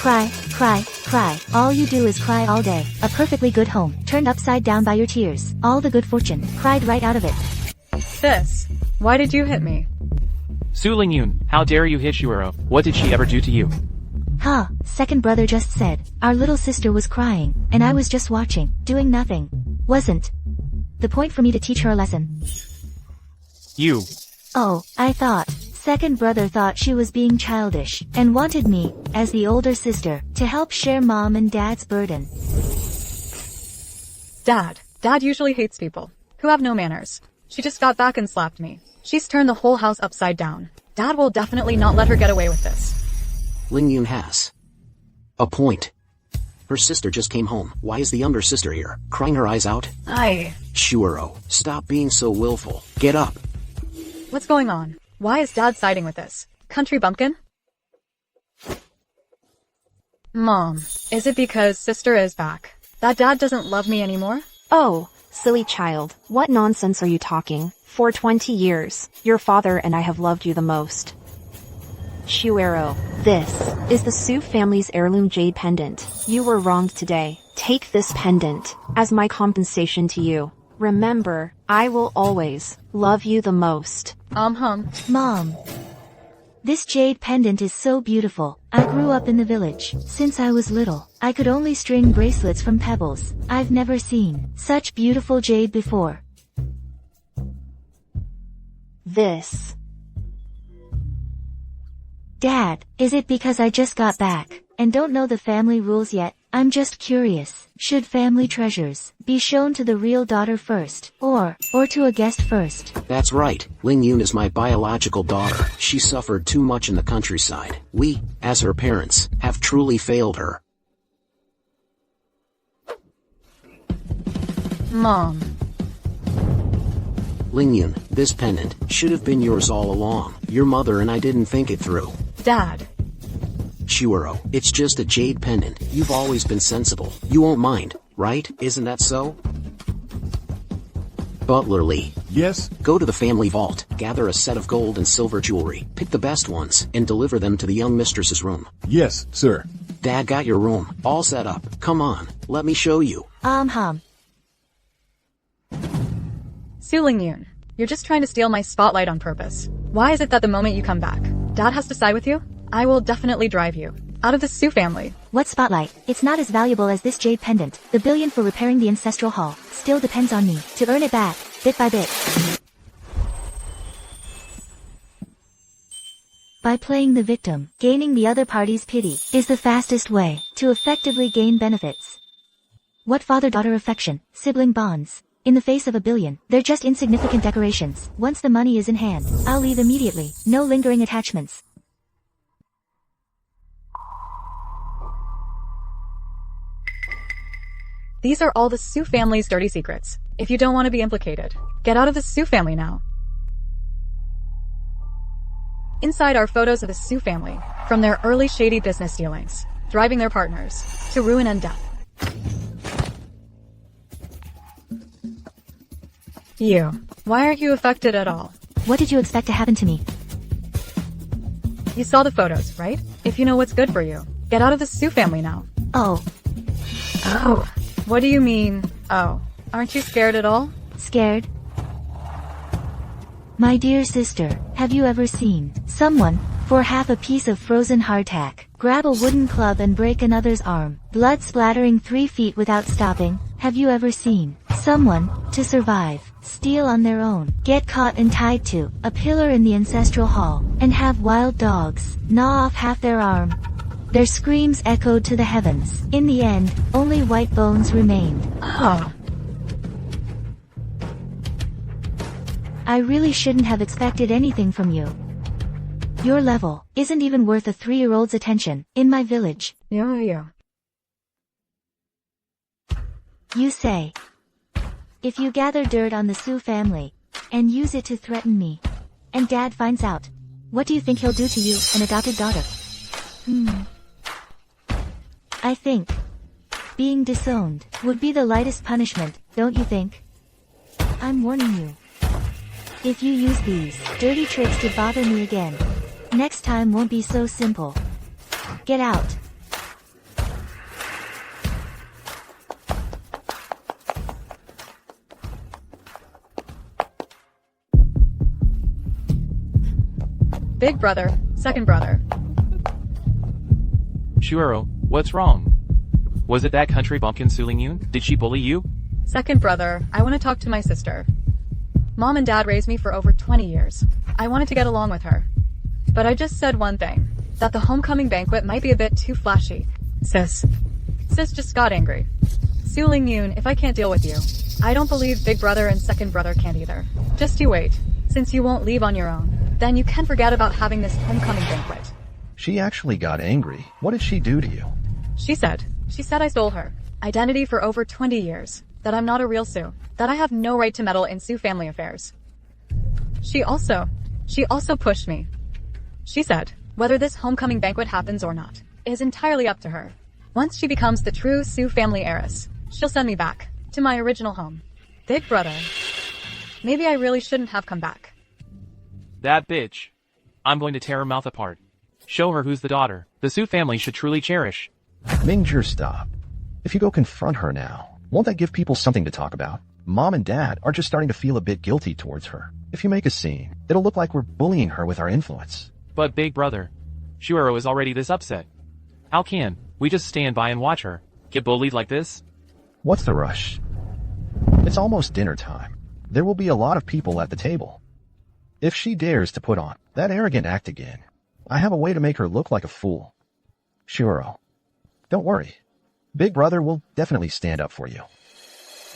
Cry, cry, cry. All you do is cry all day. A perfectly good home, turned upside down by your tears. All the good fortune, cried right out of it. This. Why did you hit me? Su Lingyun, how dare you hit Shuero? What did she ever do to you? Ha, second brother just said. Our little sister was crying, and I was just watching, doing nothing. Wasn't the point for me to teach her a lesson. You. Oh, I thought. Second brother thought she was being childish, and wanted me, as the older sister, to help share mom and dad's burden. Dad usually hates people who have no manners. She just got back and slapped me. She's turned the whole house upside down. Dad will definitely not let her get away with this. Lingyun has a point. Her sister just came home. Why is the younger sister here, crying her eyes out? Shuero, stop being so willful. Get up. What's going on? Why is Dad siding with this country bumpkin? Mom, is it because sister is back that Dad doesn't love me anymore? Oh, silly child, what nonsense are you talking? For 20 years, your father and I have loved you the most. Shuero, this is the Su family's heirloom jade pendant. You were wronged today. Take this pendant as my compensation to you. Remember, I will always love you the most. Mom. This jade pendant is so beautiful. I grew up in the village. Since I was little, I could only string bracelets from pebbles. I've never seen such beautiful jade before. This. Dad, is it because I just got back, and don't know the family rules yet? I'm just curious. Should family treasures be shown to the real daughter first, or to a guest first? That's right. Lingyun is my biological daughter. She suffered too much in the countryside. We, as her parents, have truly failed her. Mom. Lingyun, this pendant should have been yours all along. Your mother and I didn't think it through. Dad. Shuero, it's just a jade pendant. You've always been sensible. You won't mind, right? Isn't that so? Butler Lee. Yes? Go to the family vault, gather a set of gold and silver jewelry, pick the best ones, and deliver them to the young mistress's room. Yes, sir. Dad got your room, all set up. Come on, let me show you. Su Lingyun, you're just trying to steal my spotlight on purpose. Why is it that the moment you come back, Dad has to side with you? I will definitely drive you out of the Su family. What spotlight? It's not as valuable as this jade pendant. The billion for repairing the ancestral hall still depends on me to earn it back, bit by bit. By playing the victim, gaining the other party's pity is the fastest way to effectively gain benefits. What father-daughter affection, sibling bonds? In the face of a billion, they're just insignificant decorations. Once the money is in hand, I'll leave immediately. No lingering attachments. These are all the Su family's dirty secrets. If you don't want to be implicated, get out of the Su family now. Inside are photos of the Su family, from their early shady business dealings, driving their partners to ruin and death. You. Why aren't you affected at all? What did you expect to happen to me? You saw the photos, right? If you know what's good for you, get out of the Su family now. Oh. What do you mean, oh? Aren't you scared at all? Scared? My dear sister, have you ever seen someone, for half a piece of frozen hardtack, grab a wooden club and break another's arm, blood splattering 3 feet without stopping? Have you ever seen someone, to survive, steal on their own, get caught and tied to a pillar in the ancestral hall, and have wild dogs gnaw off half their arm? Their screams echoed to the heavens. In the end, only white bones remained. I really shouldn't have expected anything from you. Your level isn't even worth a 3-year-old's attention in my village. Yeah. You say, if you gather dirt on the Su family and use it to threaten me, and Dad finds out, what do you think he'll do to you, an adopted daughter? I think being disowned would be the lightest punishment, don't you think? I'm warning you. If you use these dirty tricks to bother me again, next time won't be so simple. Get out. Big brother, second brother. Shuero, what's wrong? Was it that country bumpkin Su Lingyun? Did she bully you? Second brother, I want to talk to my sister. Mom and dad raised me for over 20 years. I wanted to get along with her. But I just said one thing, that the homecoming banquet might be a bit too flashy. Sis just got angry. Su Lingyun, if I can't deal with you, I don't believe big brother and second brother can either. Just you wait. Since you won't leave on your own, then you can forget about having this homecoming banquet. She actually got angry. What did she do to you? She said I stole her identity for over 20 years, that I'm not a real Su, that I have no right to meddle in Su family affairs. She also pushed me. She said, whether this homecoming banquet happens or not, is entirely up to her. Once she becomes the true Su family heiress, she'll send me back to my original home. Big brother, maybe I really shouldn't have come back. That bitch. I'm going to tear her mouth apart. Show her who's the daughter the Su family should truly cherish. Mingzhi, stop. If you go confront her now, won't that give people something to talk about? Mom and Dad are just starting to feel a bit guilty towards her. If you make a scene, it'll look like we're bullying her with our influence. But big brother, Shuero is already this upset. How can we just stand by and watch her get bullied like this? What's the rush? It's almost dinner time. There will be a lot of people at the table. If she dares to put on that arrogant act again, I have a way to make her look like a fool. Shuero, don't worry. Big brother will definitely stand up for you.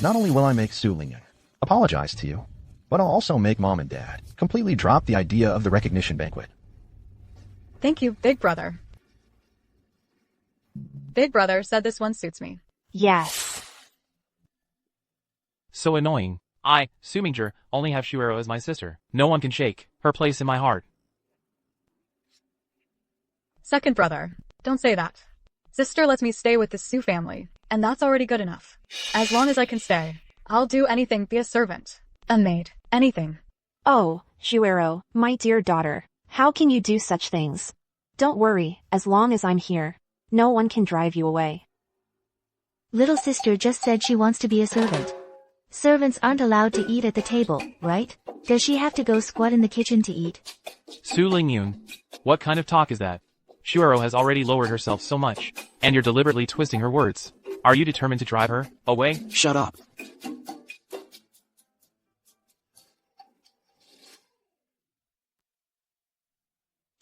Not only will I make Su Lingyun apologize to you, but I'll also make Mom and Dad completely drop the idea of the recognition banquet. Thank you, big brother. Big brother said this one suits me. Yes. So annoying. I, Su Mingzhi, only have Shuero as my sister. No one can shake her place in my heart. Second brother, don't say that. Sister lets me stay with the Su family, and that's already good enough. As long as I can stay, I'll do anything, be a servant, a maid, anything. Oh, Shuero, my dear daughter, how can you do such things? Don't worry, as long as I'm here, no one can drive you away. Little sister just said she wants to be a servant. Servants aren't allowed to eat at the table, right? Does she have to go squat in the kitchen to eat? Su Lingyun, what kind of talk is that? Shuero has already lowered herself so much, and you're deliberately twisting her words. Are you determined to drive her away? Shut up.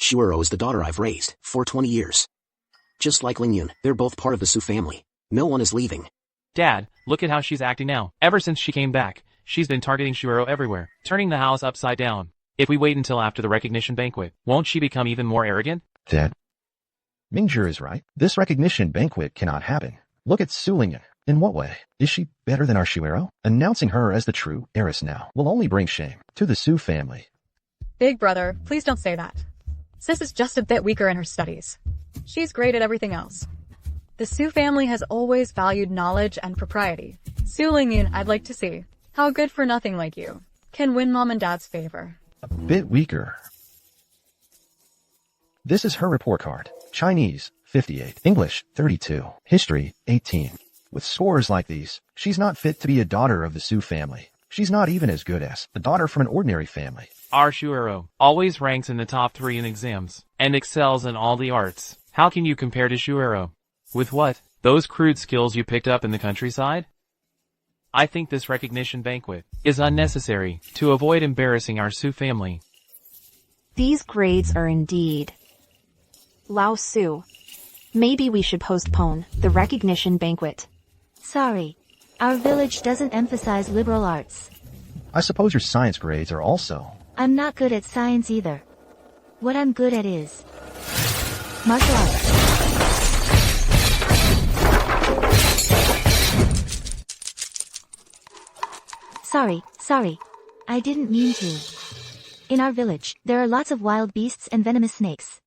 Shuero is the daughter I've raised for 20 years. Just like Lingyun, they're both part of the Su family. No one is leaving. Dad, look at how she's acting now. Ever since she came back, she's been targeting Shuero everywhere, turning the house upside down. If we wait until after the recognition banquet, won't she become even more arrogant? Dad, Mingzhi is right. This recognition banquet cannot happen. Look at Su Lingyun. In what way? Is she better than our Shuero? Announcing her as the true heiress now will only bring shame to the Su family. Big brother, please don't say that. Sis is just a bit weaker in her studies. She's great at everything else. The Su family has always valued knowledge and propriety. Su Lingyun, I'd like to see how good for nothing like you can win Mom and Dad's favor. A bit weaker. This is her report card. Chinese, 58. English, 32. History, 18. With scores like these, she's not fit to be a daughter of the Su family. She's not even as good as a daughter from an ordinary family. Our Shuero always ranks in the top 3 in exams, and excels in all the arts. How can you compare to Shuero? With what? Those crude skills you picked up in the countryside? I think this recognition banquet is unnecessary to avoid embarrassing our Su family. These grades are indeed Lao Su. Maybe we should postpone the recognition banquet. Sorry. Our village doesn't emphasize liberal arts. I suppose your science grades are also. I'm not good at science either. What I'm good at is martial arts. Sorry. I didn't mean to. In our village, there are lots of wild beasts and venomous snakes.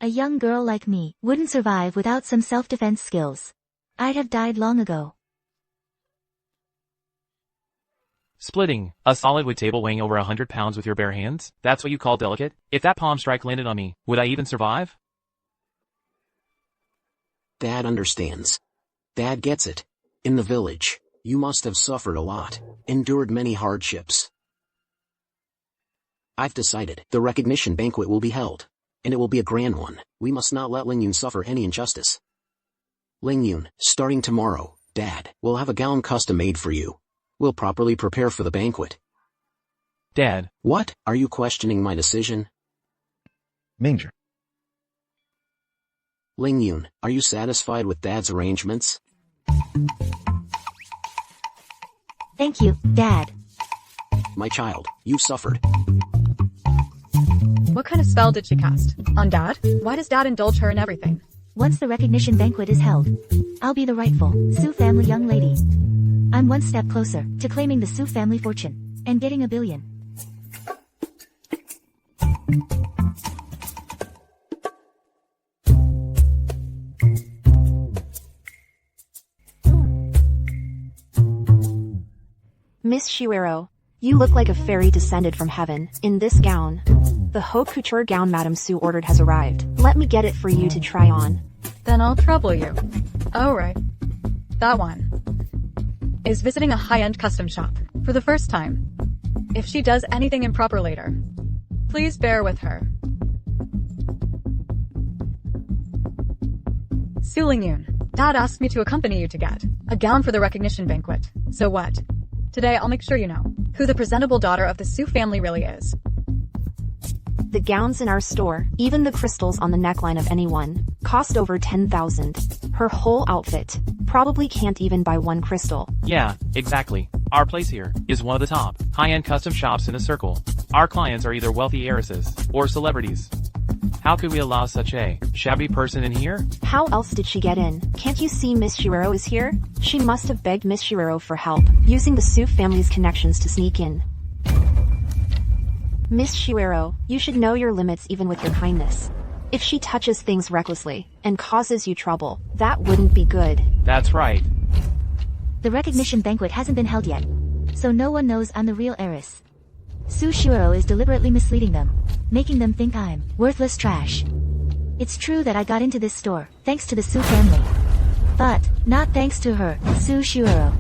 A young girl like me wouldn't survive without some self-defense skills. I'd have died long ago. Splitting a solid wood table weighing over 100 pounds with your bare hands? That's what you call delicate? If that palm strike landed on me, would I even survive? Dad understands. Dad gets it. In the village, you must have suffered a lot, endured many hardships. I've decided. The recognition banquet will be held. And it will be a grand one. We must not let Lingyun suffer any injustice. Lingyun, starting tomorrow, Dad, we'll have a gown custom made for you. We'll properly prepare for the banquet. Dad. What? Are you questioning my decision? Manger. Lingyun, are you satisfied with Dad's arrangements? Thank you, Dad. My child, you suffered. What kind of spell did she cast? On Dad? Why does Dad indulge her in everything? Once the recognition banquet is held, I'll be the rightful Su family young lady. I'm one step closer to claiming the Su family fortune and getting $1 billion. Miss Shuero, you look like a fairy descended from heaven, in this gown. The haute couture gown Madame Su ordered has arrived. Let me get it for you to try on. Then I'll trouble you. Oh right. That one is visiting a high-end custom shop for the first time. If she does anything improper later, please bear with her. Su Lingyun, Dad asked me to accompany you to get a gown for the recognition banquet. So what? Today I'll make sure you know who the presentable daughter of the Su family really is. The gowns in our store, even the crystals on the neckline of anyone, cost over 10,000. Her whole outfit probably can't even buy one crystal. Yeah, exactly. Our place here is one of the top high-end custom shops in the circle. Our clients are either wealthy heiresses or celebrities. How could we allow such a shabby person in here? How else did she get in? Can't you see Miss Shuero is here? She must have begged Miss Shuero for help, using the Su family's connections to sneak in. Miss Shuero, you should know your limits even with your kindness. If she touches things recklessly and causes you trouble, that wouldn't be good. That's right. The recognition banquet hasn't been held yet, so no one knows I'm the real heiress. Su Shuero is deliberately misleading them, making them think I'm worthless trash. It's true that I got into this store thanks to the Su family, but not thanks to her, Su Shuero.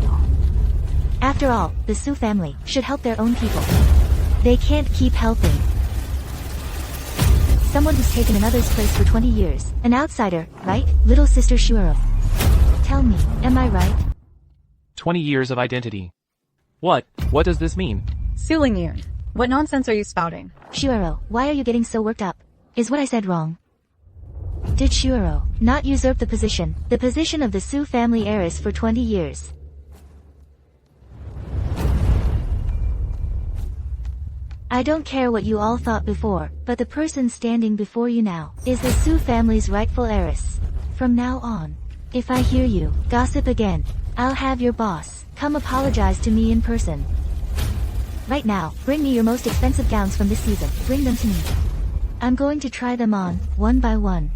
After all, the Su family should help their own people. They can't keep helping someone who's taken another's place for 20 years. An outsider, right, little sister Shuero? Tell me, am I right? 20 years of identity. What does this mean? Su Lingyun, what nonsense are you spouting? Shuero, why are you getting so worked up? Is what I said wrong? Did Shuero not usurp the position of the Su family heiress for 20 years? I don't care what you all thought before, but the person standing before you now is the Su family's rightful heiress. From now on, if I hear you gossip again, I'll have your boss come apologize to me in person. Right now, bring me your most expensive gowns from this season. Bring them to me. I'm going to try them on, one by one.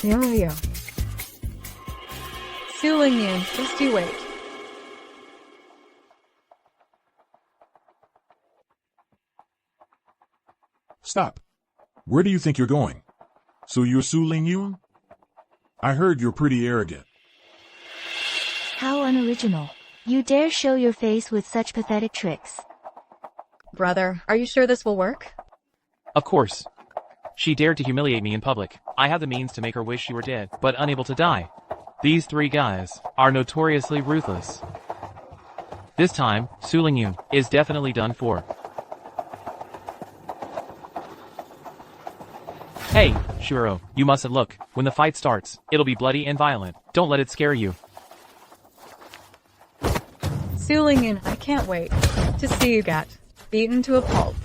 Here are you. Su Lingyun, just you wait. Stop. Where do you think you're going? So you're Su Lingyun? I heard you're pretty arrogant. How unoriginal. You dare show your face with such pathetic tricks. Brother, are you sure this will work? Of course. She dared to humiliate me in public. I had the means to make her wish she were dead, but unable to die. These three guys are notoriously ruthless. This time, Su Lingyun is definitely done for. Hey, Shuero, you mustn't look. When the fight starts, it'll be bloody and violent. Don't let it scare you. Su Lingyun, I can't wait to see you get beaten to a pulp.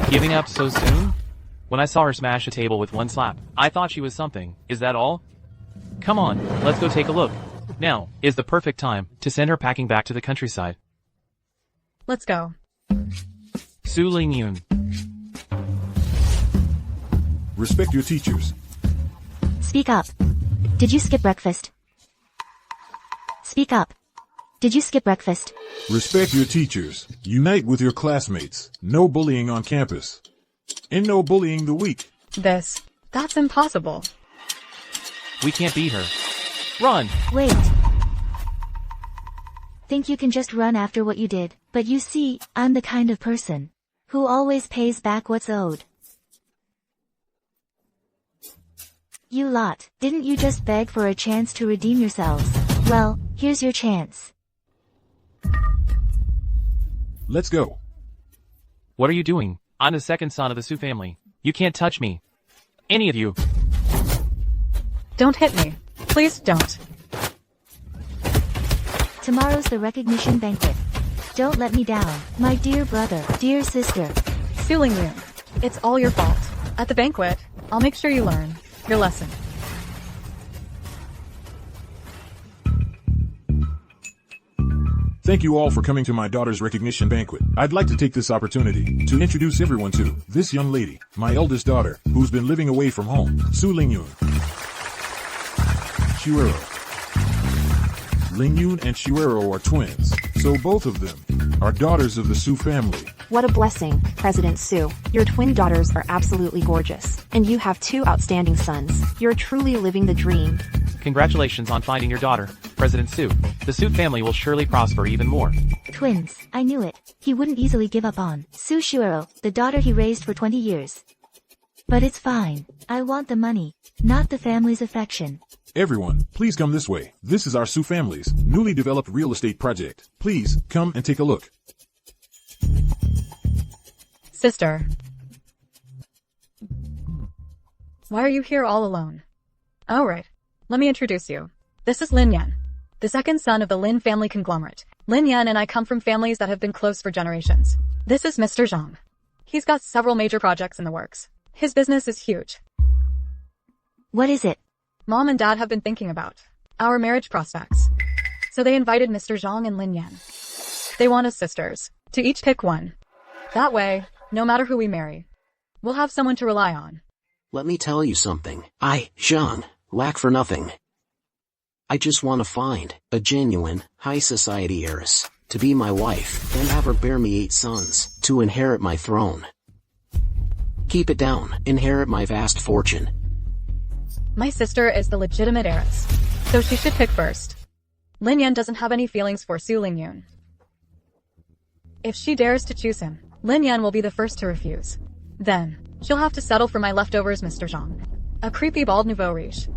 Giving up so soon? When I saw her smash a table with one slap, I thought she was something. Is that all? Come on, let's go take a look. Now is the perfect time to send her packing back to the countryside. Let's go. Su Lingyun. Respect your teachers. Speak up. Did you skip breakfast? Speak up. Did you skip breakfast? Respect your teachers. Unite with your classmates. No bullying on campus. And no bullying the weak. This That's impossible. We can't beat her. Run! Wait. Think you can just run after what you did, but you see, I'm the kind of person who always pays back what's owed. You lot, didn't you just beg for a chance to redeem yourselves? Well, here's your chance. Let's go. What are you doing? I'm the second son of the Su family. You can't touch me. Any of you. Don't hit me. Please don't. Tomorrow's the recognition banquet. Don't let me down, my dear brother, dear sister. Su Lingyun, it's all your fault. At the banquet, I'll make sure you learn your lesson. Thank you all for coming to my daughter's recognition banquet. I'd like to take this opportunity to introduce everyone to this young lady, my eldest daughter, who's been living away from home, Su Lingyun. Shuero. Lingyun and Shuero are twins, so both of them are daughters of the Su family. What a blessing, President Su. Your twin daughters are absolutely gorgeous, and you have two outstanding sons. You're truly living the dream. Congratulations on finding your daughter, President Su. The Su family will surely prosper even more. Twins, I knew it. He wouldn't easily give up on Su Shuero, the daughter he raised for 20 years. But it's fine. I want the money, not the family's affection. Everyone, please come this way. This is our Su family's newly developed real estate project. Please, come and take a look. Sister. Why are you here all alone? Oh right. Let me introduce you. This is Lin Yan, the second son of the Lin family conglomerate. Lin Yan and I come from families that have been close for generations. This is Mr. Zhang. He's got several major projects in the works. His business is huge. What is it? Mom and Dad have been thinking about our marriage prospects. So they invited Mr. Zhang and Lin Yan. They want us sisters to each pick one. That way, no matter who we marry, we'll have someone to rely on. Let me tell you something. I, Zhang, lack for nothing. I just want to find a genuine, high society heiress to be my wife and have her bear me 8 sons to inherit my throne. Keep it down, inherit my vast fortune. My sister is the legitimate heiress, so she should pick first. Lin Yan doesn't have any feelings for Su Lingyun. If she dares to choose him, Lin Yan will be the first to refuse. Then, she'll have to settle for my leftovers, Mr. Zhang. A creepy bald nouveau riche.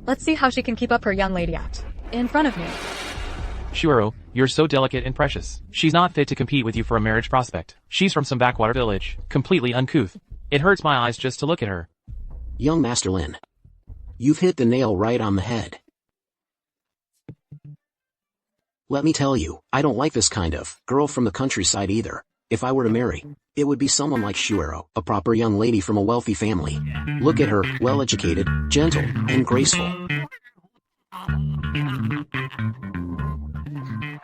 Let's see how she can keep up her young lady act in front of me. Shuero, you're so delicate and precious. She's not fit to compete with you for a marriage prospect. She's from some backwater village, completely uncouth. It hurts my eyes just to look at her. Young Master Lin, you've hit the nail right on the head. Let me tell you, I don't like this kind of girl from the countryside either. If I were to marry, it would be someone like Shuero, a proper young lady from a wealthy family. Look at her, well-educated, gentle, and graceful.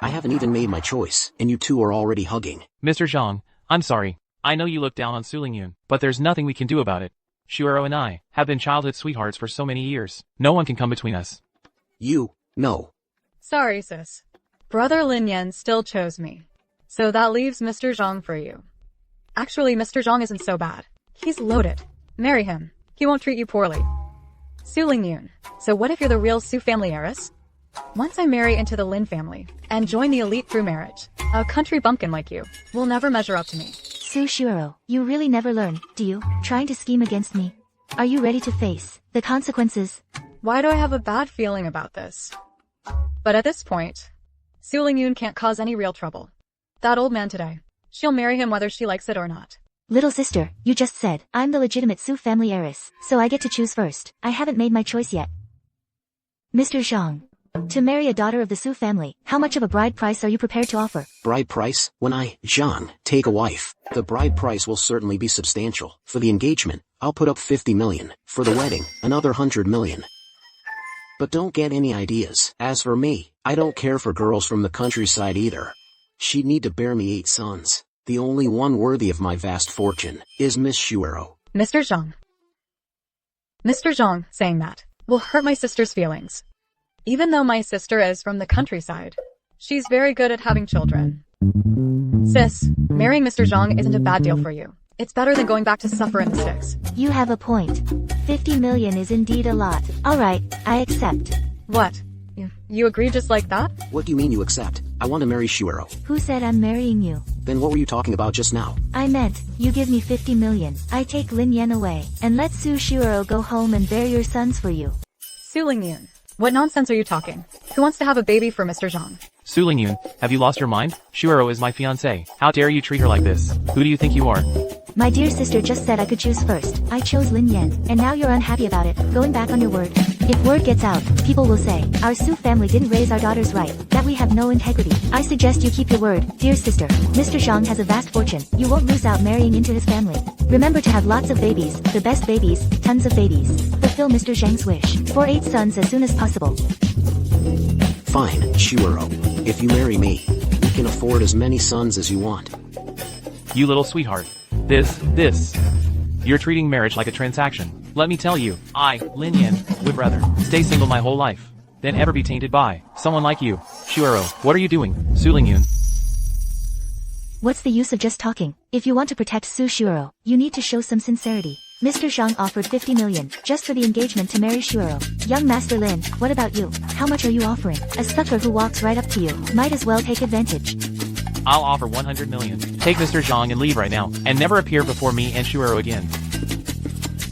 I haven't even made my choice, and you two are already hugging. Mr. Zhang, I'm sorry. I know you look down on Su Lingyun, but there's nothing we can do about it. Shuero and I have been childhood sweethearts for so many years. No one can come between us. No. Sorry, sis. Brother Lin Yan still chose me. So that leaves Mr. Zhang for you. Actually, Mr. Zhang isn't so bad. He's loaded. Marry him. He won't treat you poorly. Su Lingyun. So what if you're the real Su family heiress? Once I marry into the Lin family and join the elite through marriage, a country bumpkin like you will never measure up to me. Su Shuero, you really never learn, do you? Trying to scheme against me? Are you ready to face the consequences? Why do I have a bad feeling about this? But at this point, Su Lingyun can't cause any real trouble. That old man today, she'll marry him whether she likes it or not. Little sister, you just said, I'm the legitimate Su family heiress, so I get to choose first. I haven't made my choice yet. Mr. Zhang, to marry a daughter of the Su family, how much of a bride price are you prepared to offer? Bride price? When I, Zhang, take a wife, the bride price will certainly be substantial. For the engagement, I'll put up 50 million. For the wedding, another 100 million. But don't get any ideas. As for me, I don't care for girls from the countryside either. She'd need to bear me 8 sons. The only one worthy of my vast fortune is Miss Shuero. Mr. Zhang. Mr. Zhang saying that will hurt my sister's feelings. Even though my sister is from the countryside, she's very good at having children. Sis, marrying Mr. Zhang isn't a bad deal for you. It's better than going back to suffer in the sticks. You have a point. 50 million is indeed a lot. Alright, I accept. What? You agree just like that? What do you mean you accept? I want to marry Shuero. Who said I'm marrying you? Then what were you talking about just now? I meant, you give me 50 million, I take Lin Yan away, and let Su Shuero go home and bear your sons for you. Su Lingyun, what nonsense are you talking? Who wants to have a baby for Mr. Zhang? Su Lingyun, have you lost your mind? Shuero is my fiancée. How dare you treat her like this? Who do you think you are? My dear sister just said I could choose first. I chose Lin Yan, and now you're unhappy about it, going back on your word. If word gets out, people will say, our Su family didn't raise our daughters right, that we have no integrity. I suggest you keep your word, dear sister. Mr. Zhang has a vast fortune, you won't lose out marrying into his family. Remember to have lots of babies, the best babies, tons of babies. Fulfill Mr. Zhang's wish, for 8 sons as soon as possible. Fine, Shuero. If you marry me, you can afford as many sons as you want. You little sweetheart. This. You're treating marriage like a transaction. Let me tell you, I, Lin Yan, would rather stay single my whole life than ever be tainted by someone like you. Shuero, what are you doing? Su Lingyun. What's the use of just talking? If you want to protect Su Shuero, you need to show some sincerity. Mr. Zhang offered 50 million, just for the engagement to marry Shuero. Young Master Lin, what about you? How much are you offering? A sucker who walks right up to you, might as well take advantage. I'll offer 100 million. Take Mr. Zhang and leave right now, and never appear before me and Shuero again.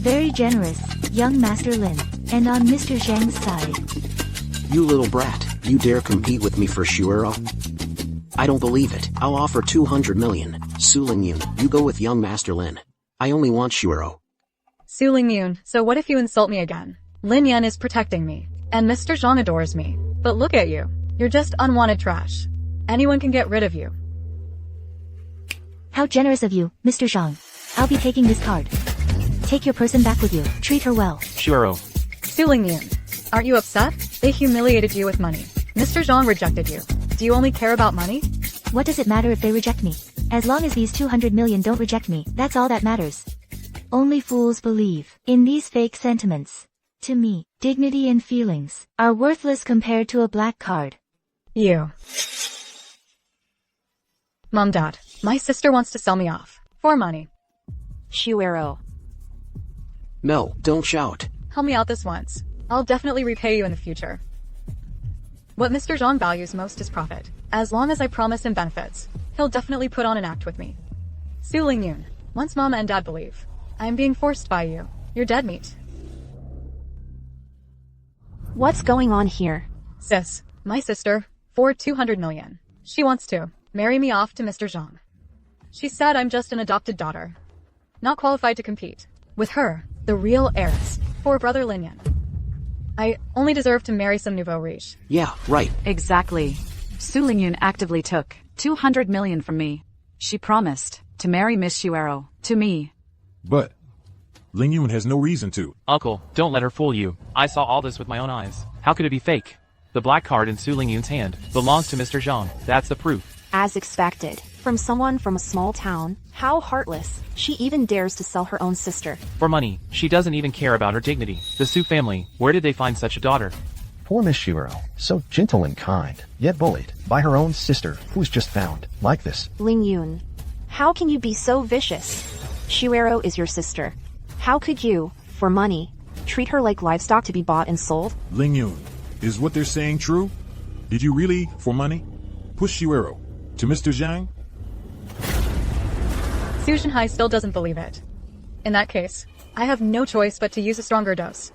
Very generous, young Master Lin. And on Mr. Zhang's side. You little brat, you dare compete with me for Shuero? I don't believe it. I'll offer 200 million. Su Lingyun, you go with young Master Lin. I only want Shuero. Su Lingyun, so what if you insult me again? Lin Yan is protecting me, and Mr. Zhang adores me. But look at you. You're just unwanted trash. Anyone can get rid of you. How generous of you, Mr. Zhang. I'll be taking this card. Take your person back with you. Treat her well. Shuero. Su Lingyun, aren't you upset? They humiliated you with money. Mr. Zhang rejected you. Do you only care about money? What does it matter if they reject me? As long as these 200 million don't reject me, that's all that matters. Only fools believe in these fake sentiments. To me, dignity and feelings are worthless compared to a black card. You. Mom, Dad, my sister wants to sell me off. For money. Shuero. No, don't shout. Help me out this once. I'll definitely repay you in the future. What Mr. Zhang values most is profit. As long as I promise him benefits, he'll definitely put on an act with me. Su Lingyun, once Mom and Dad believe, I am being forced by you. You're dead meat. What's going on here? Sis, my sister, for 200 million. She wants to marry me off to Mr. Zhang. She said I'm just an adopted daughter, not qualified to compete with her, the real heiress, for brother Lin Yan. I only deserve to marry some nouveau riche. Yeah, right. Exactly. Su Lingyun actively took 200 million from me. She promised to marry Miss Shuero to me. But Lingyun has no reason to. Uncle, don't let her fool you. I saw all this with my own eyes. How could it be fake? The black card in Su Lingyun's hand belongs to Mr. Zhang. That's the proof. As expected. From someone from a small town, how heartless. She even dares to sell her own sister. For money, she doesn't even care about her dignity. The Su family, where did they find such a daughter? Poor Miss Shuero, so gentle and kind, yet bullied by her own sister, who's just found like this. Lingyun, how can you be so vicious? Shuero is your sister. How could you, for money, treat her like livestock to be bought and sold? Lingyun, is what they're saying true? Did you really, for money, push Shuero to Mr. Zhang? Su Shanhai still doesn't believe it. In that case, I have no choice but to use a stronger dose.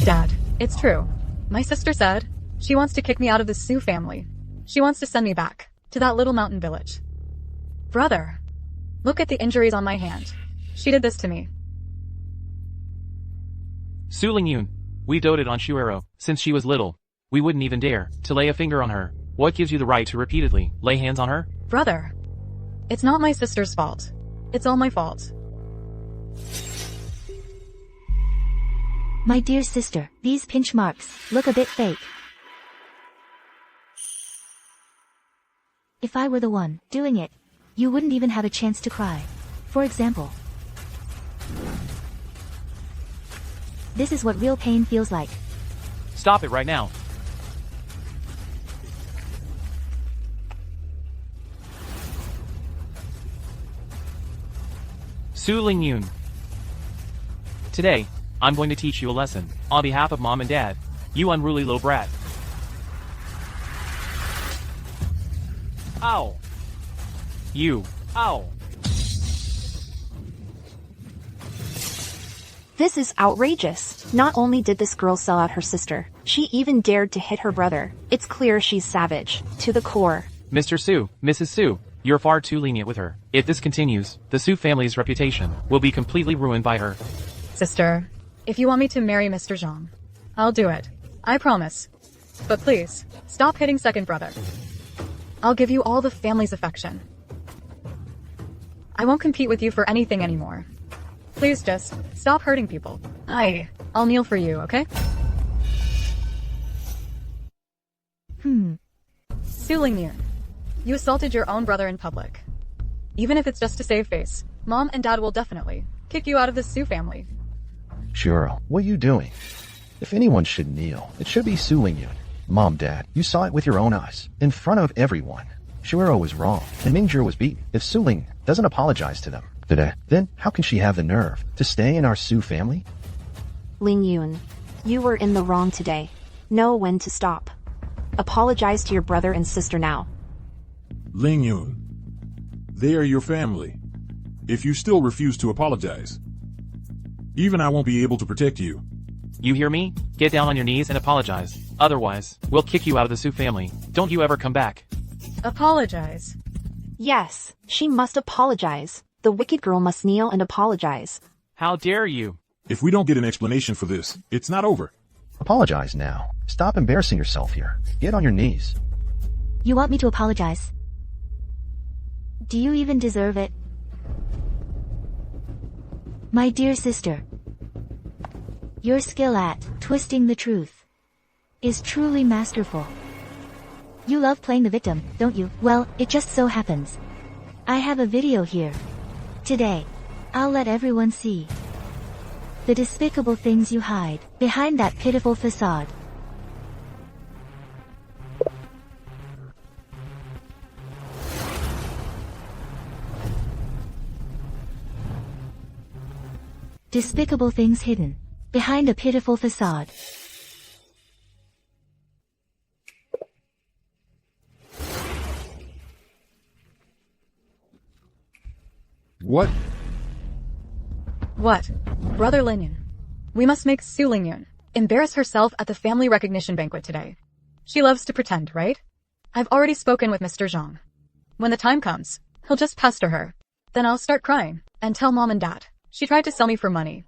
Dad, it's true. My sister said she wants to kick me out of the Su family. She wants to send me back to that little mountain village. Brother, look at the injuries on my hand. She did this to me. Su Lingyun, we doted on Shuero since she was little. We wouldn't even dare to lay a finger on her. What gives you the right to repeatedly lay hands on her? Brother, it's not my sister's fault. It's all my fault. My dear sister, these pinch marks look a bit fake. If I were the one doing it, you wouldn't even have a chance to cry. For example, this is what real pain feels like. Stop it right now. Su Lingyun. Today, I'm going to teach you a lesson, on behalf of Mom and Dad. You unruly little brat. Ow. You. Ow. This is outrageous. Not only did this girl sell out her sister, she even dared to hit her brother. It's clear she's savage, to the core. Mr. Su, Mrs. Su, you're far too lenient with her. If this continues, the Su family's reputation will be completely ruined by her. Sister, if you want me to marry Mr. Zhang, I'll do it. I promise. But please, stop hitting second brother. I'll give you all the family's affection. I won't compete with you for anything anymore. Please just stop hurting people. I'll kneel for you, okay? Su Lingyun, you assaulted your own brother in public. Even if it's just to save face, Mom and Dad will definitely kick you out of the Su family. Shuero, what are you doing? If anyone should kneel, it should be Su Lingyun. Mom, Dad, you saw it with your own eyes, in front of everyone. Shuero was wrong, and Mingjie was beaten. If Su Ling doesn't apologize to them today, then how can she have the nerve to stay in our Su family? Lingyun, you were in the wrong today. Know when to stop. Apologize to your brother and sister now. Lingyun, they are your family. If you still refuse to apologize, even I won't be able to protect you. You hear me? Get down on your knees and apologize. Otherwise, we'll kick you out of the Su family. Don't you ever come back. Apologize. Yes, she must apologize. The wicked girl must kneel and apologize. How dare you? If we don't get an explanation for this, it's not over. Apologize now. Stop embarrassing yourself here. Get on your knees. You want me to apologize? Do you even deserve it? My dear sister, your skill at twisting the truth is truly masterful. You love playing the victim, don't you? Well, it just so happens I have a video here. Today, I'll let everyone see the despicable things you hide behind that pitiful facade. Despicable things hidden behind a pitiful facade. What? What? Brother Lingyun. We must make Su Lingyun embarrass herself at the family recognition banquet today. She loves to pretend, right? I've already spoken with Mr. Zhang. When the time comes, he'll just pester her. Then I'll start crying and tell Mom and Dad she tried to sell me for money.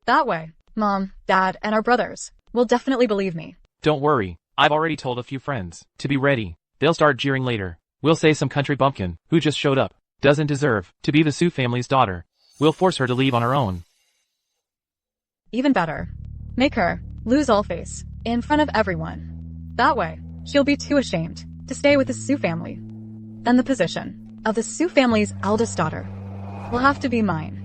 That way, Mom, Dad, and our brothers will definitely believe me. Don't worry, I've already told a few friends to be ready. They'll start jeering later. We'll say some country bumpkin who just showed up doesn't deserve to be the Su family's daughter. We'll force her to leave on her own. Even better, make her lose all face in front of everyone. That way, she'll be too ashamed to stay with the Su family. Then the position of the Su family's eldest daughter will have to be mine.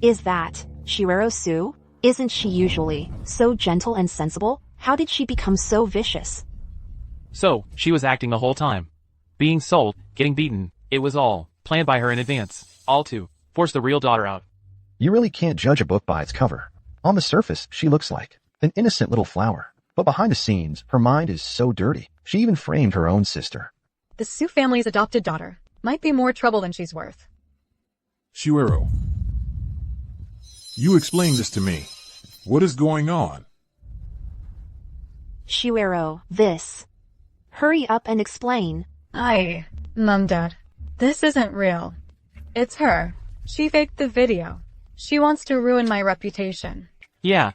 Is that Shuero Su? Isn't she usually so gentle and sensible? How did she become so vicious? So, she was acting the whole time. Being sold, getting beaten, it was all planned by her in advance. All to force the real daughter out. You really can't judge a book by its cover. On the surface, she looks like an innocent little flower. But behind the scenes, her mind is so dirty. She even framed her own sister. The Su family's adopted daughter might be more trouble than she's worth. Shuero, you explain this to me. What is going on? Shuero, this. Hurry up and explain. Mom, Dad, this isn't real. It's her. She faked the video. She wants to ruin my reputation. Yeah,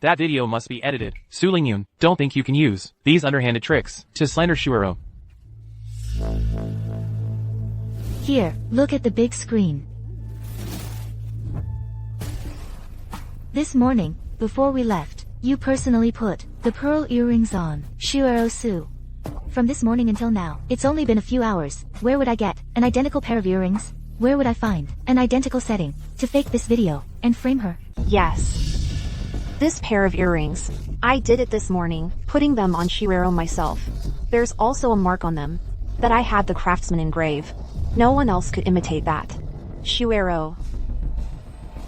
that video must be edited. Su Lingyun, don't think you can use these underhanded tricks to slander Shuero. Here, look at the big screen. This morning, before we left, you personally put the pearl earrings on Shuero Su. From this morning until now, it's only been a few hours. Where would I get an identical pair of earrings? Where would I find an identical setting to fake this video and frame her? Yes. This pair of earrings. I did it this morning, putting them on Shuero myself. There's also a mark on them that I had the craftsman engrave. No one else could imitate that. Shuero.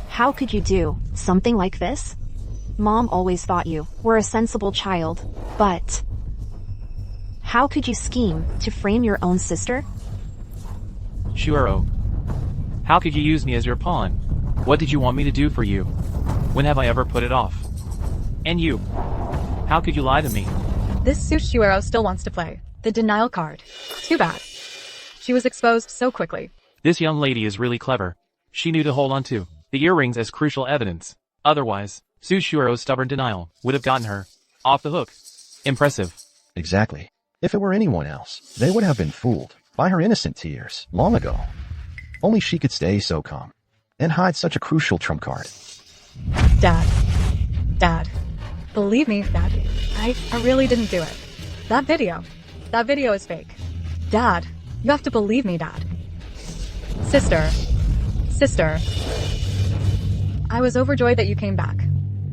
How could you do something like this? Mom always thought you were a sensible child, but how could you scheme to frame your own sister? Shuero. How could you use me as your pawn? What did you want me to do for you? When have I ever put it off? And you? How could you lie to me? This suit Shuero still wants to play. The denial card. Too bad. She was exposed so quickly. This young lady is really clever. She knew to hold on to the earrings as crucial evidence. Otherwise, Sue Shuero's stubborn denial would have gotten her off the hook. Impressive. Exactly. If it were anyone else, they would have been fooled by her innocent tears long ago. Only she could stay so calm and hide such a crucial trump card. Dad. Believe me, Dad. I really didn't do it. That video is fake. Dad, you have to believe me, Dad. Sister. I was overjoyed that you came back.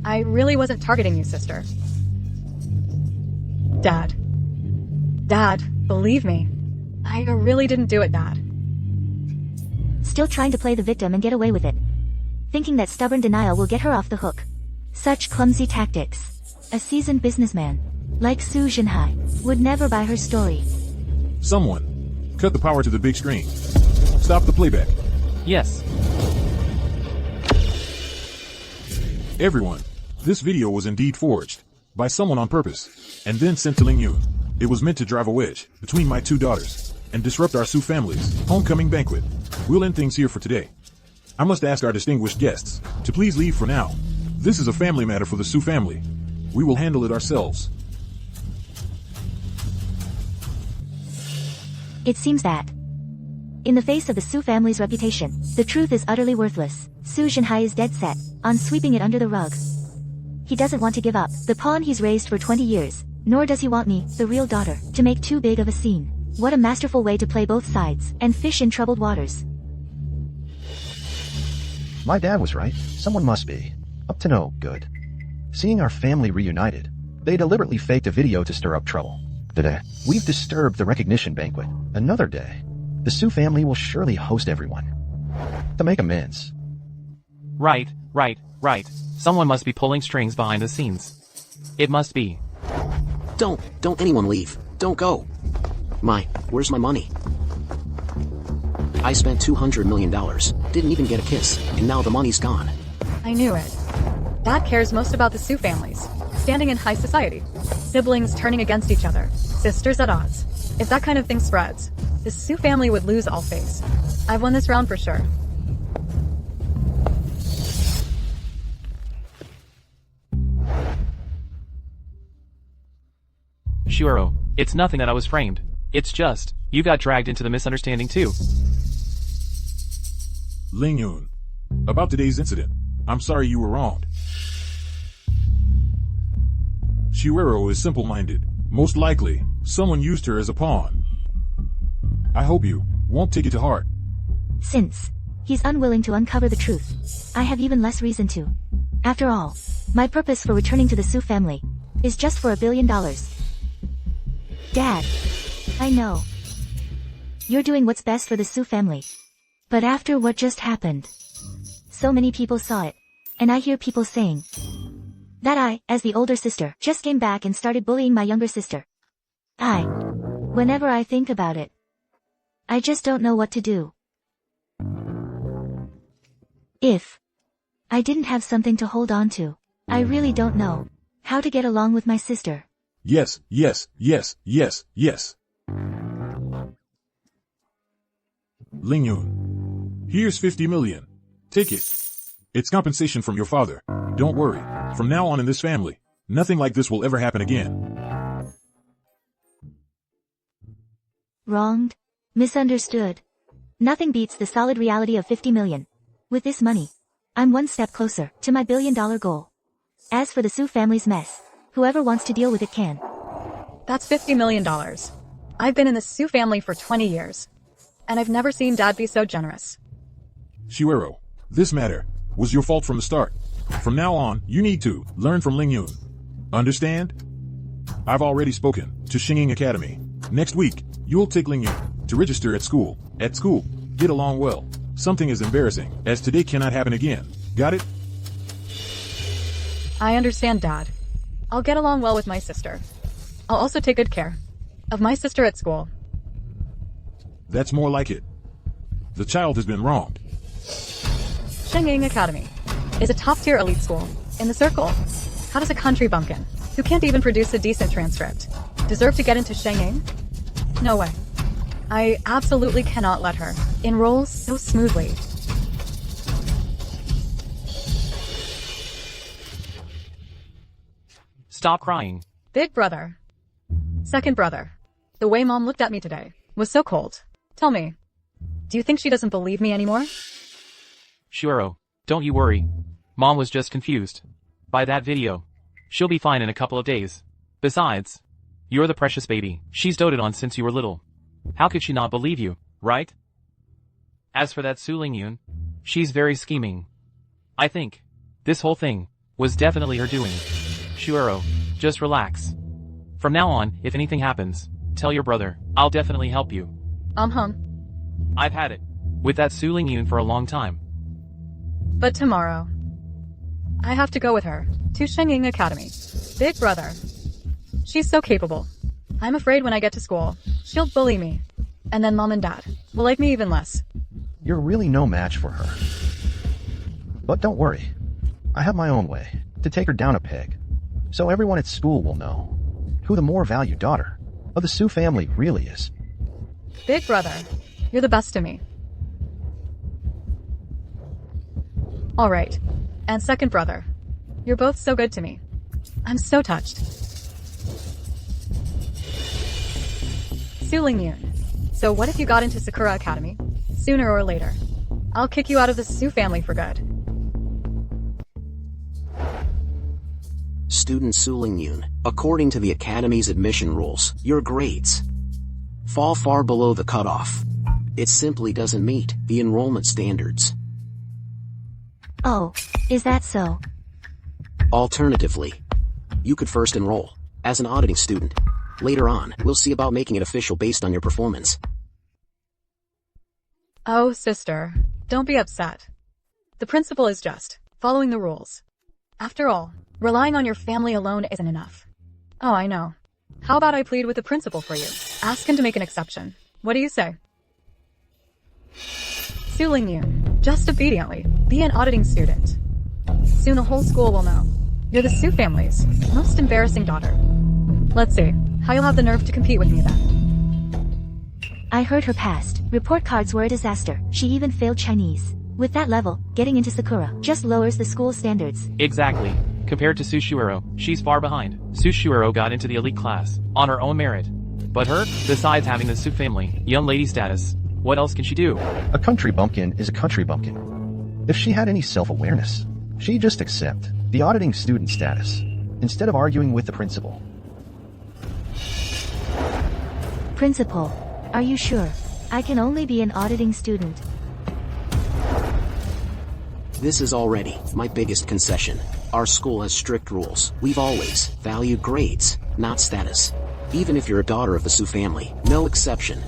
I really wasn't targeting you, sister. Dad, believe me. I really didn't do it, Dad. Still trying to play the victim and get away with it. Thinking that stubborn denial will get her off the hook. Such clumsy tactics. A seasoned businessman, like Su Jinhai, would never buy her story. Someone, cut the power to the big screen. Stop the playback. Yes. Everyone, this video was indeed forged by someone on purpose and then sent to Ling Yun. It was meant to drive a wedge between my two daughters and disrupt our Su family's homecoming banquet. We'll end things here for today. I must ask our distinguished guests to please leave for now. This is a family matter for the Su family. We will handle it ourselves. It seems that, in the face of the Su family's reputation, the truth is utterly worthless. Su Jinhai is dead set on sweeping it under the rug. He doesn't want to give up the pawn he's raised for 20 years, nor does he want me, the real daughter, to make too big of a scene. What a masterful way to play both sides and fish in troubled waters. My dad was right. Someone must be up to no good. Seeing our family reunited, they deliberately faked a video to stir up trouble. Today, we've disturbed the recognition banquet. Another day, the Su family will surely host everyone to make amends. Right. Someone must be pulling strings behind the scenes. It must be. Don't anyone leave. Don't go. Where's my money? I spent $200 million, didn't even get a kiss, and now the money's gone. I knew it. Dad cares most about the Su families, standing in high society. Siblings turning against each other, sisters at odds. If that kind of thing spreads, the Su family would lose all face. I've won this round for sure. Shuero, it's nothing that I was framed. It's just, you got dragged into the misunderstanding too. Ling Yun, about today's incident, I'm sorry you were wronged. Shuero is simple-minded. Most likely, someone used her as a pawn. I hope you won't take it to heart. Since he's unwilling to uncover the truth, I have even less reason to. After all, my purpose for returning to the Su family is just for $1 billion. Dad, I know you're doing what's best for the Su family. But after what just happened, so many people saw it, and I hear people saying that I, as the older sister, just came back and started bullying my younger sister. Whenever I think about it, I just don't know what to do. If I didn't have something to hold on to, I really don't know how to get along with my sister. Yes. Ling Yun, here's 50 million. Take it. It's compensation from your father. Don't worry. From now on in this family, nothing like this will ever happen again. Wronged. Misunderstood. Nothing beats the solid reality of 50 million. With this money, I'm one step closer to my $1 billion goal. As for the Su family's mess, whoever wants to deal with it can. That's $50 million. I've been in the Su family for 20 years, and I've never seen Dad be so generous. Shuero, this matter was your fault from the start. From now on, you need to learn from Ling Yun. Understand? I've already spoken to Xinging Academy. Next week, you'll take Ling Yun to register at school. At school, get along well. Something as embarrassing as today cannot happen again. Got it? I understand, Dad. I'll get along well with my sister. I'll also take good care of my sister at school. That's more like it. The child has been wronged. Shengying Academy is a top-tier elite school in the circle. How does a country bumpkin, who can't even produce a decent transcript, deserve to get into Shengying? No way. I absolutely cannot let her enroll so smoothly. Stop crying. Big brother. Second brother. The way Mom looked at me today was so cold. Tell me, do you think she doesn't believe me anymore? Shuero, don't you worry. Mom was just confused by that video. She'll be fine in a couple of days. Besides, you're the precious baby she's doted on since you were little. How could she not believe you, right? As for that Su Lingyun, she's very scheming. I think this whole thing was definitely her doing. Shuero, just relax. From now on, if anything happens, tell your brother. I'll definitely help you. I've had it with that Su Lingyun for a long time. But tomorrow, I have to go with her to Shengying Academy. Big brother. She's so capable. I'm afraid when I get to school, she'll bully me. And then Mom and Dad will like me even less. You're really no match for her. But don't worry. I have my own way to take her down a peg. So everyone at school will know who the more valued daughter of the Su family really is. Big brother, you're the best to me. Alright. And second brother, you're both so good to me. I'm so touched. Su Lingyun. So what if you got into Sakura Academy? Sooner or later, I'll kick you out of the Su family for good. Student Su Lingyun, according to the Academy's admission rules, your grades fall far below the cutoff. It simply doesn't meet the enrollment standards. Oh, is that so? Alternatively, you could first enroll as an auditing student. Later on, we'll see about making it official based on your performance. Oh, sister, don't be upset. The principal is just following the rules. After all, relying on your family alone isn't enough. Oh, I know. How about I plead with the principal for you? Ask him to make an exception. What do you say? Su Lingyun, just obediently, be an auditing student. Soon the whole school will know. You're the Su family's most embarrassing daughter. Let's see how you'll have the nerve to compete with me then. I heard her past report cards were a disaster. She even failed Chinese. With that level, getting into Sakura just lowers the school standards. Exactly. Compared to Su Shuero, she's far behind. Su Shuero got into the elite class on her own merit. But her, besides having the Su family young lady status, what else can she do? A country bumpkin is a country bumpkin. If she had any self-awareness, she'd just accept the auditing student status instead of arguing with the principal. Principal, are you sure? I can only be an auditing student. This is already my biggest concession. Our school has strict rules. We've always valued grades, not status. Even if you're a daughter of the Su family, no exception.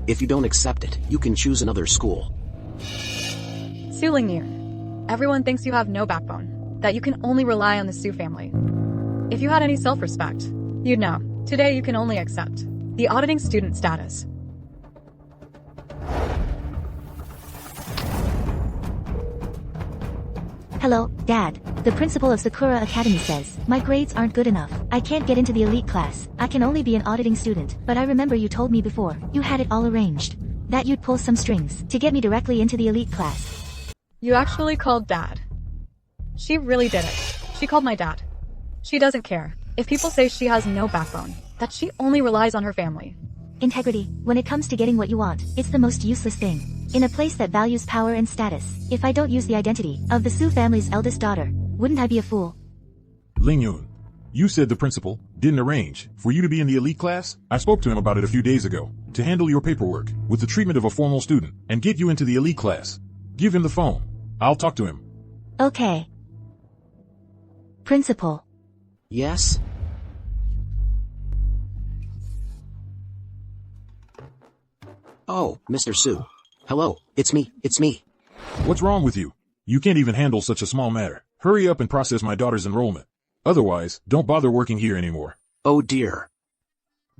If you don't accept it, you can choose another school. Su Lingyun, everyone thinks you have no backbone, that you can only rely on the Su family. If you had any self-respect, you'd know. Today you can only accept the auditing student status. Hello, Dad. The principal of Sakura Academy says, my grades aren't good enough. I can't get into the elite class. I can only be an auditing student. But I remember you told me before, you had it all arranged. That you'd pull some strings to get me directly into the elite class. You actually called Dad. She really did it. She called my dad. She doesn't care if people say she has no backbone, that she only relies on her family. Integrity, when it comes to getting what you want, it's the most useless thing. In a place that values power and status, if I don't use the identity of the Su family's eldest daughter, wouldn't I be a fool? Lingyun, you said the principal didn't arrange for you to be in the elite class? I spoke to him about it a few days ago, to handle your paperwork with the treatment of a formal student and get you into the elite class. Give him the phone. I'll talk to him. Okay. Principal. Yes? Oh, Mr. Su. Hello, it's me. What's wrong with you? You can't even handle such a small matter. Hurry up and process my daughter's enrollment. Otherwise, don't bother working here anymore. Oh dear.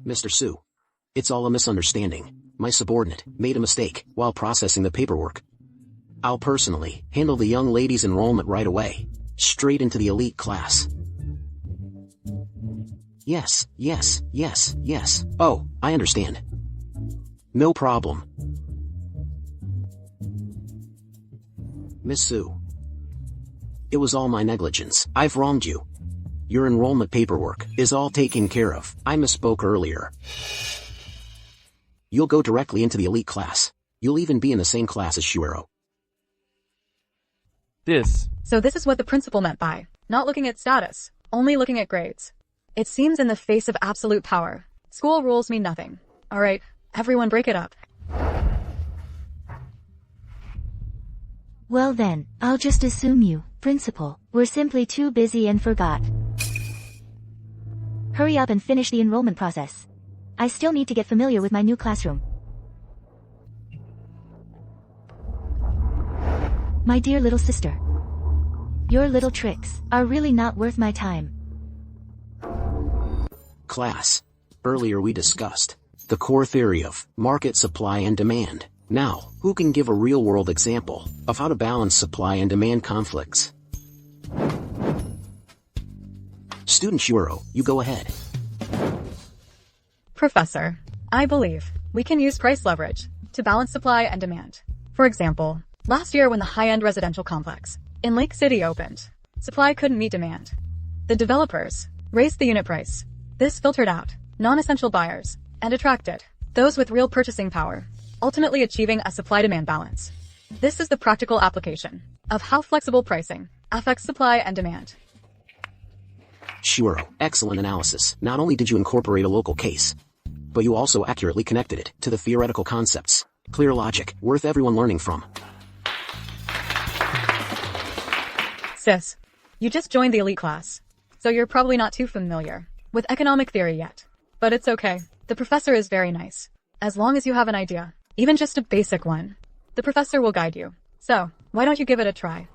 Mr. Su. It's all a misunderstanding. My subordinate made a mistake while processing the paperwork. I'll personally handle the young lady's enrollment right away. Straight into the elite class. Yes. Oh, I understand. No problem. Miss Su. It was all my negligence. I've wronged you. Your enrollment paperwork is all taken care of. I misspoke earlier. You'll go directly into the elite class. You'll even be in the same class as Shuero. So this is what the principal meant by not looking at status, only looking at grades. It seems in the face of absolute power, school rules mean nothing. Alright, everyone break it up. Well then, I'll just assume you, principal, were simply too busy and forgot. Hurry up and finish the enrollment process. I still need to get familiar with my new classroom. My dear little sister. Your little tricks are really not worth my time. Class. Earlier we discussed the core theory of market supply and demand. Now, who can give a real-world example of how to balance supply and demand conflicts? Student Shuero, you go ahead. Professor, I believe we can use price leverage to balance supply and demand. For example, last year when the high-end residential complex in Lake City opened, supply couldn't meet demand. The developers raised the unit price. This filtered out non-essential buyers and attracted those with real purchasing power, ultimately achieving a supply-demand balance. This is the practical application of how flexible pricing affects supply and demand. Shuero, excellent analysis. Not only did you incorporate a local case, but you also accurately connected it to the theoretical concepts. Clear logic, worth everyone learning from. Sis, you just joined the elite class, so you're probably not too familiar with economic theory yet. But it's okay. The professor is very nice. As long as you have an idea, even just a basic one, the professor will guide you. So, why don't you give it a try?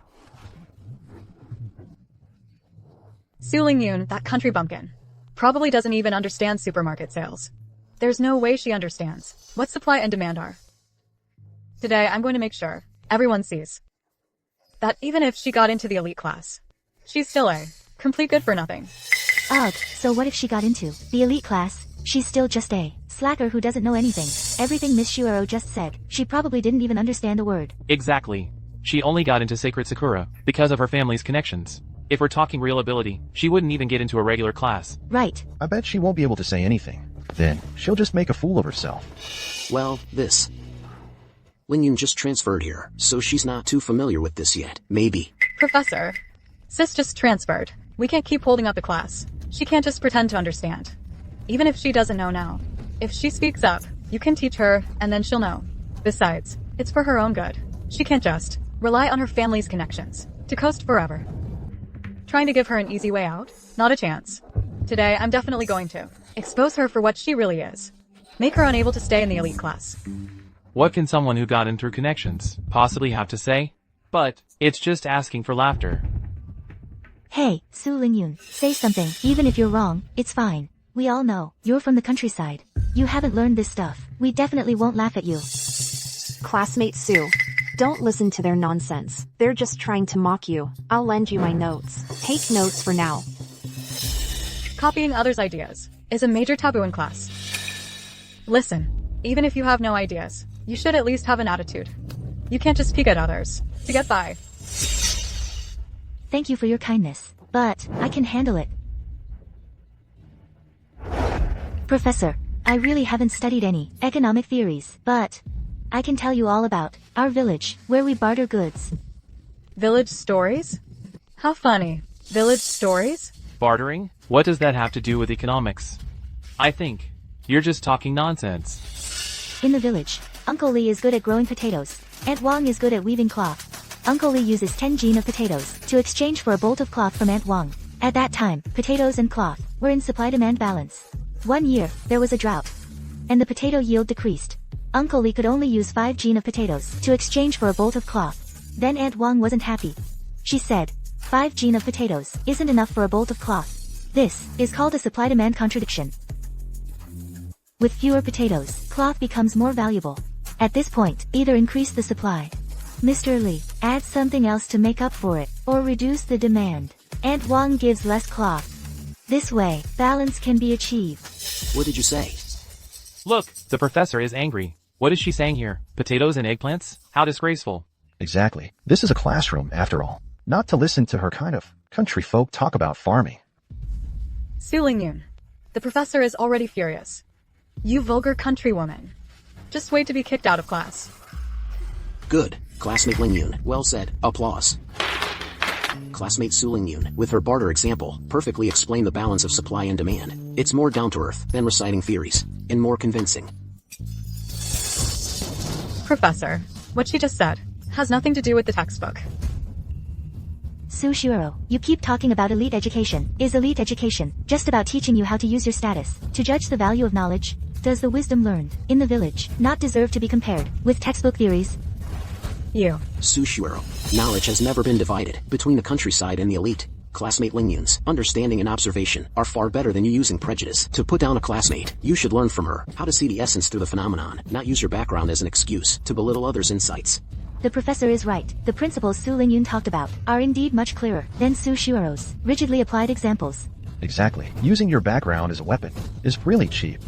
Su Lingyun, that country bumpkin, probably doesn't even understand supermarket sales. There's no way she understands what supply and demand are. Today, I'm going to make sure everyone sees that even if she got into the elite class, she's still a complete good for nothing. Ugh, so what if she got into the elite class? She's still just a slacker who doesn't know anything. Everything Miss Shuero just said, she probably didn't even understand a word. Exactly. She only got into Sacred Sakura because of her family's connections. If we're talking real ability, she wouldn't even get into a regular class. Right. I bet she won't be able to say anything. Then, she'll just make a fool of herself. Well, this. Lingyun just transferred here, so she's not too familiar with this yet. Maybe. Professor, sis just transferred. We can't keep holding up the class. She can't just pretend to understand. Even if she doesn't know now. If she speaks up, you can teach her, and then she'll know. Besides, it's for her own good. She can't just rely on her family's connections to coast forever. Trying to give her an easy way out? Not a chance. Today, I'm definitely going to expose her for what she really is. Make her unable to stay in the elite class. What can someone who got in through connections possibly have to say? But it's just asking for laughter. Hey, Su Lingyun, say something. Even if you're wrong, it's fine. We all know you're from the countryside. You haven't learned this stuff. We definitely won't laugh at you. Classmate Sue. Don't listen to their nonsense. They're just trying to mock you. I'll lend you my notes. Take notes for now. Copying others' ideas is a major taboo in class. Listen, even if you have no ideas, you should at least have an attitude. You can't just peek at others to get by. Thank you for your kindness, but I can handle it. Professor, I really haven't studied any economic theories, but I can tell you all about our village, where we barter goods. Village stories? How funny. Village stories? Bartering? What does that have to do with economics? I think you're just talking nonsense. In the village, Uncle Lee is good at growing potatoes. Aunt Wang is good at weaving cloth. Uncle Lee uses 10 jean of potatoes to exchange for a bolt of cloth from Aunt Wang. At that time, potatoes and cloth were in supply-demand balance. One year, there was a drought, and the potato yield decreased. Uncle Lee could only use 5 gene of potatoes to exchange for a bolt of cloth. Then Aunt Wang wasn't happy. She said, 5 gene of potatoes isn't enough for a bolt of cloth. This is called a supply-demand contradiction. With fewer potatoes, cloth becomes more valuable. At this point, either increase the supply, Mr. Lee, add something else to make up for it, or reduce the demand. Aunt Wang gives less cloth. This way, balance can be achieved. What did you say? Look, the professor is angry. What is she saying here? Potatoes and eggplants? How disgraceful. Exactly. This is a classroom, after all. Not to listen to her kind of country folk talk about farming. Su Lingyun, the professor is already furious. You vulgar countrywoman. Just wait to be kicked out of class. Good, classmate Lingyun. Well said. Applause. Classmate Su Lingyun, with her barter example, perfectly explained the balance of supply and demand. It's more down to earth than reciting theories, and more convincing. Professor, what she just said has nothing to do with the textbook. Su Xiuero, you keep talking about elite education. Is elite education just about teaching you how to use your status to judge the value of knowledge? Does the wisdom learned in the village not deserve to be compared with textbook theories? You. Su Xiuero, knowledge has never been divided between the countryside and the elite. Classmate Lingyun's understanding and observation are far better than you using prejudice to put down a classmate. You should learn from her how to see the essence through the phenomenon, not use your background as an excuse to belittle others' insights. The professor is right. The principles Su Lingyun talked about are indeed much clearer than Su Xiuero's rigidly applied examples. Exactly. Using your background as a weapon is really cheap.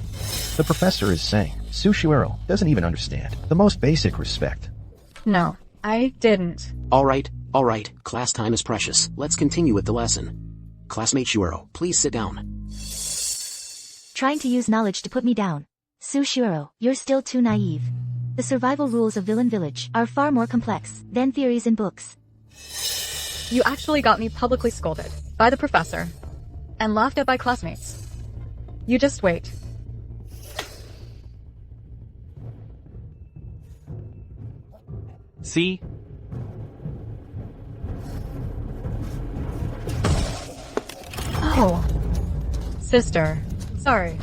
The professor is saying Su Xiuero doesn't even understand the most basic respect. No, I didn't. All right, class time is precious. Let's continue with the lesson. Classmate Xiuero, please sit down. Trying to use knowledge to put me down. Su Xiuero, you're still too naive. The survival rules of Villain Village are far more complex than theories in books. You actually got me publicly scolded by the professor and laughed at by classmates. You just wait. See? Oh. Sister. Sorry.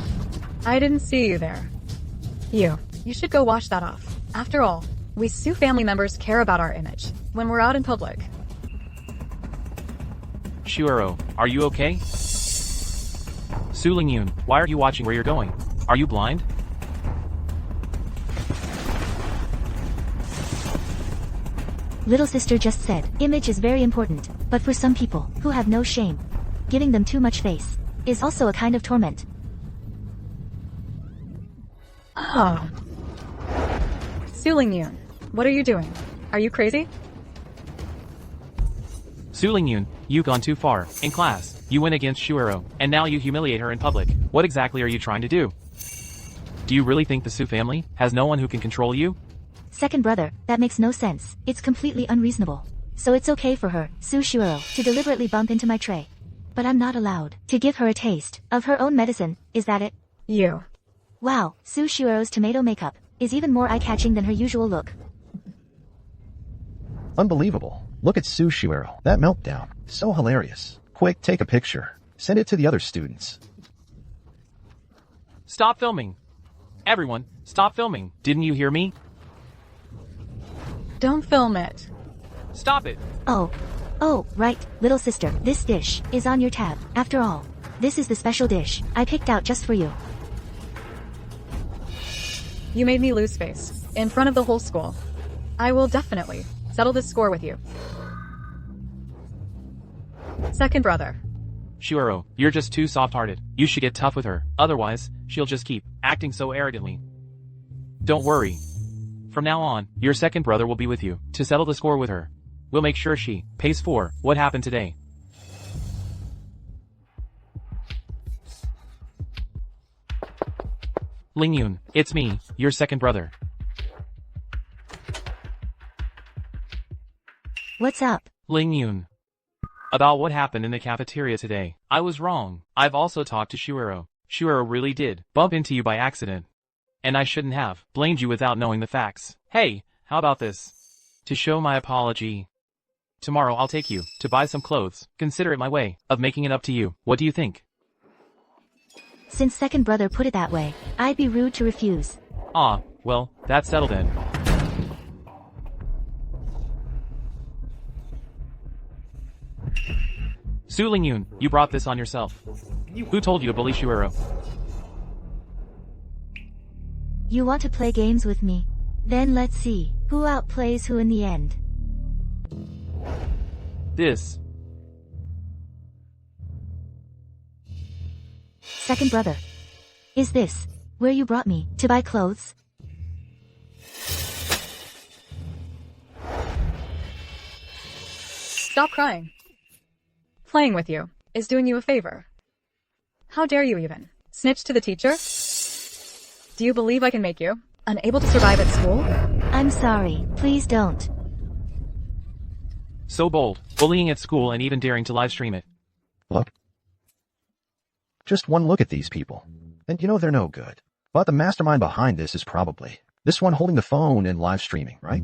I didn't see you there. You should go wash that off. After all, we Su family members care about our image when we're out in public. Xiuero, are you okay? Su Lingyun, why are you watching where you're going? Are you blind? Little sister just said, image is very important, but for some people who have no shame, giving them too much face is also a kind of torment. Oh. Su Lingyun, what are you doing? Are you crazy? Su Lingyun, you've gone too far. In class, you went against Xiuero, and now you humiliate her in public. What exactly are you trying to do? Do you really think the Su family has no one who can control you? Second brother, that makes no sense. It's completely unreasonable. So it's okay for her, Su Xiuero, to deliberately bump into my tray. But I'm not allowed to give her a taste of her own medicine, is that it? You. Wow, Su Xiuero's tomato makeup is even more eye-catching than her usual look. Unbelievable. Look at Su Xiuero. That meltdown. So hilarious. Quick, take a picture. Send it to the other students. Stop filming. Everyone, stop filming. Didn't you hear me? Don't film it. Stop it. Oh, right, little sister, this dish is on your tab. After all, this is the special dish I picked out just for you. You made me lose face in front of the whole school. I will definitely settle this score with you. Second brother. Xiuero, you're just too soft-hearted. You should get tough with her. Otherwise, she'll just keep acting so arrogantly. Don't worry. From now on, your second brother will be with you to settle the score with her. We'll make sure she pays for what happened today. Lingyun, it's me, your second brother. What's up? Lingyun. About what happened in the cafeteria today. I was wrong. I've also talked to Xiuero. Xiuero really did bump into you by accident. And I shouldn't have blamed you without knowing the facts. Hey, how about this? To show my apology, tomorrow I'll take you to buy some clothes. Consider it my way of making it up to you. What do you think? Since second brother put it that way, I'd be rude to refuse. Well, that's settled then. Su Lingyun, you brought this on yourself. Who told you to bully Shuero? You want to play games with me? Then let's see who outplays who in the end. This. Second brother. Is this where you brought me to buy clothes? Stop crying. Playing with you is doing you a favor. How dare you even snitch to the teacher? Do you believe I can make you unable to survive at school? I'm sorry, please don't. So bold, bullying at school and even daring to live stream it. Look. Just one look at these people, and you know they're no good. But the mastermind behind this is probably this one holding the phone and live streaming, right?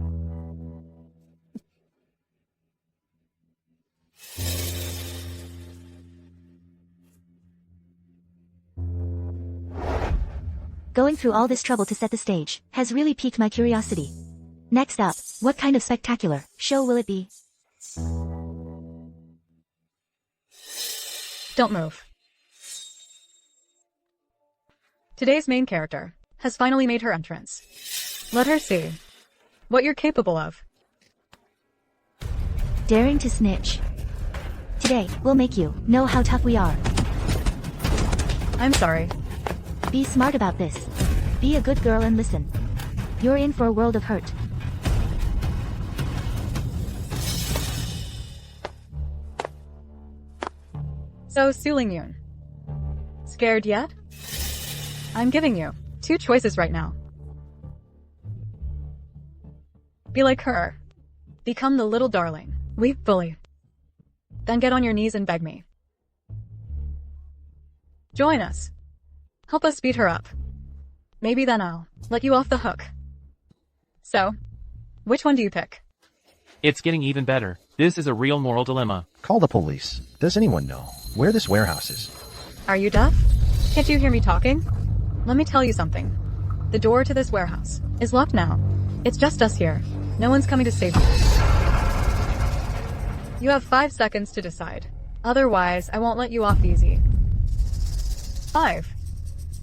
Going through all this trouble to set the stage has really piqued my curiosity. Next up, what kind of spectacular show will it be? Don't move. Today's main character has finally made her entrance. Let her see what you're capable of. Daring to snitch. Today, we'll make you know how tough we are. I'm sorry. Be smart about this. Be a good girl and listen. You're in for a world of hurt. So, Su Lingyun, scared yet? I'm giving you 2 choices right now. Be like her. Become the little darling we bully. Then get on your knees and beg me. Join us. Help us beat her up. Maybe then I'll let you off the hook. So, which one do you pick? It's getting even better. This is a real moral dilemma. Call the police. Does anyone know where this warehouse is? Are you deaf? Can't you hear me talking? Let me tell you something. The door to this warehouse is locked now. It's just us here. No one's coming to save you. You have 5 seconds to decide. Otherwise, I won't let you off easy. 5.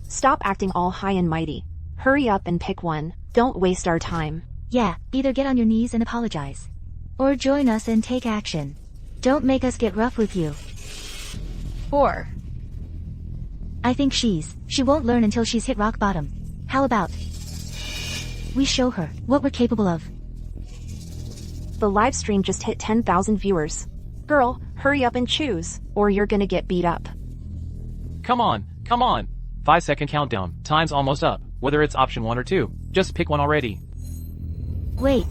Stop acting all high and mighty. Hurry up and pick one. Don't waste our time. Yeah, either get on your knees and apologize. Or join us and take action. Don't make us get rough with you. 4. I think she won't learn until she's hit rock bottom. How about we show her what we're capable of? The live stream just hit 10,000 viewers. Girl, hurry up and choose, or you're gonna get beat up. Come on, come on. 5-second countdown. Time's almost up. Whether it's option 1 or 2, just pick one already. Wait.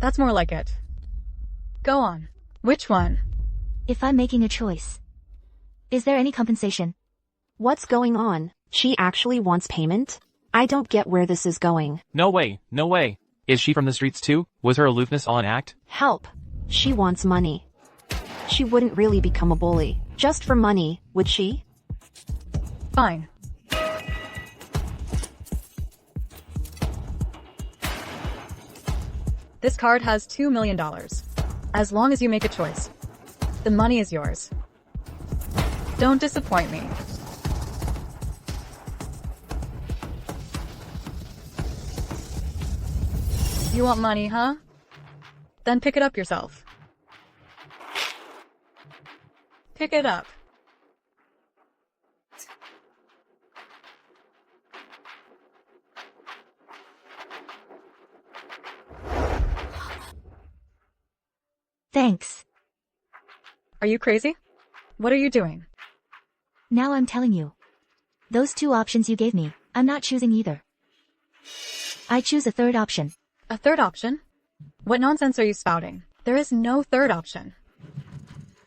That's more like it. Go on. Which one? If I'm making a choice, is there any compensation? What's going on? She actually wants payment? I don't get where this is going. No way, no way. Is she from the streets too? Was her aloofness all an act? Help. She wants money. She wouldn't really become a bully just for money, would she? Fine. This card has $2 million. As long as you make a choice, the money is yours. Don't disappoint me. You want money, huh? Then pick it up yourself. Pick it up. Thanks. Are you crazy? What are you doing? Now I'm telling you. Those 2 options you gave me, I'm not choosing either. I choose a third option. A third option? What nonsense are you spouting? There is no third option.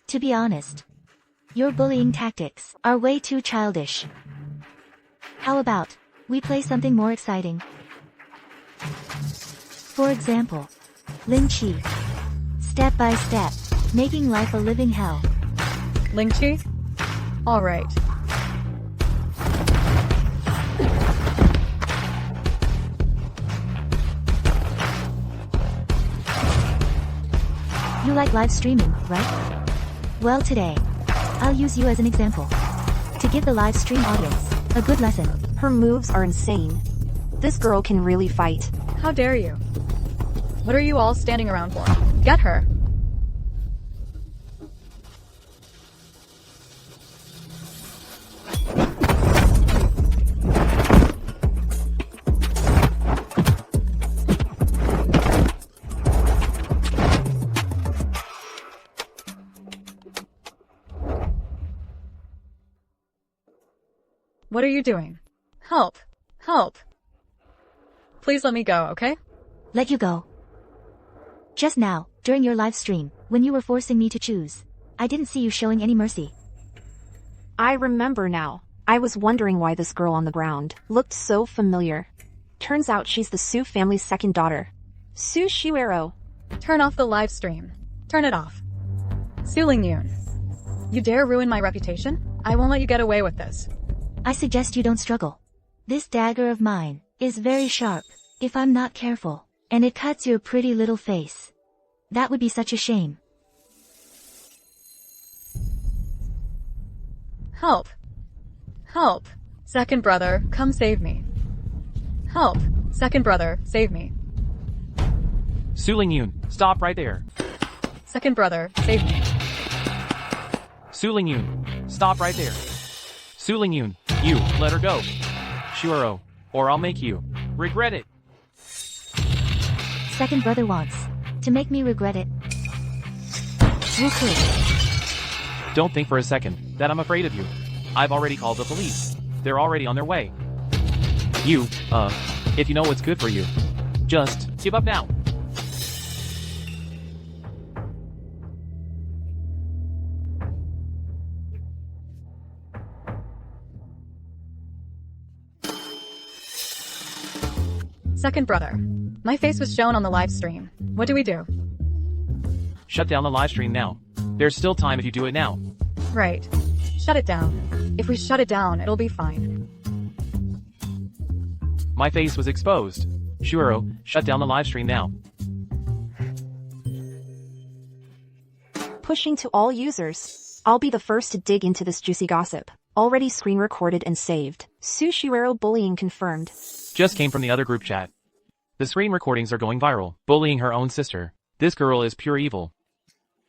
To be honest, your bullying tactics are way too childish. How about we play something more exciting? For example, Lin Chi. Step by step, making life a living hell. Ling Chi? Alright. You like live streaming, right? Well, today, I'll use you as an example. To give the live stream audience a good lesson. Her moves are insane. This girl can really fight. How dare you? What are you all standing around for? Get her. What are you doing? Help. Help. Please let me go, okay? Let you go. Just now, during your live stream, when you were forcing me to choose, I didn't see you showing any mercy. I remember now. I was wondering why this girl on the ground looked so familiar. Turns out she's the Su family's second daughter. Su Shuero. Turn off the live stream. Turn it off. Su Lingyun. You dare ruin my reputation? I won't let you get away with this. I suggest you don't struggle. This dagger of mine is very sharp, if I'm not careful, and it cuts your pretty little face. That would be such a shame. Help. Help. Second brother, come save me. Help. Second brother, save me. Su Lingyun, stop right there. Second brother, save me. Su Lingyun, stop right there. Su Lingyun, you, let her go. Shuero, or I'll make you regret it. Second brother wants to make me regret it. You could. Don't think for a second that I'm afraid of you. I've already called the police. They're already on their way. You, if you know what's good for you, just give up now. Second brother. My face was shown on the live stream. What do we do? Shut down the live stream now. There's still time if you do it now. Right. Shut it down. If we shut it down, it'll be fine. My face was exposed. Shuero, shut down the live stream now. Pushing to all users. I'll be the first to dig into this juicy gossip. Already screen recorded and saved. Su Shuero bullying confirmed. Just came from the other group chat. The screen recordings are going viral, bullying her own sister. This girl is pure evil.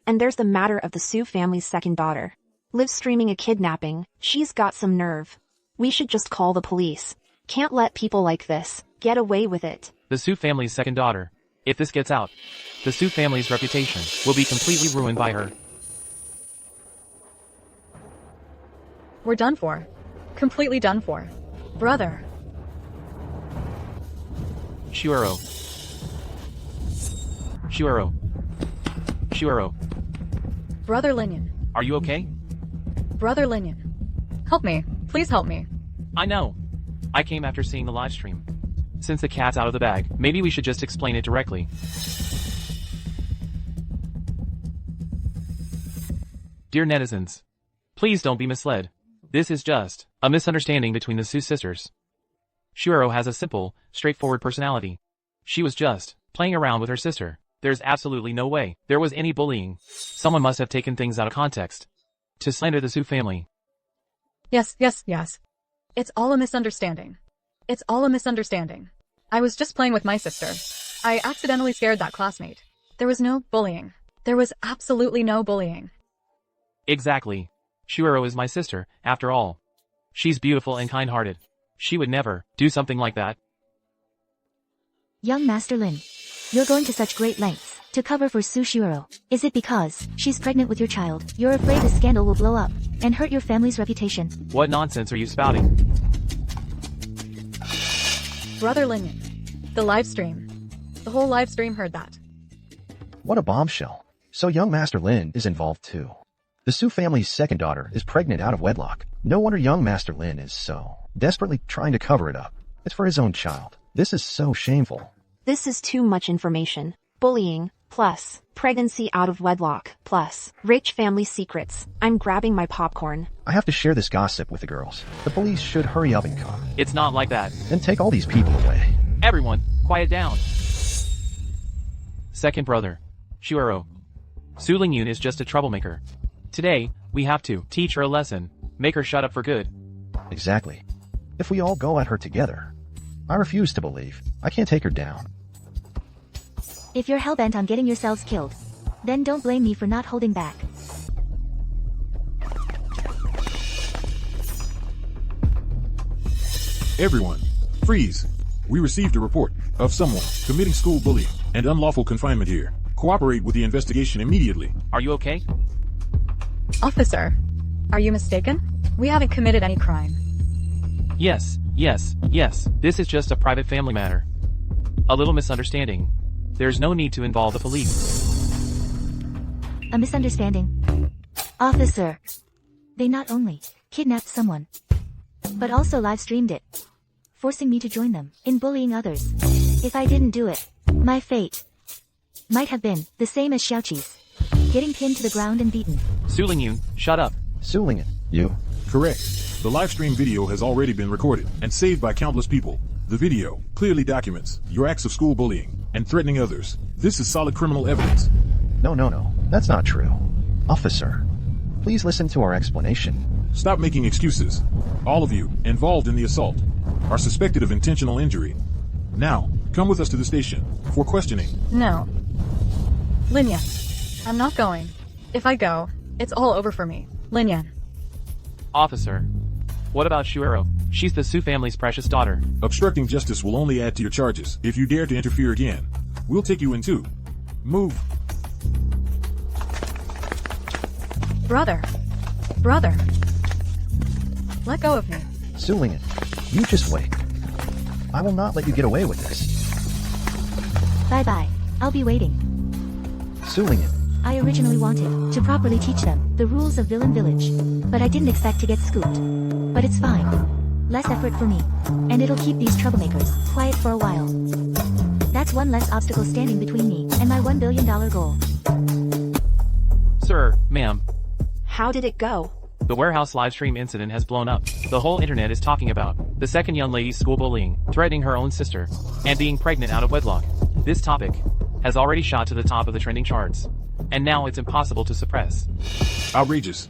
And there's the matter of the Su family's second daughter. Live streaming a kidnapping. She's got some nerve. We should just call the police. Can't let people like this get away with it. The Su family's second daughter. If this gets out, the Su family's reputation will be completely ruined by her. We're done for. Completely done for. Brother. Shuero. Shuero. Shuero. Brother Linyan. Are you okay? Brother Linyan. Help me. Please help me. I know. I came after seeing the live stream. Since the cat's out of the bag, maybe we should just explain it directly. Dear netizens, please don't be misled. This is just a misunderstanding between the Su sisters. Shuero has a simple, straightforward personality. She was just playing around with her sister. There's absolutely no way there was any bullying. Someone must have taken things out of context to slander the Su family. Yes. It's all a misunderstanding. It's all a misunderstanding. I was just playing with my sister. I accidentally scared that classmate. There was no bullying. There was absolutely no bullying. Exactly. Shuero is my sister, after all. She's beautiful and kind-hearted. She would never do something like that. Young Master Lin, you're going to such great lengths to cover for Su Shuero. Is it because she's pregnant with your child? You're afraid the scandal will blow up and hurt your family's reputation? What nonsense are you spouting? Brother Linyan. The live stream. The whole live stream heard that. What a bombshell. So young Master Lin is involved too. The Su family's second daughter is pregnant out of wedlock. No wonder young Master Lin is so desperately trying to cover it up. It's for his own child. This is so shameful. This is too much information. Bullying, plus pregnancy out of wedlock, plus rich family secrets. I'm grabbing my popcorn. I have to share this gossip with the girls. The police should hurry up and come. It's not like that. Then take all these people away. Everyone, quiet down. Second brother, Shuero. Su Lingyun is just a troublemaker. Today, we have to teach her a lesson, make her shut up for good. Exactly. If we all go at her together. I refuse to believe. I can't take her down. If you're hellbent on getting yourselves killed, then don't blame me for not holding back. Everyone, freeze. We received a report of someone committing school bullying and unlawful confinement here. Cooperate with the investigation immediately. Are you okay? Officer, are you mistaken? We haven't committed any crime. Yes. This is just a private family matter. A little misunderstanding. There's no need to involve the police. A misunderstanding. Officer. They not only kidnapped someone, but also live-streamed it, forcing me to join them in bullying others. If I didn't do it, my fate might have been the same as Xiaoqi's, getting pinned to the ground and beaten. Su Lingyun, shut up. Su Lingyun, you? Correct. The live stream video has already been recorded and saved by countless people. The video clearly documents your acts of school bullying and threatening others. This is solid criminal evidence. No. That's not true. Officer, please listen to our explanation. Stop making excuses. All of you involved in the assault are suspected of intentional injury. Now, come with us to the station for questioning. No. Linyan, I'm not going. If I go, it's all over for me. Linyan. Officer. What about Shuero? She's the Su family's precious daughter. Obstructing justice will only add to your charges. If you dare to interfere again, we'll take you in too. Move. Brother. Let go of me. Su Lingyun, you just wait. I will not let you get away with this. Bye-bye. I'll be waiting. Su Lingyun. I originally wanted to properly teach them the rules of Villain Village, but I didn't expect to get scooped. But it's fine. Less effort for me, and it'll keep these troublemakers quiet for a while. That's one less obstacle standing between me and my $1 billion goal. Sir, ma'am. How did it go? The warehouse livestream incident has blown up. The whole internet is talking about the second young lady's school bullying, threatening her own sister, and being pregnant out of wedlock. This topic has already shot to the top of the trending charts, and now it's impossible to suppress. Outrageous.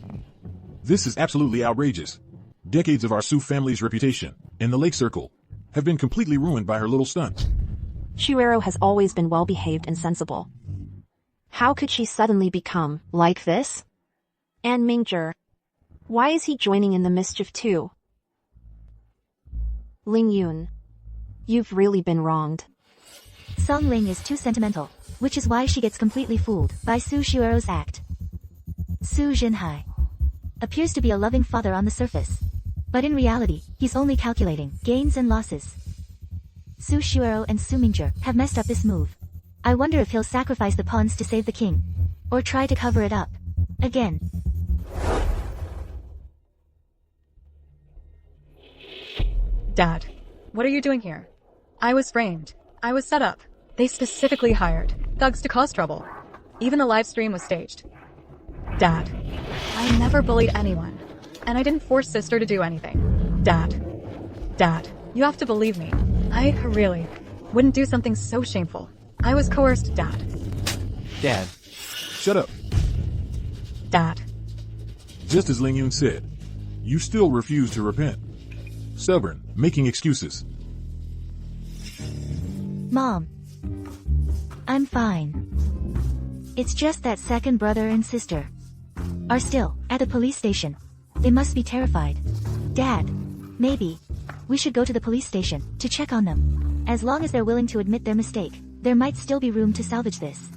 This is absolutely outrageous. Decades of our Su family's reputation in the Lake Circle have been completely ruined by her little stunt. Shuero has always been well-behaved and sensible. How could she suddenly become like this? And Mingzhi, why is he joining in the mischief too? Lingyun, you've really been wronged. Song Ling is too sentimental, which is why she gets completely fooled by Su Shuero's act. Su Jinhai appears to be a loving father on the surface, but in reality, he's only calculating gains and losses. Su Shuero and Su Mingzhi have messed up this move. I wonder if he'll sacrifice the pawns to save the king, or try to cover it up again. Dad, what are you doing here? I was framed. I was set up. They specifically hired thugs to cause trouble. Even the live stream was staged. Dad, I never bullied anyone, and I didn't force sister to do anything. Dad, you have to believe me. I really wouldn't do something so shameful. I was coerced, Dad. Dad. Shut up. Dad. Just as Lingyun said, you still refuse to repent. Stubborn, making excuses. Mom. I'm fine. It's just that second brother and sister are still at the police station. They must be terrified. Dad, maybe we should go to the police station to check on them. As long as they're willing to admit their mistake, there might still be room to salvage this.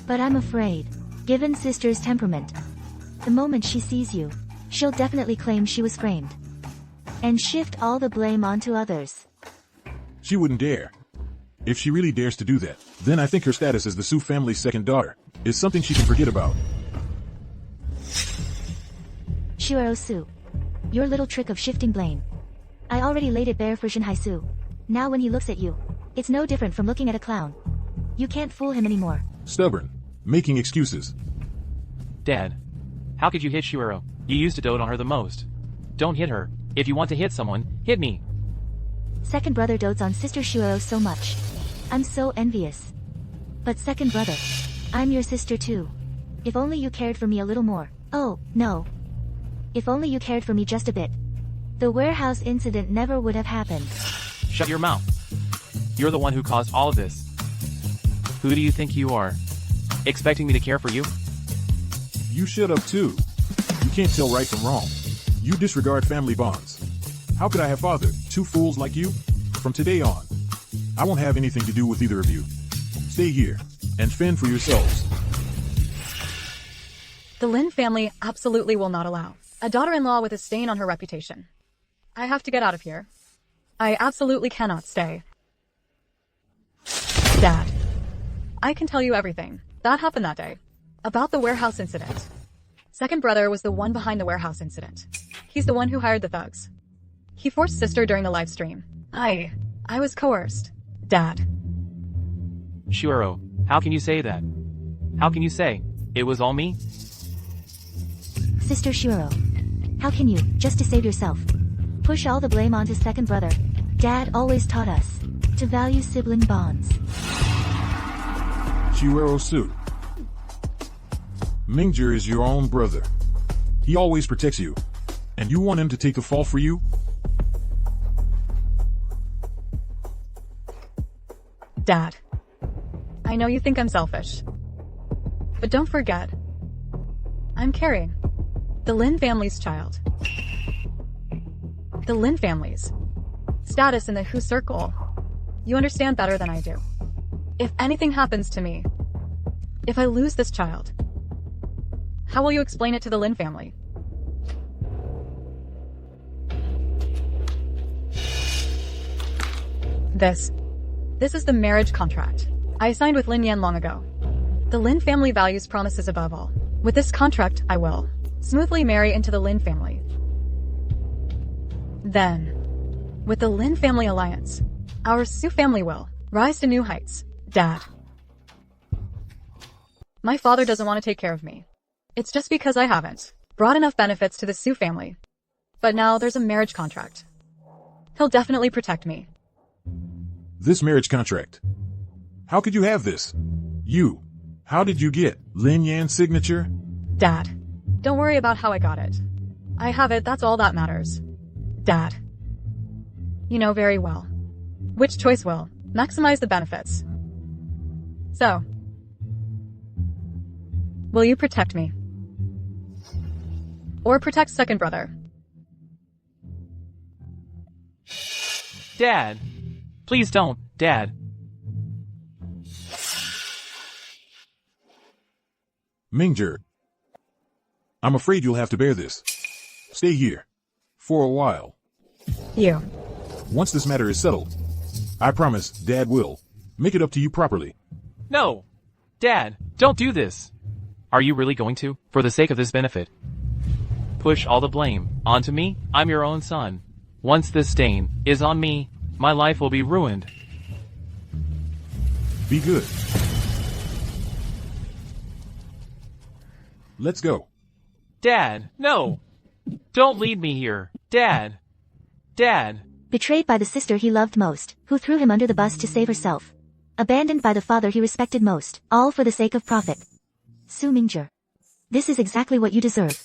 But I'm afraid, given sister's temperament, the moment she sees you, she'll definitely claim she was framed and shift all the blame onto others. She wouldn't dare. If she really dares to do that, then I think her status as the Su family's second daughter is something she can forget about. Shuero Su, your little trick of shifting blame. I already laid it bare for Jinhai Su. Now when he looks at you, it's no different from looking at a clown. You can't fool him anymore. Stubborn. Making excuses. Dad, how could you hit Shuero? You used to dote on her the most. Don't hit her. If you want to hit someone, hit me. Second brother dotes on sister Shuero so much. I'm so envious. But second brother, I'm your sister too. If only you cared for me a little more. Oh, no. If only you cared for me just a bit. The warehouse incident never would have happened. Shut your mouth. You're the one who caused all of this. Who do you think you are? Expecting me to care for you? You shut up too. You can't tell right from wrong. You disregard family bonds. How could I have fathered two fools like you? From today on, I won't have anything to do with either of you. Stay here and fend for yourselves. The Lin family absolutely will not allow a daughter-in-law with a stain on her reputation. I have to get out of here. I absolutely cannot stay. Dad, I can tell you everything that happened that day. About the warehouse incident. Second brother was the one behind the warehouse incident. He's the one who hired the thugs. He forced sister during the live stream. I was coerced. Dad. Shuero, how can you say that? How can you say it was all me? Sister Shuero. How can you, just to save yourself, push all the blame onto second brother? Dad always taught us to value sibling bonds. Shuero Su. Mingjer is your own brother. He always protects you. And you want him to take the fall for you? Dad, I know you think I'm selfish. But don't forget, I'm carrying the Lin family's child. The Lin family's status in the Who circle. You understand better than I do. If anything happens to me, if I lose this child, how will you explain it to the Lin family? This is the marriage contract I signed with Lin Yan long ago. The Lin family values promises above all. With this contract, I will smoothly marry into the Lin family. Then, with the Lin family alliance, our Su family will rise to new heights. Dad. My father doesn't want to take care of me. It's just because I haven't brought enough benefits to the Su family. But now there's a marriage contract. He'll definitely protect me. This marriage contract. How could you have this? How did you get Lin Yan's signature? Dad, don't worry about how I got it. I have it, that's all that matters. Dad, you know very well which choice will maximize the benefits. So, will you protect me? Or protect second brother? Dad! Please don't, Dad. Mingjer. I'm afraid you'll have to bear this. Stay here. For a while. You. Once this matter is settled, I promise Dad will make it up to you properly. No! Dad, don't do this! Are you really going to, for the sake of this benefit? Push all the blame onto me? I'm your own son. Once this stain is on me, my life will be ruined. Be good. Let's go. Dad, no! Don't lead me here. Dad! Dad! Betrayed by the sister he loved most, who threw him under the bus to save herself. Abandoned by the father he respected most, all for the sake of profit. Su Mingjer. This is exactly what you deserve.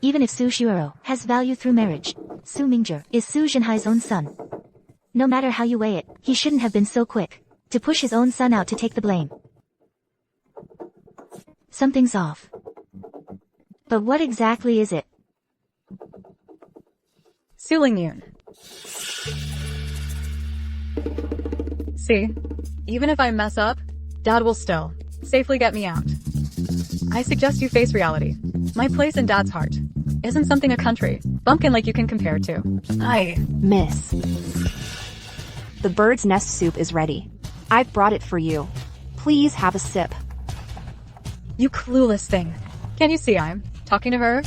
Even if Su Shuero has value through marriage, Su Mingjer is Su Jinhai's own son. No matter how you weigh it, he shouldn't have been so quick to push his own son out to take the blame. Something's off. But what exactly is it? Su Lingyun. See? Even if I mess up, Dad will still safely get me out. I suggest you face reality. My place in Dad's heart isn't something a country bumpkin like you can compare to. Miss. The bird's nest soup is ready. I've brought it for you. Please have a sip. You clueless thing. Can't you see I'm talking to her?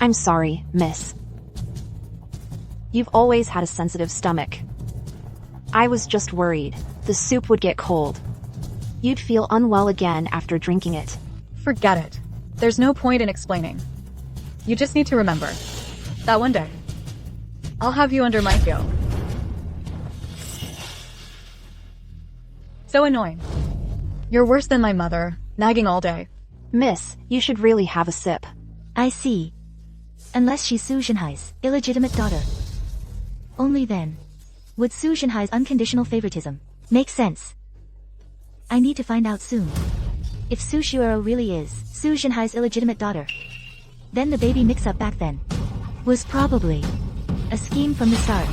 I'm sorry, miss. You've always had a sensitive stomach. I was just worried the soup would get cold. You'd feel unwell again after drinking it. Forget it. There's no point in explaining. You just need to remember that one day, I'll have you under my heel. So annoying. You're worse than my mother, nagging all day. Miss, you should really have a sip. I see. Unless she's Su Jinhai's illegitimate daughter. Only then would Su Jinhai's unconditional favoritism make sense. I need to find out soon. If Su Shuero really is Su Jinhai's illegitimate daughter, then the baby mix-up back then was probably a scheme from the start.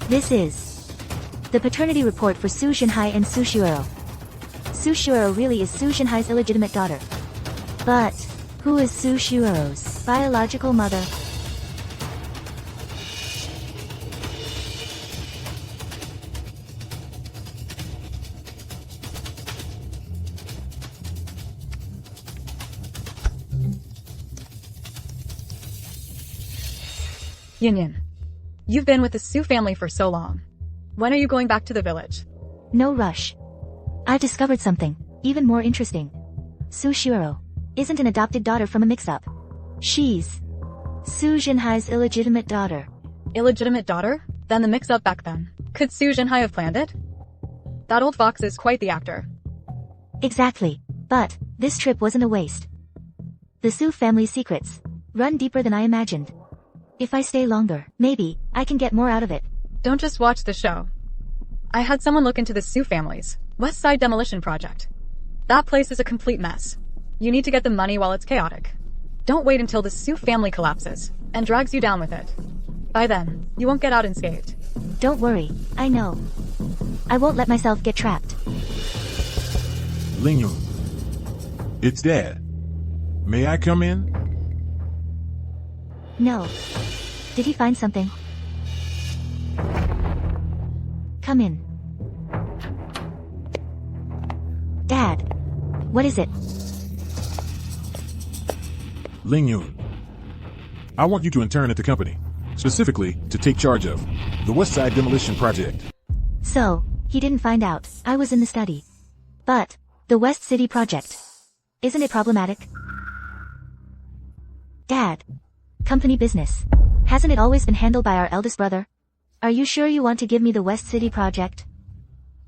This is the paternity report for Su Jinhai and Su Shuero. Su Shuero really is Su Jinhai's illegitimate daughter. But who is Su Shuero's biological mother? Yin Yin. You've been with the Su family for so long. When are you going back to the village? No rush. I've discovered something even more interesting. Su Shuero isn't an adopted daughter from a mix-up. She's Su Jinhai's illegitimate daughter. Illegitimate daughter? Then the mix-up back then. Could Su Jinhai have planned it? That old fox is quite the actor. Exactly. But this trip wasn't a waste. The Su family's secrets run deeper than I imagined. If I stay longer, maybe I can get more out of it. Don't just watch the show. I had someone look into the Su family's West Side demolition project. That place is a complete mess. You need to get the money while it's chaotic. Don't wait until the Su family collapses and drags you down with it. By then, you won't get out unscathed. Don't worry, I know. I won't let myself get trapped. Ling Yun. It's Dad. May I come in? No. Did he find something? Come in. Dad. What is it? Ling Yun. I want you to intern at the company, specifically to take charge of the West Side demolition project. So, he didn't find out I was in the study. But the West City project. Isn't it problematic? Dad. Company business. Hasn't it always been handled by our eldest brother? Are you sure you want to give me the West City project?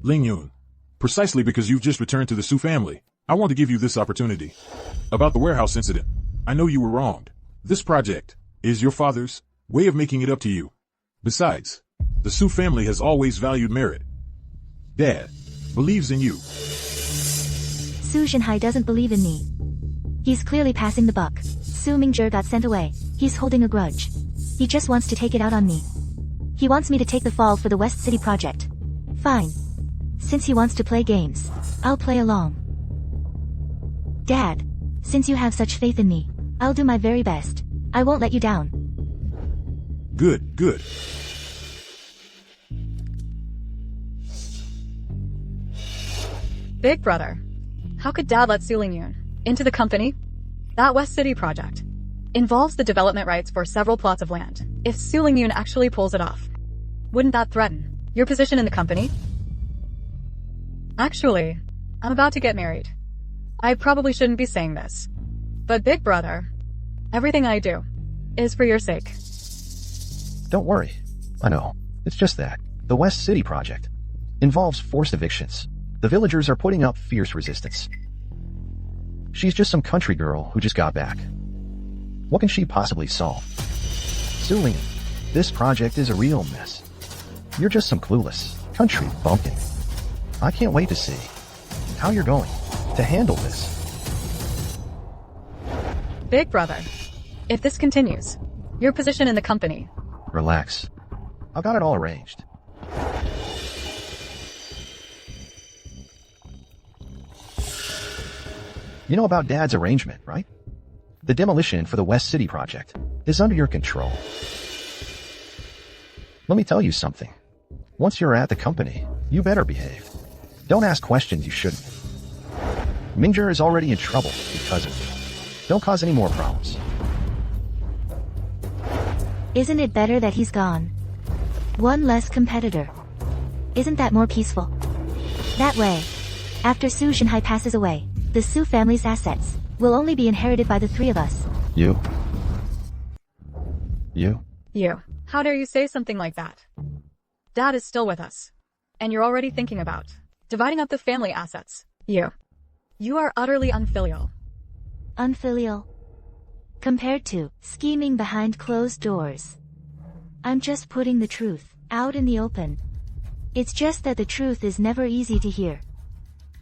Ling Yun. Precisely because you've just returned to the Su family, I want to give you this opportunity. About the warehouse incident, I know you were wronged. This project is your father's way of making it up to you. Besides, the Su family has always valued merit. Dad believes in you. Su Jinhai doesn't believe in me. He's clearly passing the buck. Su Mingzhe got sent away. He's holding a grudge. He just wants to take it out on me. He wants me to take the fall for the West City project. Fine. Since he wants to play games, I'll play along. Dad, since you have such faith in me, I'll do my very best. I won't let you down. Good, good. Big brother. How could Dad let Su Lingyun into the company? That West City project involves the development rights for several plots of land. If Su Lingyun actually pulls it off, wouldn't that threaten your position in the company? Actually, I'm about to get married. I probably shouldn't be saying this, but big brother, everything I do is for your sake. Don't worry. I know. It's just that. The West City project involves forced evictions. The villagers are putting up fierce resistance. She's just some country girl who just got back. What can she possibly solve? Suing, this project is a real mess. You're just some clueless country bumpkin. I can't wait to see how you're going to handle this. Big brother, if this continues, your position in the company. Relax. I've got it all arranged. You know about Dad's arrangement, right? The demolition for the West City project is under your control. Let me tell you something. Once you're at the company, you better behave. Don't ask questions you shouldn't. Minger is already in trouble because of you. Don't cause any more problems. Isn't it better that he's gone? One less competitor. Isn't that more peaceful? That way, after Su Shanhai passes away, the Su family's assets will only be inherited by the three of us. You. You. How dare you say something like that? Dad is still with us. And you're already thinking about dividing up the family assets. You are utterly unfilial. Unfilial? Compared to scheming behind closed doors. I'm just putting the truth out in the open. It's just that the truth is never easy to hear.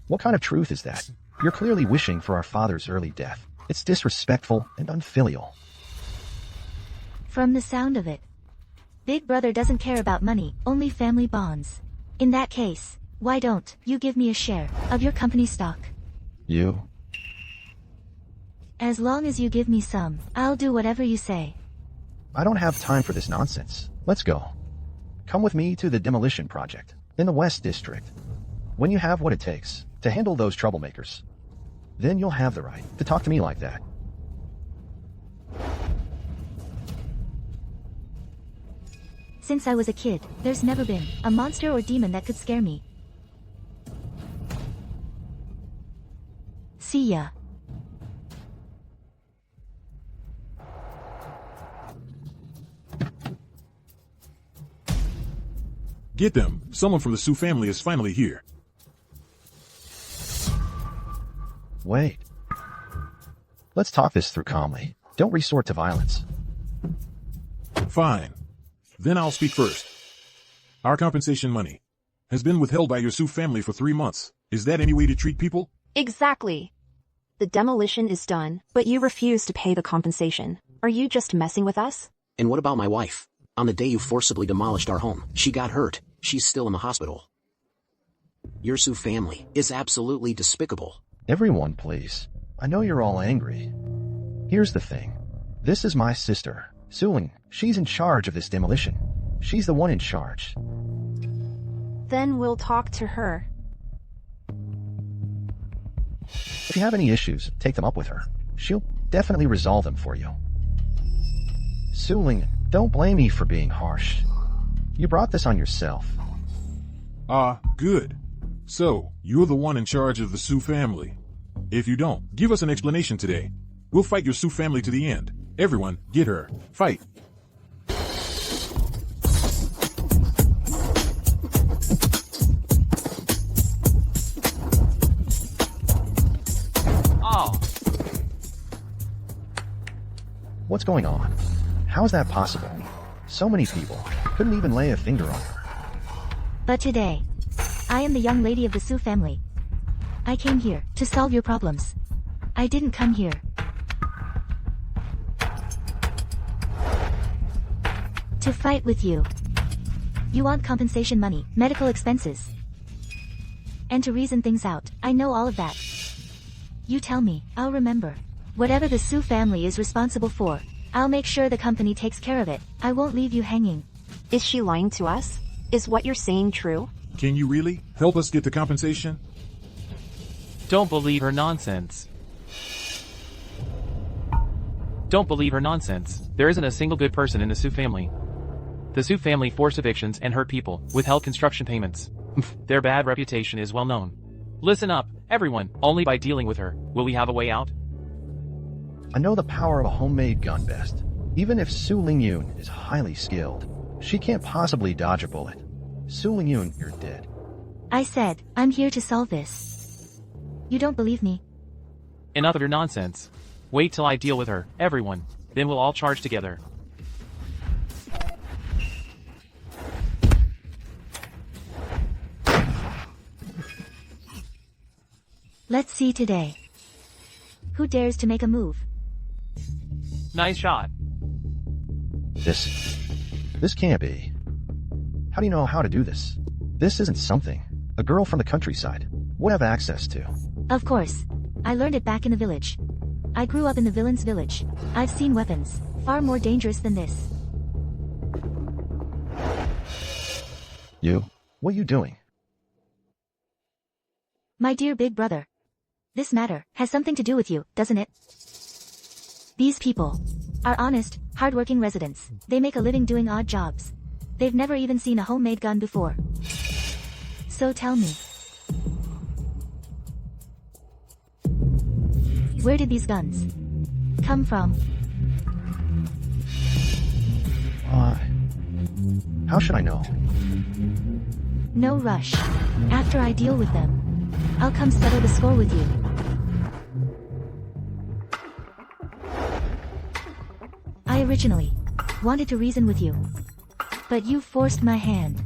What kind of truth is that? You're clearly wishing for our father's early death. It's disrespectful and unfilial. From the sound of it, Big Brother doesn't care about money, only family bonds. In that case, why don't you give me a share of your company stock? You? As long as you give me some, I'll do whatever you say. I don't have time for this nonsense. Let's go. Come with me to the demolition project in the West District. When you have what it takes to handle those troublemakers, then you'll have the right to talk to me like that. Since I was a kid, there's never been a monster or demon that could scare me. See ya. Get them. Someone from the Su family is finally here. Wait. Let's talk this through calmly. Don't resort to violence. Fine. Then I'll speak first. Our compensation money has been withheld by your Su family for 3 months. Is that any way to treat people? Exactly. The demolition is done, but you refuse to pay the compensation. Are you just messing with us? And what about my wife? On the day you forcibly demolished our home, she got hurt. She's still in the hospital. Your Su family is absolutely despicable. Everyone, please. I know you're all angry. Here's the thing. This is my sister, Suling. She's in charge of this demolition. She's the one in charge. Then we'll talk to her. If you have any issues, take them up with her. She'll definitely resolve them for you. Suling, don't blame me for being harsh. You brought this on yourself. Good. So, you're the one in charge of the Su family. If you don't, give us an explanation today. We'll fight your Su family to the end. Everyone, get her. Fight. Oh, What's going on? How's that possible? So many people couldn't even lay a finger on her. But today, I am the young lady of the Su family. I came here to solve your problems. I didn't come here to fight with you. You want compensation money, medical expenses, and to reason things out. I know all of that. You tell me, I'll remember. Whatever the Su family is responsible for, I'll make sure the company takes care of it. I won't leave you hanging. Is she lying to us? Is what you're saying true? Can you really help us get the compensation? don't believe her nonsense. Don't believe her nonsense. There isn't a single good person in the Su family. The Su family forced evictions and hurt people, withheld construction payments. Their bad reputation is well known. Listen up, everyone. Only by dealing with her will we have a way out. I know the power of a homemade gun best. Even if Su Lingyun is highly skilled, she can't possibly dodge a bullet. Su Lingyun, you're dead. I said, I'm here to solve this. You don't believe me? Enough of your nonsense. Wait till I deal with her, everyone. Then we'll all charge together. Let's see today. Who dares to make a move? Nice shot. This can't be. How do you know how to do this? This isn't something a girl from the countryside would have access to. Of course. I learned it back in the village. I grew up in the villain's village. I've seen weapons far more dangerous than this. What are you doing? My dear big brother. This matter has something to do with you, doesn't it? These people are honest, hardworking residents. They make a living doing odd jobs. They've never even seen a homemade gun before. So tell me, where did these guns come from? How should I know? No rush. After I deal with them, I'll come settle the score with you. I originally wanted to reason with you, but you forced my hand.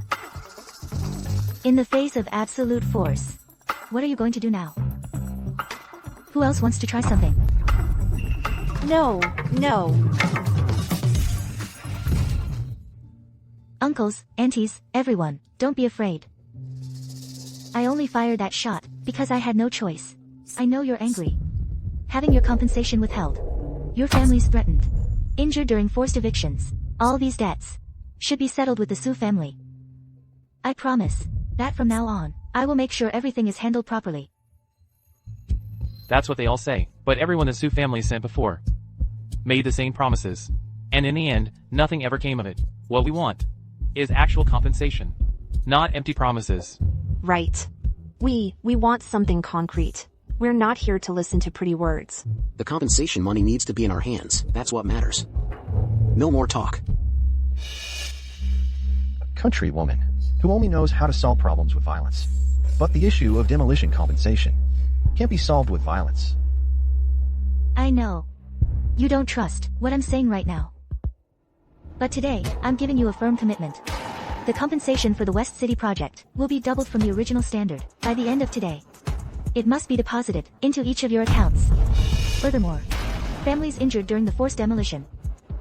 In the face of absolute force, what are you going to do now? Who else wants to try something? No. Uncles, aunties, everyone, don't be afraid. I only fired that shot because I had no choice. I know you're angry. Having your compensation withheld. Your family's threatened. Injured during forced evictions. All these debts should be settled with the Su family. I promise that from now on, I will make sure everything is handled properly. That's what they all say, but everyone the Su family sent before made the same promises. And in the end, nothing ever came of it. What we want is actual compensation, not empty promises. Right. We want something concrete. We're not here to listen to pretty words. The compensation money needs to be in our hands. That's what matters. No more talk. A country woman who only knows how to solve problems with violence. But the issue of demolition compensation can't be solved with violence. I know. You don't trust what I'm saying right now. But today, I'm giving you a firm commitment. The compensation for the West City project will be doubled from the original standard by the end of today. It must be deposited into each of your accounts. Furthermore, families injured during the forced demolition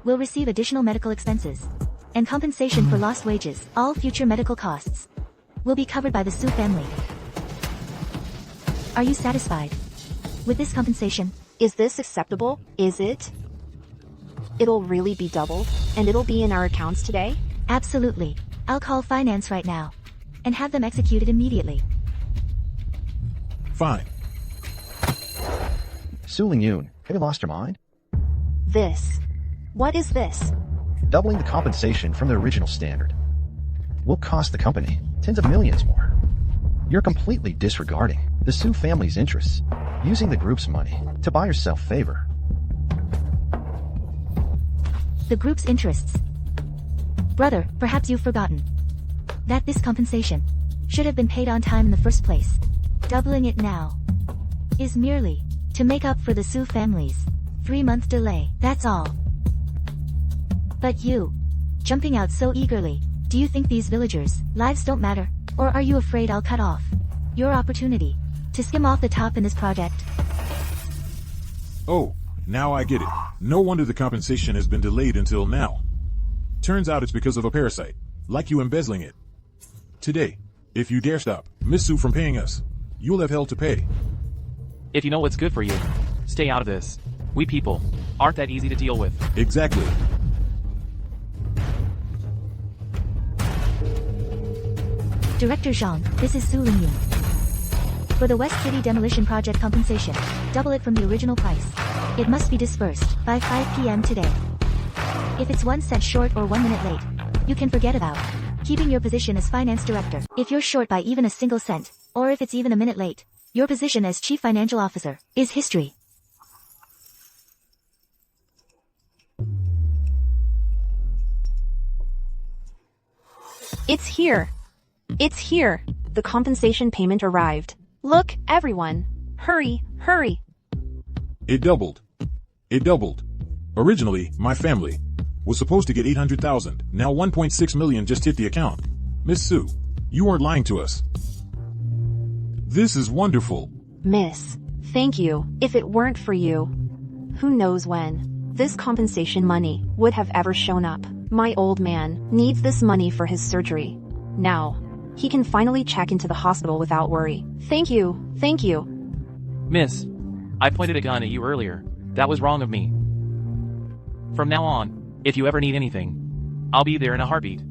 will receive additional medical expenses and compensation for lost wages. All future medical costs will be covered by the Su family. Are you satisfied with this compensation? Is this acceptable? Is it? It'll really be doubled, and it'll be in our accounts today? Absolutely. I'll call finance right now and have them executed immediately. Fine. Su Lingyun, have you lost your mind? What is this? Doubling the compensation from the original standard will cost the company tens of millions more. You're completely disregarding the Su family's interests, using the group's money to buy yourself favor. The group's interests. Brother, perhaps you've forgotten that this compensation should have been paid on time in the first place. Doubling it now is merely to make up for the Su family's 3-month delay, that's all. But you, jumping out so eagerly, do you think these villagers' lives don't matter? Or are you afraid I'll cut off your opportunity to skim off the top in this project? Oh, now I get it. No wonder the compensation has been delayed until now. Turns out it's because of a parasite, like you embezzling it. Today, if you dare stop Miss Su from paying us, you'll have hell to pay. If you know what's good for you, stay out of this. We people aren't that easy to deal with. Exactly. Director Zhang, this is Su Lingyun. For the West City demolition project compensation, double it from the original price. It must be dispersed by 5 p.m. today. If it's 1 cent short or 1 minute late, you can forget about keeping your position as finance director. If you're short by even a single cent, or if it's even a minute late, your position as chief financial officer is history. It's here. It's here. The compensation payment arrived. Look, everyone. Hurry, hurry. It doubled. It doubled. Originally, my family was supposed to get 800,000. Now 1.6 million just hit the account. Miss Sue, you weren't lying to us. This is wonderful. Miss, thank you. If it weren't for you, who knows when this compensation money would have ever shown up. My old man needs this money for his surgery. Now, he can finally check into the hospital without worry. Thank you, thank you. Miss, I pointed a gun at you earlier. That was wrong of me. From now on, if you ever need anything, I'll be there in a heartbeat.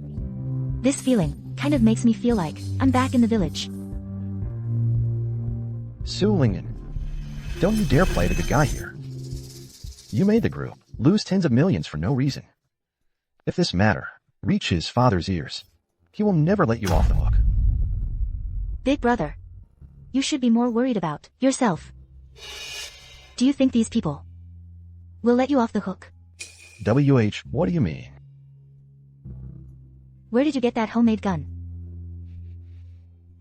This feeling kind of makes me feel like I'm back in the village. Su Lingyan, don't you dare play the good guy here. You made the group lose tens of millions for no reason. If this matter reach his father's ears, he will never let you off the hook. Big brother, you should be more worried about yourself. Do you think these people will let you off the hook? WH, what do you mean? Where did you get that homemade gun?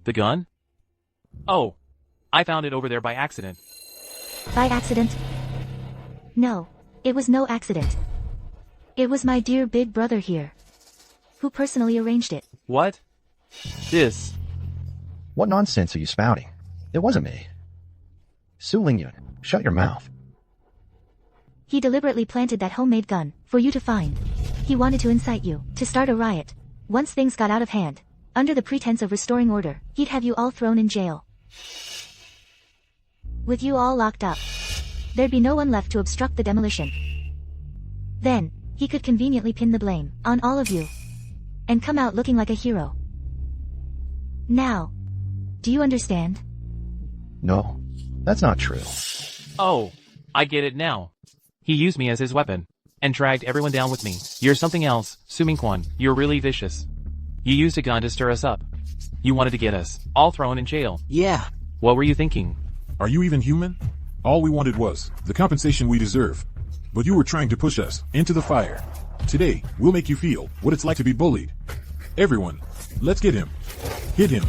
The gun? Oh, I found it over there by accident. By accident? No, it was no accident. It was my dear big brother here, who personally arranged it. What? This? What nonsense are you spouting? It wasn't me. Su Lingyan, shut your mouth. He deliberately planted that homemade gun for you to find. He wanted to incite you to start a riot. Once things got out of hand, under the pretense of restoring order, he'd have you all thrown in jail. With you all locked up, there'd be no one left to obstruct the demolition. Then, he could conveniently pin the blame on all of you and come out looking like a hero. Now, do you understand? No, that's not true. Oh, I get it now. He used me as his weapon and dragged everyone down with me. You're something else, Su Mingquan. You're really vicious. You used a gun to stir us up. You wanted to get us all thrown in jail. Yeah. What were you thinking? Are you even human? All we wanted was the compensation we deserve. But you were trying to push us into the fire. Today, we'll make you feel what it's like to be bullied. Everyone, let's get him. Hit him.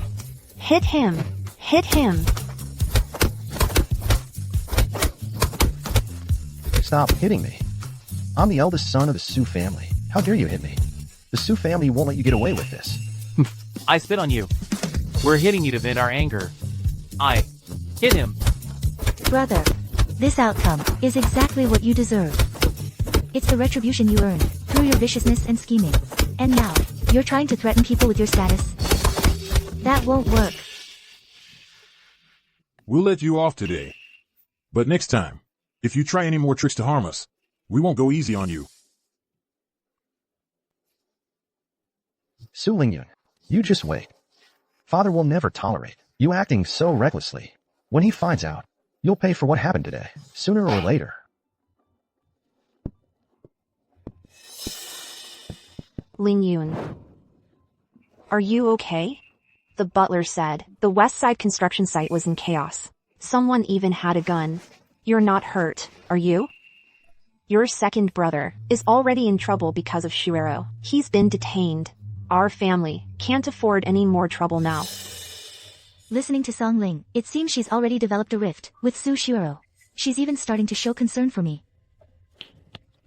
Hit him. Hit him. Stop hitting me. I'm the eldest son of the Su family. How dare you hit me? The Su family won't let you get away with this. I spit on you. We're hitting you to vent our anger. I hit him. Brother, this outcome is exactly what you deserve. It's the retribution you earned through your viciousness and scheming. And now, you're trying to threaten people with your status? That won't work. We'll let you off today. But next time, if you try any more tricks to harm us, we won't go easy on you. Su Lingyan, you just wait. Father will never tolerate you acting so recklessly. When he finds out, you'll pay for what happened today, sooner or later. Lingyun. Are you okay? The butler said. The West Side construction site was in chaos. Someone even had a gun. You're not hurt, are you? Your second brother is already in trouble because of Shuero. He's been detained. Our family can't afford any more trouble now. Listening to Song Ling, it seems she's already developed a rift with Su Shiro. She's even starting to show concern for me.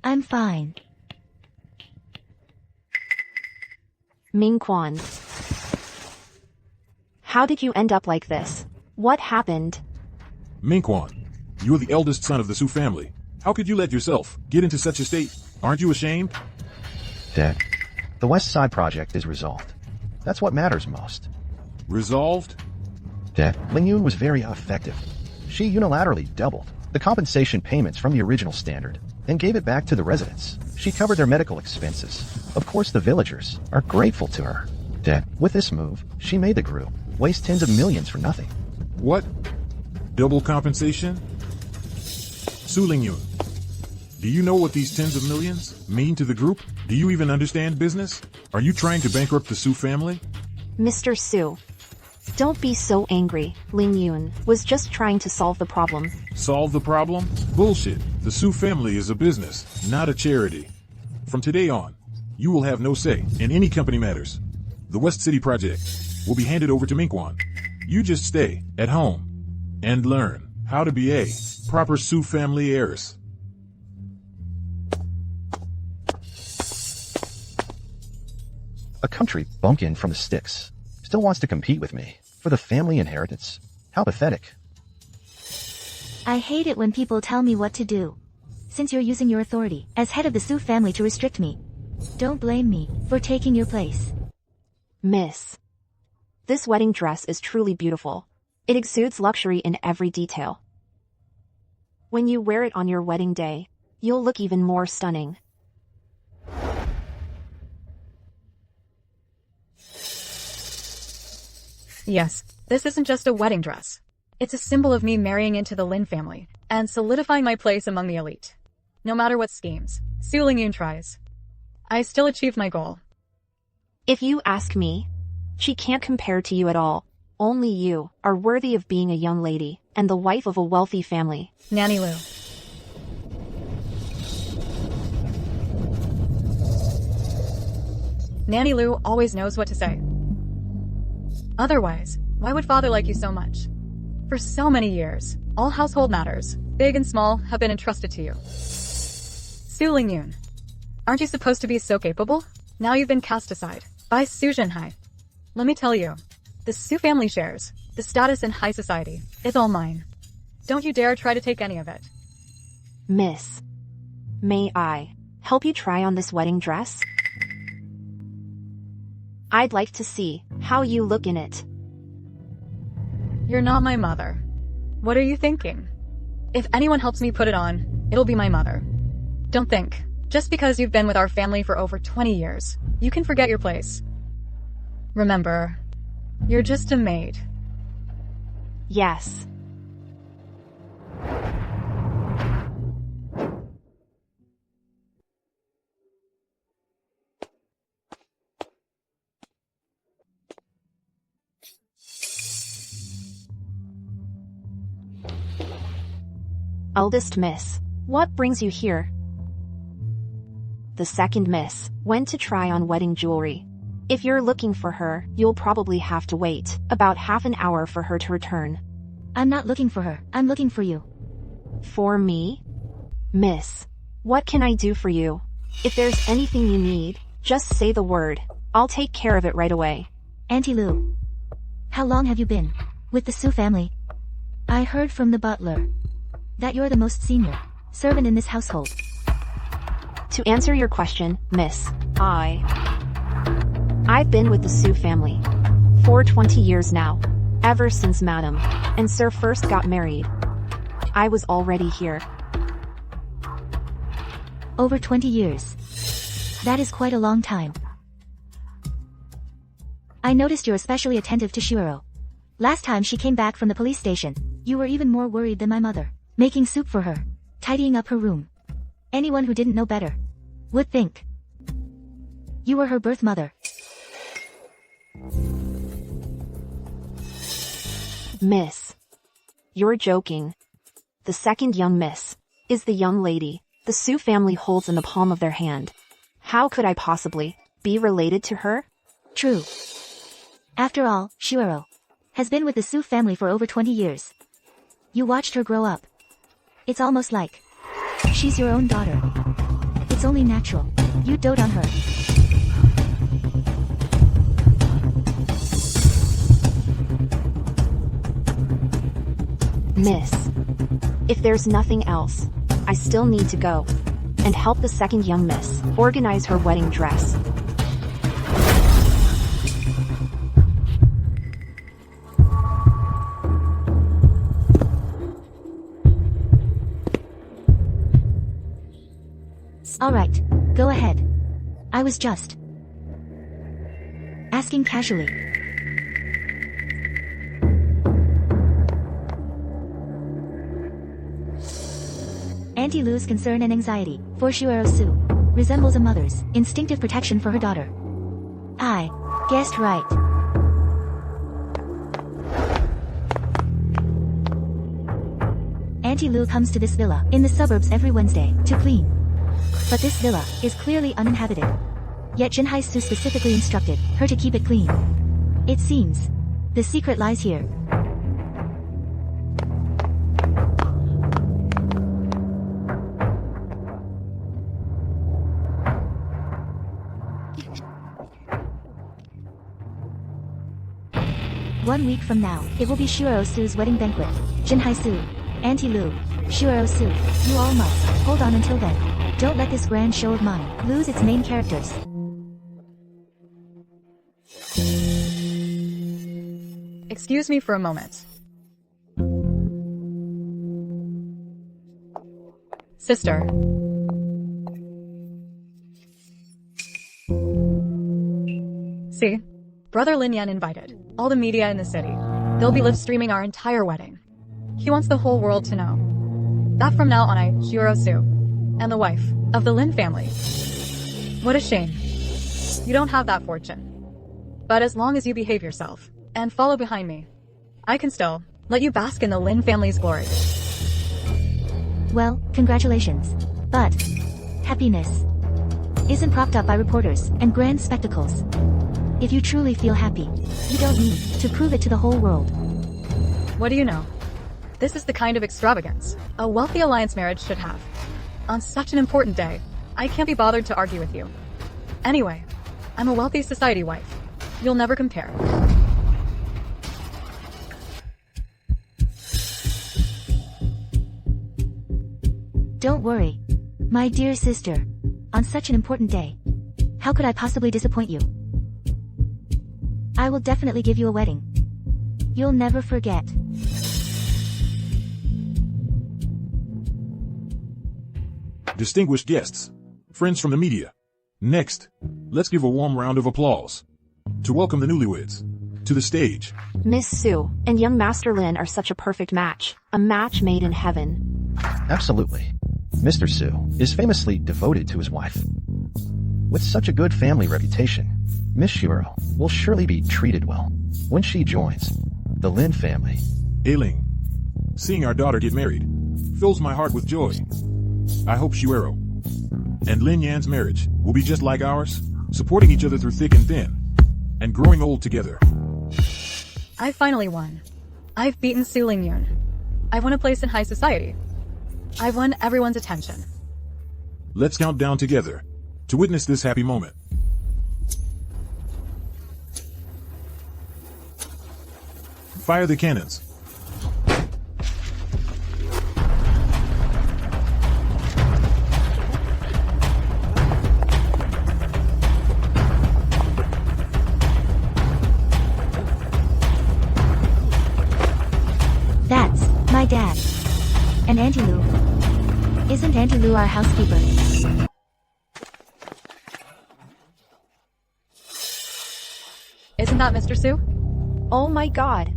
I'm fine. Mingquan. How did you end up like this? What happened? Mingquan, you're the eldest son of the Su family. How could you let yourself get into such a state? Aren't you ashamed? Dad, the West Side project is resolved. That's what matters most. Resolved? Dad, Lingyun was very effective. She unilaterally doubled the compensation payments from the original standard and gave it back to the residents. She covered their medical expenses. Of course, the villagers are grateful to her. Dad, with this move, she made the group waste tens of millions for nothing. What? Double compensation? Su Lingyun, do you know what these tens of millions mean to the group? Do you even understand business? Are you trying to bankrupt the Su family? Mr. Su, don't be so angry. Lingyun was just trying to solve the problem. Solve the problem? Bullshit. The Su family is a business, not a charity. From today on, you will have no say in any company matters. the West City project, will be handed over to Minkwan. You just stay at home and learn how to be a proper Sioux family heiress. A country bumpkin from the sticks still wants to compete with me for the family inheritance. How pathetic. I hate it when people tell me what to do. Since you're using your authority as head of the Sioux family to restrict me, don't blame me for taking your place. Miss. This wedding dress is truly beautiful. It exudes luxury in every detail. When you wear it on your wedding day, you'll look even more stunning. Yes, this isn't just a wedding dress. It's a symbol of me marrying into the Lin family and solidifying my place among the elite. No matter what schemes Su Lingyun tries, I still achieved my goal. If you ask me, she can't compare to you at all. Only you are worthy of being a young lady and the wife of a wealthy family. Nanny Lu. Nanny Lu always knows what to say. Otherwise, why would father like you so much? For so many years, all household matters, big and small, have been entrusted to you. Su Lingyun, aren't you supposed to be so capable? Now you've been cast aside by Su Zhenhai. Let me tell you, the Su family shares the status in high society. It's all mine. Don't you dare try to take any of it. Miss, may I help you try on this wedding dress? I'd like to see how you look in it. You're not my mother. What are you thinking? If anyone helps me put it on, it'll be my mother. Don't think, just because you've been with our family for over 20 years, you can forget your place. Remember, you're just a maid. Yes. Eldest Miss, what brings you here? The second Miss went to try on wedding jewelry. If you're looking for her, you'll probably have to wait about half an hour for her to return. I'm not looking for her, I'm looking for you. For me? Miss, what can I do for you? If there's anything you need, just say the word. I'll take care of it right away. Auntie Lu, how long have you been with the Su family? I heard from the butler that you're the most senior servant in this household. To answer your question, Miss, I've been with the Su family for 20 years now, ever since Madam and Sir first got married. I was already here. Over 20 years. That is quite a long time. I noticed you're especially attentive to Shuero. Last time she came back from the police station, you were even more worried than my mother, making soup for her, tidying up her room. Anyone who didn't know better would think you were her birth mother. Miss, you're joking. The second young Miss is the young lady the Su family holds in the palm of their hand. How could I possibly be related to her? True. After all, Shuero has been with the Su family for over 20 years. You watched her grow up. It's almost like she's your own daughter. It's only natural you dote on her. Miss, if there's nothing else, I still need to go and help the second young Miss organize her wedding dress. Alright, go ahead. I was just asking casually. Auntie Lu's concern and anxiety for Shuero Su resembles a mother's instinctive protection for her daughter. I guessed right. Auntie Lu comes to this villa in the suburbs every Wednesday to clean. But this villa is clearly uninhabited. Yet Jinhai Su specifically instructed her to keep it clean. It seems the secret lies here. One week from now, it will be Shuero Su's wedding banquet. Jinhai Su, Auntie Lu, Shuero Su, you all must hold on until then. Don't let this grand show of mine lose its main characters. Excuse me for a moment. Sister. See? Brother Lin Yan invited all the media in the city. They'll be live streaming our entire wedding. He wants the whole world to know that from now on I, Shuero Su, am the wife of the Lin family. What a shame. You don't have that fortune. But as long as you behave yourself and follow behind me, I can still let you bask in the Lin family's glory. Well, congratulations. But happiness isn't propped up by reporters and grand spectacles. If you truly feel happy, you don't need to prove it to the whole world. What do you know? This is the kind of extravagance a wealthy alliance marriage should have. On such an important day, I can't be bothered to argue with you. Anyway, I'm a wealthy society wife. You'll never compare. Don't worry, my dear sister. On such an important day, how could I possibly disappoint you? I will definitely give you a wedding you'll never forget. Distinguished guests, friends from the media. Next, let's give a warm round of applause to welcome the newlyweds to the stage. Miss Su and young Master Lin are such a perfect match. A match made in heaven. Absolutely. Mr. Su is famously devoted to his wife. With such a good family reputation, Miss Shuero will surely be treated well when she joins the Lin family. Ailing, seeing our daughter get married fills my heart with joy. I hope Shuero and Lin Yan's marriage will be just like ours, supporting each other through thick and thin, and growing old together. I finally won. I've beaten Su Lingyun. I've won a place in high society. I've won everyone's attention. Let's count down together to witness this happy moment. Fire the cannons. That's my dad. And Auntie Lu. Isn't Auntie Lu our housekeeper? Isn't that Mr. Su? Oh my god.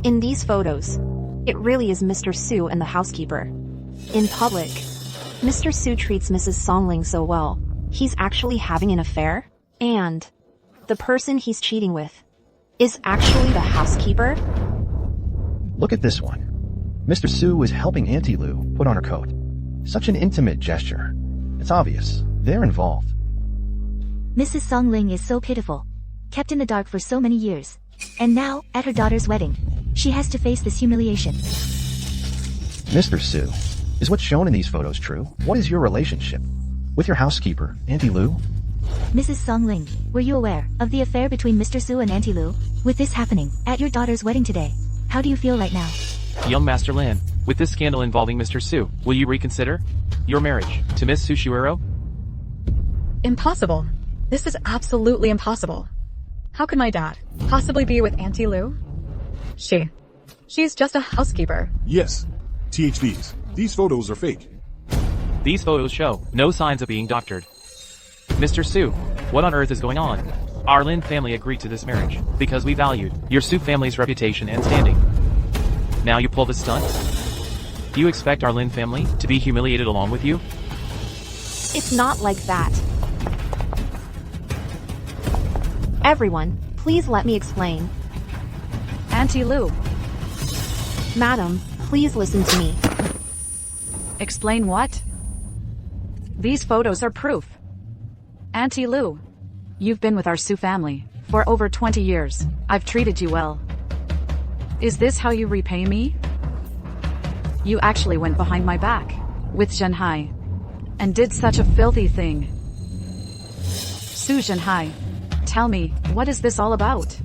In these photos, it really is Mr. Su and the housekeeper. In public, Mr. Su treats Mrs. Songling so well. He's actually having an affair, and the person he's cheating with is actually the housekeeper? Look at this one. Mr. Su is helping Auntie Lu put on her coat. Such an intimate gesture. It's obvious they're involved. Mrs. Songling is so pitiful. Kept in the dark for so many years. And now, at her daughter's wedding, she has to face this humiliation. Mr. Su, is what's shown in these photos true? What is your relationship with your housekeeper, Auntie Lu? Mrs. Songling, were you aware of the affair between Mr. Su and Auntie Lu? With this happening at your daughter's wedding today, how do you feel right now? Young Master Lin, with this scandal involving Mr. Su, will you reconsider your marriage to Miss Su Shuero? Impossible. This is absolutely impossible. How could my dad possibly be with Auntie Lu? She's just a housekeeper. Yes, THVs. These photos are fake. These photos show no signs of being doctored. Mr. Su, what on earth is going on? Our Lin family agreed to this marriage because we valued your Su family's reputation and standing. Now you pull this stunt? Do you expect our Lin family to be humiliated along with you? It's not like that. Everyone, please let me explain. Auntie Lu, Madam, please listen to me. explain what? These photos are proof. Auntie Lu, You've been with our Su family for over 20 years. I've treated you well. Is this how you repay me? You actually went behind my back with Zhenhai and did such a filthy thing. Su Zhenhai, tell me, what is this all about?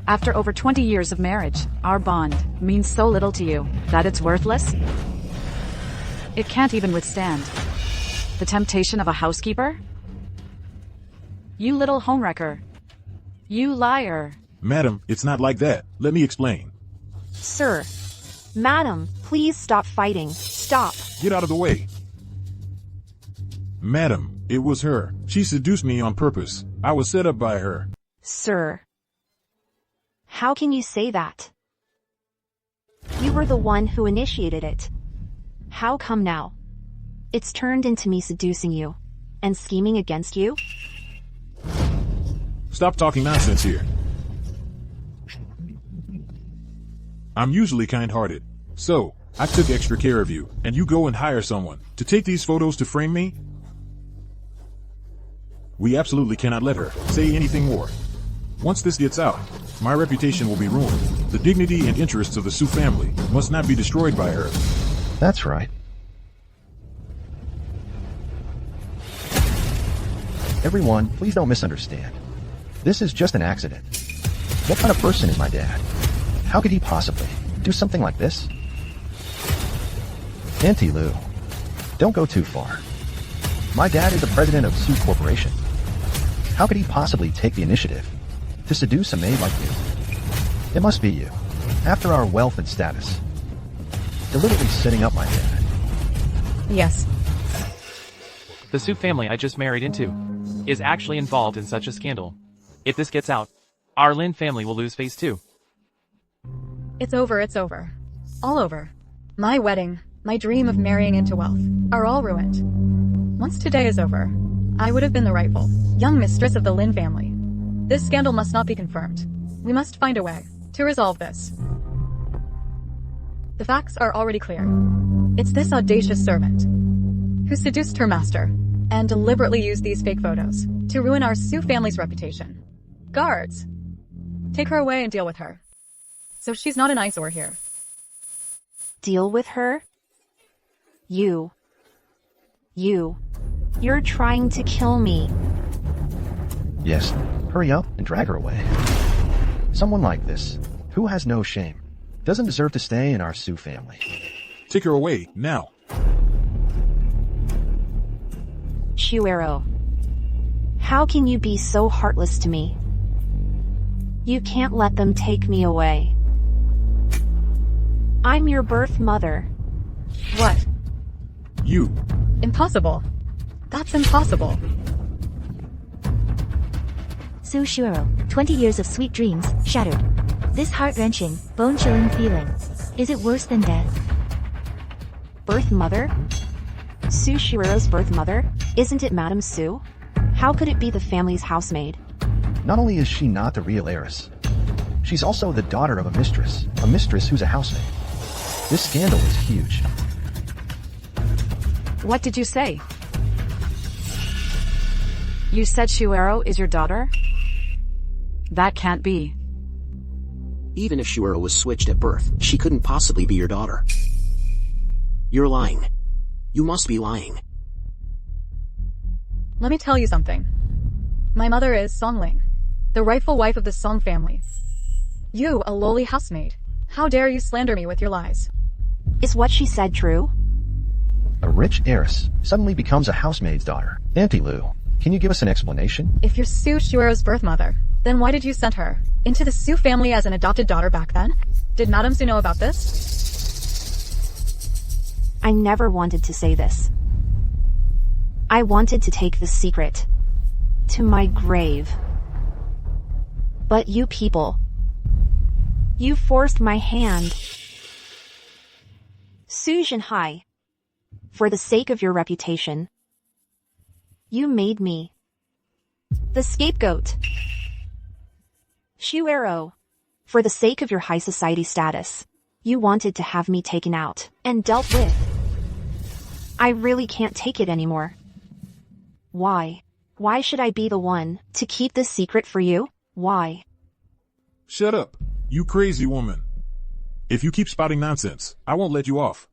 After over 20 years of marriage, our bond means so little to you that it's worthless? It can't even withstand the temptation of a housekeeper? You little homewrecker. You liar. Madam, it's not like that. Let me explain. Sir. Madam, please stop fighting. Stop. Get out of the way. Madam, it was her. She seduced me on purpose. I was set up by her. Sir. How can you say that? You were the one who initiated it. How come now? It's turned into me seducing you and scheming against you? Stop talking nonsense here. I'm usually kind-hearted. So, I took extra care of you, and you go and hire someone to take these photos to frame me? We absolutely cannot let her say anything more. Once this gets out, my reputation will be ruined. The dignity and interests of the Su family must not be destroyed by her. That's right. Everyone, please don't misunderstand. This is just an accident. What kind of person is my dad? How could he possibly do something like this? Auntie Lou, don't go too far. My dad is the president of Su Corporation. How could he possibly take the initiative to seduce a maid like you? It must be you, after our wealth and status, deliberately setting up my dad. Yes. The Su family I just married into is actually involved in such a scandal. If this gets out, our Lin family will lose face too. It's over, it's over. All over. My wedding, my dream of marrying into wealth, are all ruined. Once today is over, I would have been the rightful young mistress of the Lin family. This scandal must not be confirmed. We must find a way to resolve this. The facts are already clear. It's this audacious servant who seduced her master and deliberately used these fake photos to ruin our Su family's reputation. Guards, take her away and deal with her. So she's not an eyesore here. Deal with her? You're trying to kill me. Yes, hurry up and drag her away. Someone like this, who has no shame, doesn't deserve to stay in our Su family. Take her away, now. Shuero, how can you be so heartless to me? You can't let them take me away. I'm your birth mother. What? You. Impossible. That's impossible. Su Shuero, 20 years of sweet dreams, shattered. This heart-wrenching, bone-chilling feeling. Is it worse than death? Birth mother? Su Shuero's birth mother? Isn't it Madame Su? How could it be the family's housemaid? Not only is she not the real heiress, she's also the daughter of a mistress who's a housemaid. This scandal is huge. What did you say? You said Shuero is your daughter? That can't be. Even if Shuero was switched at birth, she couldn't possibly be your daughter. You're lying. You must be lying. Let me tell you something. My mother is Songling, the rightful wife of the Song family. You, a lowly housemaid. How dare you slander me with your lies? Is what she said true? A rich heiress suddenly becomes a housemaid's daughter. Auntie Lou, can you give us an explanation? If you're Su Shuero's birth mother, then why did you send her into the Su family as an adopted daughter back then? Did Madame Su know about this? I never wanted to say this. I wanted to take this secret to my grave. But you people, you forced my hand. Su Zhenhai, for the sake of your reputation, you made me the scapegoat. Shuero, for the sake of your high society status, you wanted to have me taken out and dealt with. I really can't take it anymore. Why Why should I be the one to keep this secret for you? Why? Shut up, you crazy woman. If you keep spouting nonsense, I won't let you off.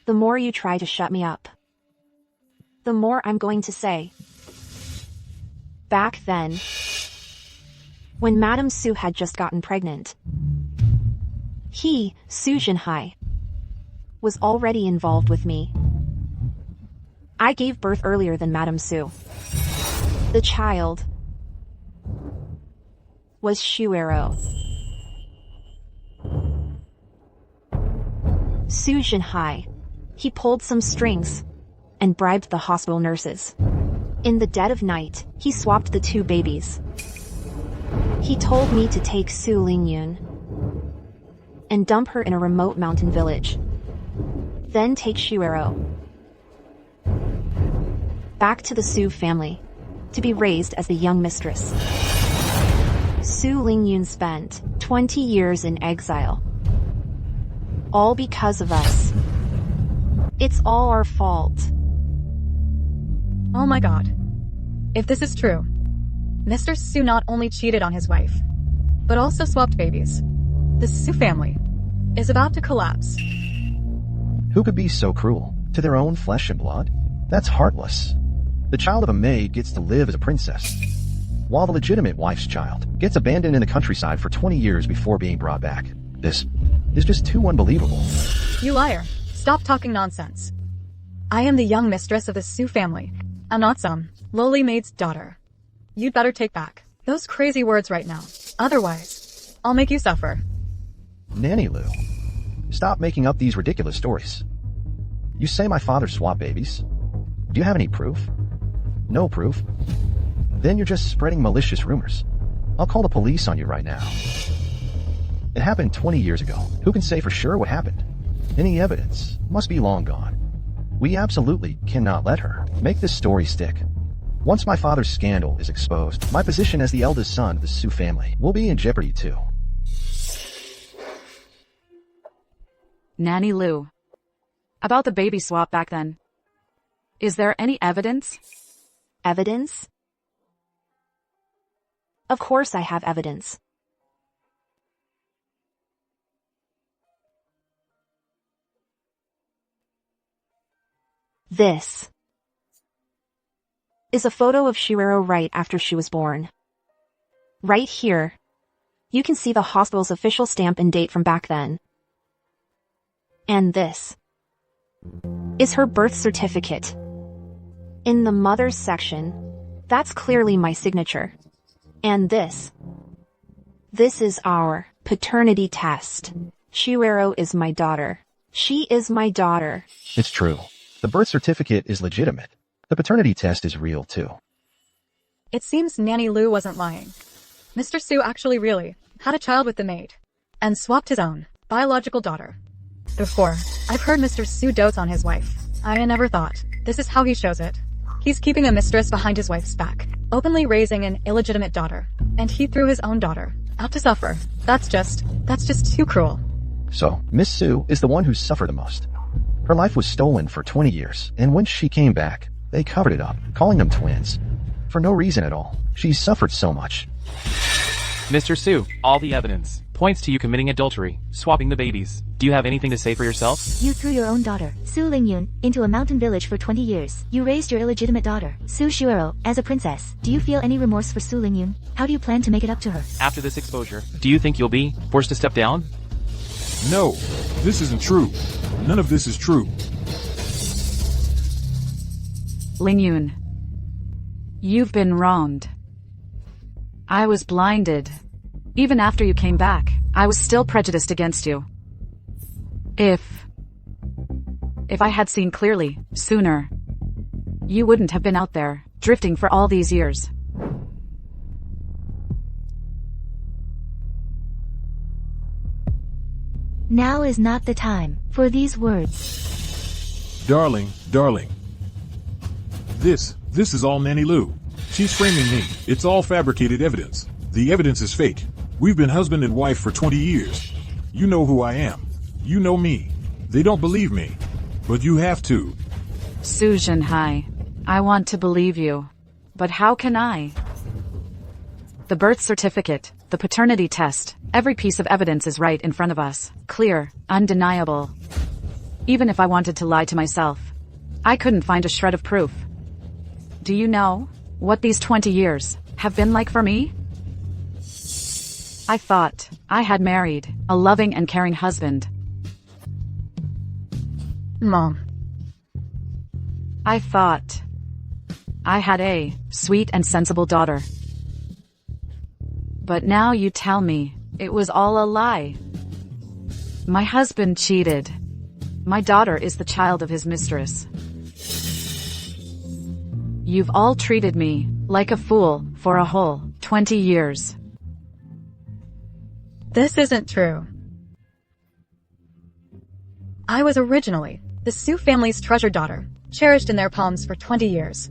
The more you try to shut me up, the more I'm going to say. Back then, when Madame Su had just gotten pregnant, he, Su Jinhai, was already involved with me. I gave birth earlier than Madame Su. The child was Shuero. Su Jinhai. He pulled some strings and bribed the hospital nurses. In the dead of night, he swapped the two babies. He told me to take Su Lingyun and dump her in a remote mountain village. Then take Shuero back to the Su family to be raised as the young mistress. Su Lingyun spent 20 years in exile. All because of us. It's all our fault. Oh my god. If this is true, Mr. Su not only cheated on his wife, but also swapped babies. The Su family is about to collapse. Who could be so cruel to their own flesh and blood? That's heartless. The child of a maid gets to live as a princess, while the legitimate wife's child gets abandoned in the countryside for 20 years before being brought back. This is just too unbelievable. You liar. Stop talking nonsense. I am the young mistress of the Su family. I'm not some lowly maid's daughter. You'd better take back those crazy words right now. Otherwise, I'll make you suffer. Nanny Lu, stop making up these ridiculous stories. You say my father swapped babies. Do you have any proof? No proof? Then you're just spreading malicious rumors. I'll call the police on you right now. It happened 20 years ago. Who can say for sure what happened? Any evidence must be long gone. We absolutely cannot let her make this story stick. Once my father's scandal is exposed, my position as the eldest son of the Su family will be in jeopardy too. Nanny Lu. About the baby swap back then. Is there any evidence? Evidence? Of course I have evidence. This is a photo of Shuero right after she was born. Right here, you can see the hospital's official stamp and date from back then. And this is her birth certificate. In the mother's section, that's clearly my signature. And this is our paternity test. Shuero is my daughter. She is my daughter. It's true. The birth certificate is legitimate. The paternity test is real too. It seems Nanny Lu wasn't lying. Mr. Su actually really had a child with the maid and swapped his own biological daughter. Before, I've heard Mr. Su dotes on his wife. I never thought this is how he shows it. He's keeping a mistress behind his wife's back, openly raising an illegitimate daughter, and he threw his own daughter out to suffer. That's just too cruel. So, Miss Su is the one who suffered the most. Her life was stolen for 20 years, and when she came back, they covered it up, calling them twins. For no reason at all. She suffered so much. Mr. Su, all the evidence points to you committing adultery, swapping the babies. Do you have anything to say for yourself? You threw your own daughter, Su Lingyun, into a mountain village for 20 years. You raised your illegitimate daughter, Su Shuero, as a princess. Do you feel any remorse for Su Lingyun? How do you plan to make it up to her? After this exposure, do you think you'll be forced to step down? No, this isn't true. None of this is true. Lingyun. You've been wronged. I was blinded. Even after you came back, I was still prejudiced against you. If I had seen clearly, sooner, you wouldn't have been out there, drifting for all these years. Now is not the time for these words. Darling. This is all Nanny Lu. She's framing me. It's all fabricated evidence. The evidence is fake. We've been husband and wife for 20 years. You know who I am. You know me. They don't believe me. But you have to. Su Jinhai, I want to believe you. But how can I? The birth certificate, the paternity test, every piece of evidence is right in front of us. Clear, undeniable. Even if I wanted to lie to myself, I couldn't find a shred of proof. Do you know what these 20 years have been like for me? I thought I had married a loving and caring husband. Mom. I thought I had a sweet and sensible daughter. But now you tell me it was all a lie. My husband cheated. My daughter is the child of his mistress. You've all treated me like a fool for a whole 20 years. This isn't true. I was originally the Sue family's treasured daughter, cherished in their palms for 20 years.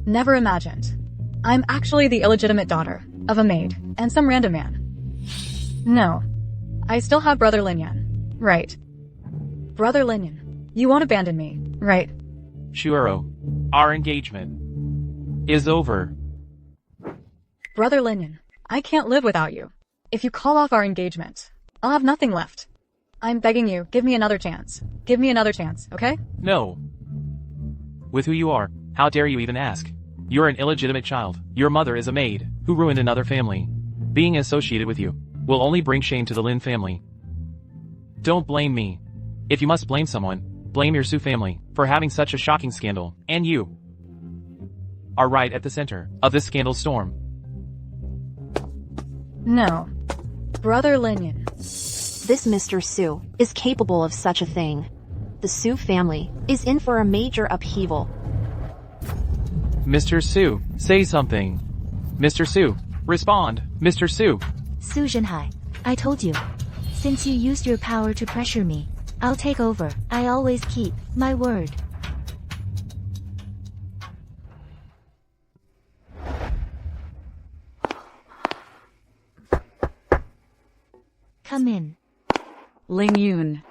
Never imagined. I'm actually the illegitimate daughter of a maid and some random man. No. I still have Brother Linyan. Right. Brother Linyan, you won't abandon me, right? Shuero, our engagement is over. Brother Linyan, I can't live without you. If you call off our engagement, I'll have nothing left. I'm begging you, give me another chance. Give me another chance, okay? No. With who you are, how dare you even ask? You're an illegitimate child. Your mother is a maid who ruined another family. Being associated with you will only bring shame to the Lin family. Don't blame me. If you must blame someone, blame your Sue family for having such a shocking scandal, and you are right at the center of this scandal storm. No. Brother Linyan. This Mr. Sue is capable of such a thing. The Sue family is in for a major upheaval. Mr. Sue, say something. Mr. Sue, respond. Mr. Sue. Su Zhenhai, I told you. Since you used your power to pressure me, I'll take over. I always keep my word. Come in. Ling Yun,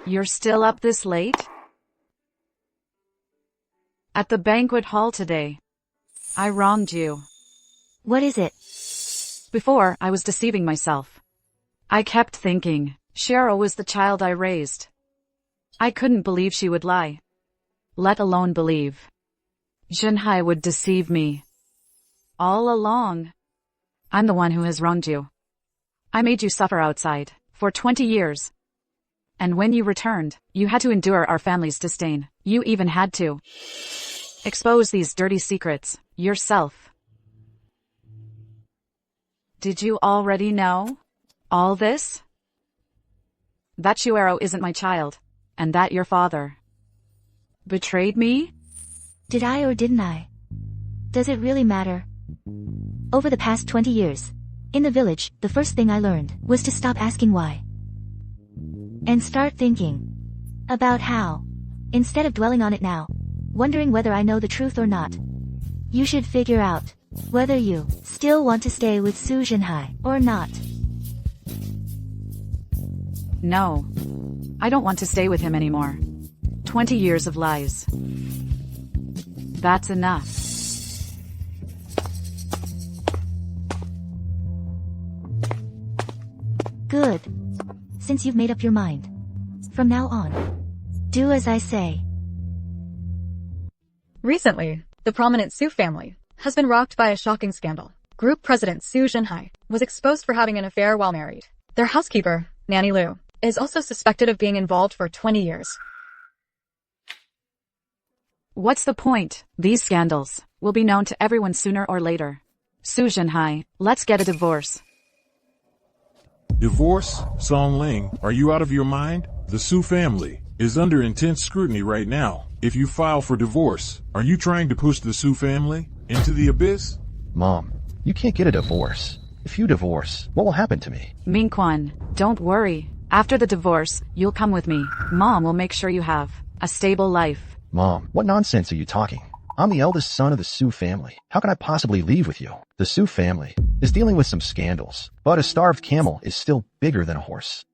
you're still up this late? At the banquet hall today, I wronged you. What is it? Before, I was deceiving myself. I kept thinking Cheryl was the child I raised. I couldn't believe she would lie. Let alone believe Zhenhai would deceive me. All along, I'm the one who has wronged you. I made you suffer outside for 20 years. And when you returned, you had to endure our family's disdain. You even had to expose these dirty secrets yourself. Did you already know all this? That Shuero isn't my child, and that your father betrayed me? Did I or didn't I? Does it really matter? Over the past 20 years, in the village, the first thing I learned was to stop asking why. And start thinking about how, instead of dwelling on it now, wondering whether I know the truth or not. You should figure out whether you still want to stay with Su Zhenhai or not. No. I don't want to stay with him anymore. 20 years of lies. That's enough. Good. Since you've made up your mind. From now on, do as I say. Recently, the prominent Sue family has been rocked by a shocking scandal. Group President Su Zhenhai was exposed for having an affair while married. Their housekeeper, Nanny Lu, is also suspected of being involved for 20 years. What's the point? These scandals will be known to everyone sooner or later. Su Zhenhai, let's get a divorce. Divorce? Song Ling, are you out of your mind? The Sue family is under intense scrutiny right now. If you file for divorce, are you trying to push the Sue family into the abyss? Mom, you can't get a divorce. If you divorce, what will happen to me? Mingquan, don't worry. After the divorce, you'll come with me. Mom will make sure you have a stable life. Mom, what nonsense are you talking? I'm the eldest son of the Sue family. How can I possibly leave with you? The Sue family is dealing with some scandals, but a starved camel is still bigger than a horse.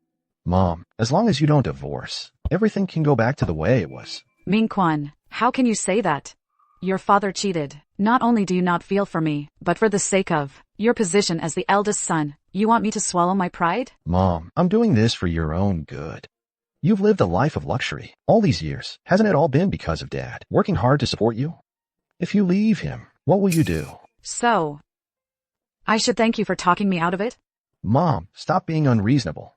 Mom, as long as you don't divorce, everything can go back to the way it was. Mingquan, how can you say that? Your father cheated. Not only do you not feel for me, but for the sake of your position as the eldest son, you want me to swallow my pride? Mom, I'm doing this for your own good. You've lived a life of luxury all these years. Hasn't it all been because of Dad, working hard to support you? If you leave him, what will you do? So, I should thank you for talking me out of it? Mom, stop being unreasonable.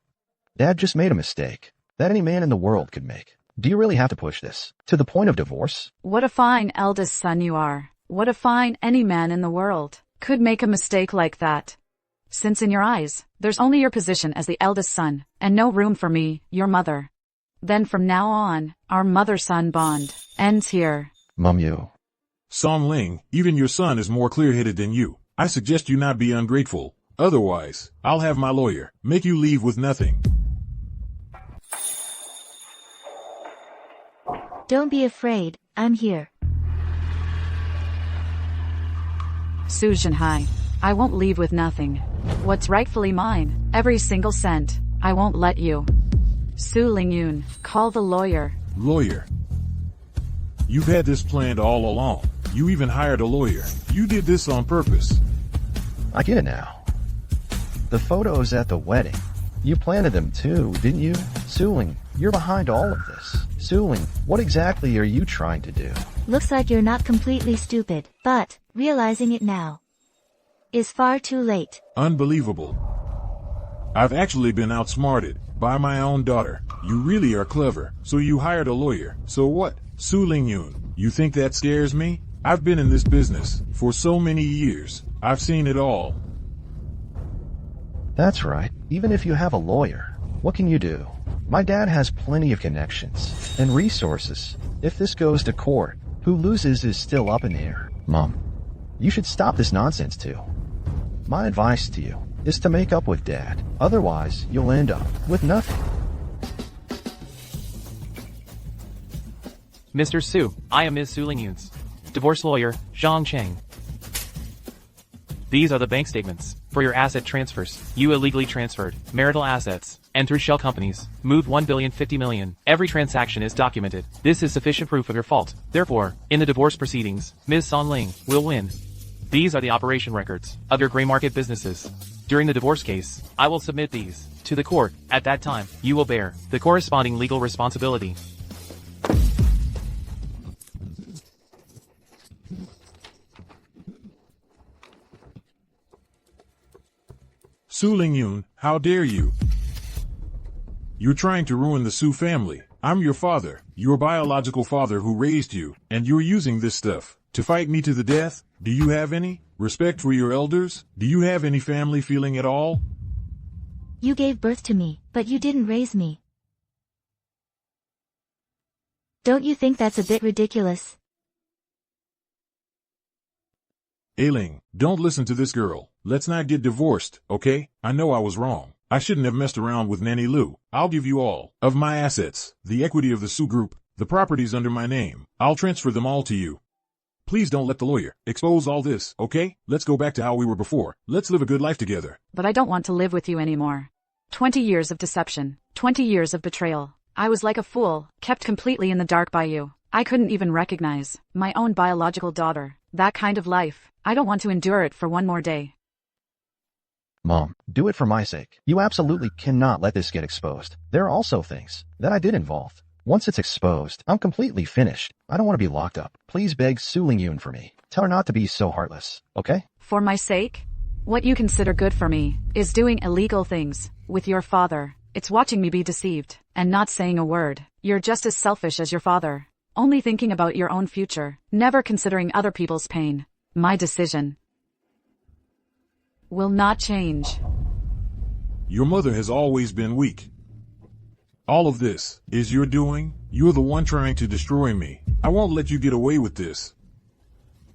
Dad just made a mistake that any man in the world could make. Do you really have to push this to the point of divorce? What a fine eldest son you are. What a fine any man in the world could make a mistake like that. Since in your eyes, there's only your position as the eldest son, and no room for me, your mother. Then from now on, our mother-son bond ends here. Mom, you. Song Ling, even your son is more clear-headed than you. I suggest you not be ungrateful. Otherwise, I'll have my lawyer make you leave with nothing. Don't be afraid, I'm here. Su Zhenhai, I won't leave with nothing. What's rightfully mine, every single cent, I won't let you. Su Lingyun, call the lawyer. Lawyer? You've had this planned all along. You even hired a lawyer. You did this on purpose. I get it now. The photos at the wedding. You planted them too, didn't you? Suling, you're behind all of this. Suling, what exactly are you trying to do? Looks like you're not completely stupid, but realizing it now is far too late. Unbelievable. I've actually been outsmarted by my own daughter. You really are clever, so you hired a lawyer. So what? Su Lingyun, you think that scares me? I've been in this business for so many years. I've seen it all. That's right. Even if you have a lawyer, what can you do? My dad has plenty of connections and resources. If this goes to court, who loses is still up in the air. Mom, you should stop this nonsense too. My advice to you is to make up with Dad. Otherwise, you'll end up with nothing. Mr. Su, I am Ms. Su Lingyun's divorce lawyer, Zhang Cheng. These are the bank statements for your asset transfers. You illegally transferred marital assets and through shell companies moved 1,050 million. Every transaction is documented. This is sufficient proof of your fault. Therefore, in the divorce proceedings, Ms. Song Ling will win. These are the operation records of your gray market businesses. During the divorce case, I will submit these to the court. At that time, you will bear the corresponding legal responsibility. Su Lingyun, how dare you? You're trying to ruin the Su family. I'm your father, your biological father who raised you, and you're using this stuff to fight me to the death? Do you have any respect for your elders? Do you have any family feeling at all? You gave birth to me, but you didn't raise me. Don't you think that's a bit ridiculous? Ailing, don't listen to this girl. Let's not get divorced, okay? I know I was wrong. I shouldn't have messed around with Nanny Lu. I'll give you all of my assets, the equity of the Su Group, the properties under my name. I'll transfer them all to you. Please don't let the lawyer expose all this, okay? Let's go back to how we were before. Let's live a good life together. But I don't want to live with you anymore. 20 years of deception, 20 years of betrayal. I was like a fool, kept completely in the dark by you. I couldn't even recognize my own biological daughter. That kind of life, I don't want to endure it for one more day. Mom, do it for my sake. You absolutely cannot let this get exposed. There are also things that I did involve. Once it's exposed, I'm completely finished. I don't want to be locked up. Please beg Su Lingyun for me. Tell her not to be so heartless, okay? For my sake? What you consider good for me is doing illegal things with your father. It's watching me be deceived and not saying a word. You're just as selfish as your father, only thinking about your own future, never considering other people's pain. My decision will not change. Your mother has always been weak. All of this is your doing. You're the one trying to destroy me. I won't let you get away with this.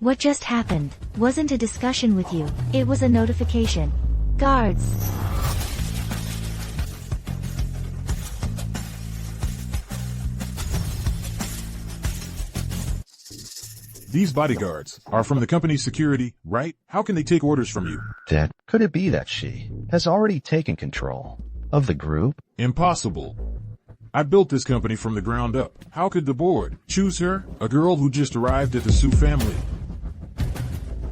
What just happened wasn't a discussion with you. It was a notification. Guards. These bodyguards are from the company's security, right? How can they take orders from you? Dad, could it be that she has already taken control of the group? Impossible. I built this company from the ground up. How could the board choose her? A girl who just arrived at the Su family.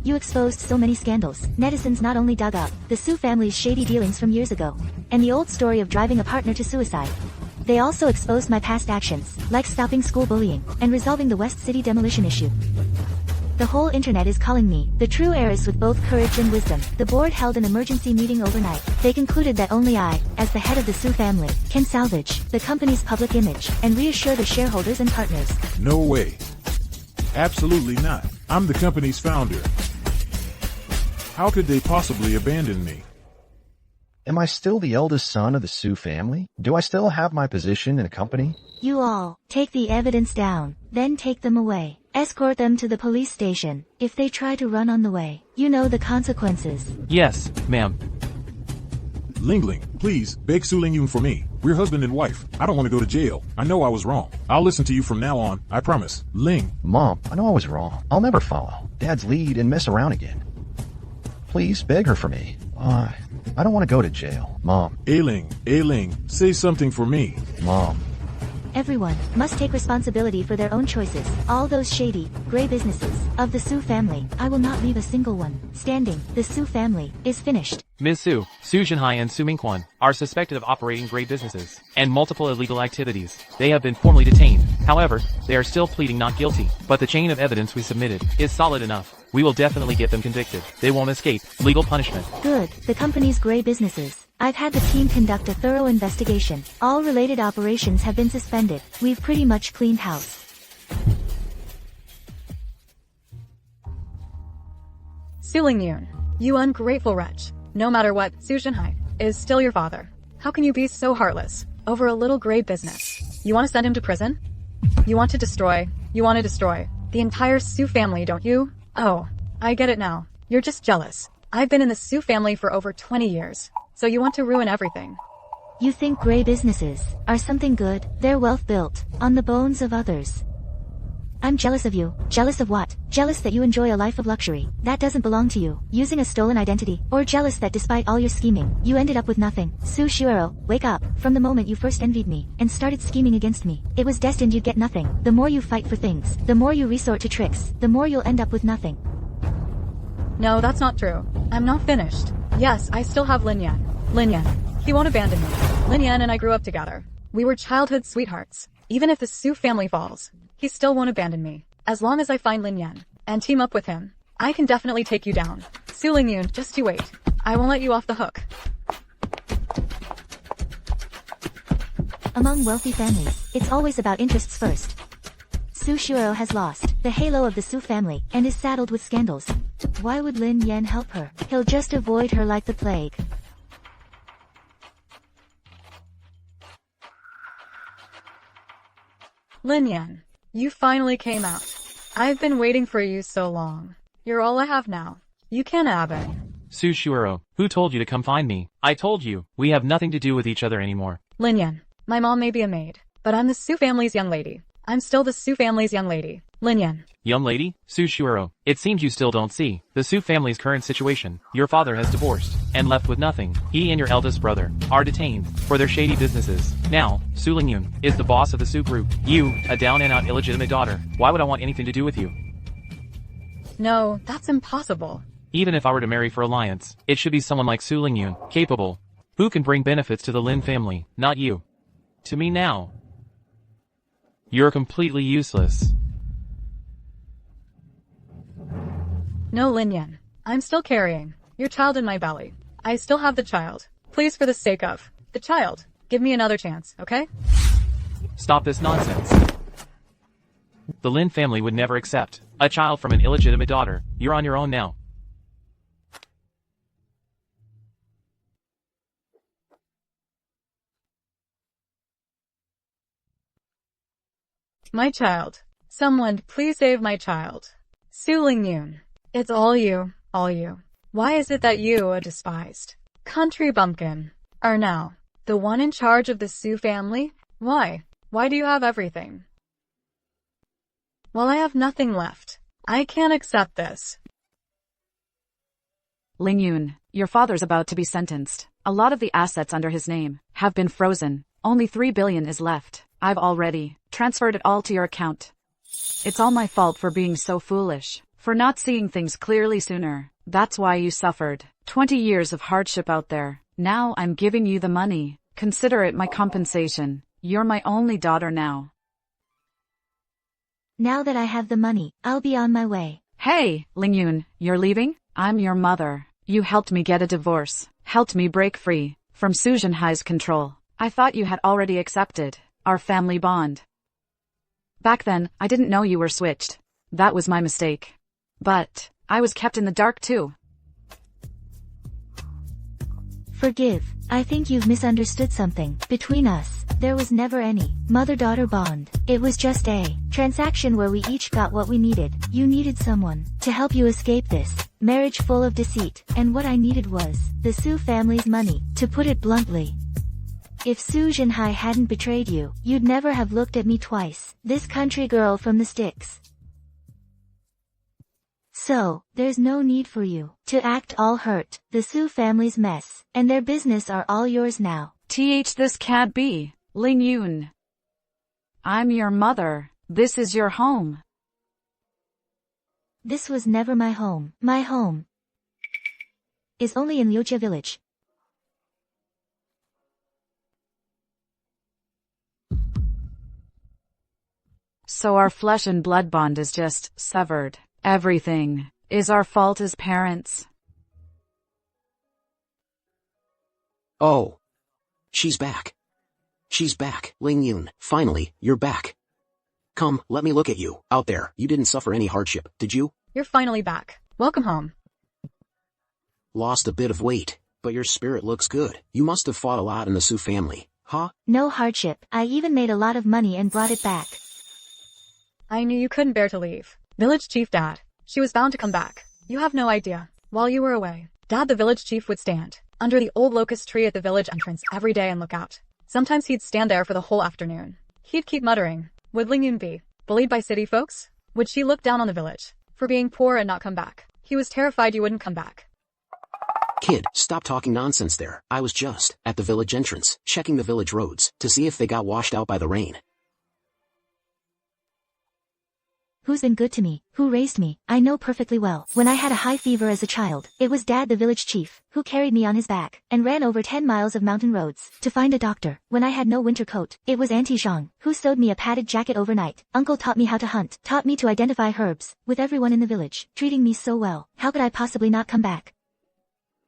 You exposed so many scandals. Netizens not only dug up the Su family's shady dealings from years ago, and the old story of driving a partner to suicide. They also exposed my past actions, like stopping school bullying, and resolving the West City demolition issue. The whole internet is calling me the true heiress with both courage and wisdom. The board held an emergency meeting overnight. They concluded that only I, as the head of the Su family, can salvage the company's public image and reassure the shareholders and partners. No way. Absolutely not. I'm the company's founder. How could they possibly abandon me? Am I still the eldest son of the Su family? Do I still have my position in the company? You all, take the evidence down, then take them away. Escort them to the police station. If they try to run on the way, you know the consequences. Yes, ma'am. Ling, please, beg Su Lingyun for me. We're husband and wife. I don't want to go to jail. I know I was wrong. I'll listen to you from now on, I promise. Ling. Mom, I know I was wrong. I'll never follow Dad's lead and mess around again. Please beg her for me. I don't want to go to jail. Mom. Ling, say something for me. Mom. Everyone must take responsibility for their own choices. All those shady, gray businesses of the Su family, I will not leave a single one standing. The Su family is finished. Ms. Su, Su Jinhai and Su Mingquan are suspected of operating gray businesses and multiple illegal activities. They have been formally detained. However, they are still pleading not guilty, but the chain of evidence we submitted is solid enough. We will definitely get them convicted. They won't escape legal punishment. Good. The company's gray businesses. I've had the team conduct a thorough investigation. All related operations have been suspended. We've pretty much cleaned house. Su Lingyun, you ungrateful wretch. No matter what, Su Jinhai is still your father. How can you be so heartless over a little gray business? You want to send him to prison? You want to destroy the entire Su family, don't you? Oh, I get it now. You're just jealous. I've been in the Su family for over 20 years. So you want to ruin everything. You think gray businesses are something good? Their wealth built on the bones of others. I'm jealous of you. Jealous of what? Jealous that you enjoy a life of luxury that doesn't belong to you, using a stolen identity, or jealous that despite all your scheming, you ended up with nothing. Su Shuero, wake up. From the moment you first envied me and started scheming against me, it was destined you'd get nothing. The more you fight for things, the more you resort to tricks, the more you'll end up with nothing. No, that's not true. I'm not finished. Yes, I still have Lin Yan, he won't abandon me. Lin Yan and I grew up together. We were childhood sweethearts. Even if the Su family falls, he still won't abandon me. As long as I find Lin Yan and team up with him, I can definitely take you down. Su Lingyun, just you wait. I won't let you off the hook. Among wealthy families, it's always about interests first. Su Shuero has lost the halo of the Su family and is saddled with scandals. Why would Lin Yan help her? He'll just avoid her like the plague. Lin Yan, you finally came out. I've been waiting for you so long. You're all I have now. You can't have it. Su Shuero, who told you to come find me? I told you, we have nothing to do with each other anymore. Lin Yan, my mom may be a maid, but I'm the Su family's young lady. I'm still the Su family's young lady. Lin Yan. Young lady? Su Shuero, it seems you still don't see the Su family's current situation. Your father has divorced and left with nothing. He and your eldest brother are detained for their shady businesses. Now, Su Lingyun is the boss of the Su group. You, a down-and-out illegitimate daughter. Why would I want anything to do with you? No, that's impossible. Even if I were to marry for alliance, it should be someone like Su Lingyun, capable, who can bring benefits to the Lin family, not you. To me now, you're completely useless. No, Lin Yan. I'm still carrying your child in my belly. I still have the child. Please, for the sake of the child, give me another chance, okay? Stop this nonsense. The Lin family would never accept a child from an illegitimate daughter. You're on your own now. My child. Someone, please save my child. Su Lingyun. It's all you, all you. Why is it that you, a despised country bumpkin, are now the one in charge of the Su family? Why? Why do you have everything? Well, I have nothing left. I can't accept this. Lingyun, your father's about to be sentenced. A lot of the assets under his name have been frozen. Only 3 billion is left. I've already transferred it all to your account. It's all my fault for being so foolish, for not seeing things clearly sooner. That's why you suffered 20 years of hardship out there. Now I'm giving you the money. Consider it my compensation. You're my only daughter now. Now that I have the money, I'll be on my way. Hey, Lingyun, you're leaving? I'm your mother. You helped me get a divorce, helped me break free from Su Jinhai's control. I thought you had already accepted our family bond. Back then, I didn't know you were switched. That was my mistake. But I was kept in the dark too. Forgive. I think you've misunderstood something. Between us, there was never any mother-daughter bond. It was just a transaction where we each got what we needed. You needed someone to help you escape this marriage full of deceit, and what I needed was the Su family's money, to put it bluntly. If Su Jinhai hadn't betrayed you, you'd never have looked at me twice. This country girl from the sticks. So, there's no need for you to act all hurt. The Su family's mess and their business are all yours now. This can't be. Lingyun. I'm your mother. This is your home. This was never my home. My home is only in Liujia village. So our flesh and blood bond is just severed. Everything is our fault as parents. Oh. She's back. She's back, Lingyun. Finally, you're back. Come, let me look at you. Out there, you didn't suffer any hardship, did you? You're finally back. Welcome home. Lost a bit of weight, but your spirit looks good. You must have fought a lot in the Su family, huh? No hardship. I even made a lot of money and brought it back. I knew you couldn't bear to leave. Village chief Dad. She was bound to come back. You have no idea. While you were away, Dad the village chief would stand under the old locust tree at the village entrance every day and look out. Sometimes he'd stand there for the whole afternoon. He'd keep muttering, would Lingyun be bullied by city folks? Would she look down on the village for being poor and not come back? He was terrified you wouldn't come back. Kid, stop talking nonsense there. I was just at the village entrance, checking the village roads to see if they got washed out by the rain. Who's been good to me? Who raised me? I know perfectly well. When I had a high fever as a child, it was Dad the village chief, who carried me on his back, and ran over 10 miles of mountain roads, to find a doctor. When I had no winter coat, it was Auntie Zhang, who sewed me a padded jacket overnight. Uncle taught me how to hunt, taught me to identify herbs, with everyone in the village, treating me so well. How could I possibly not come back?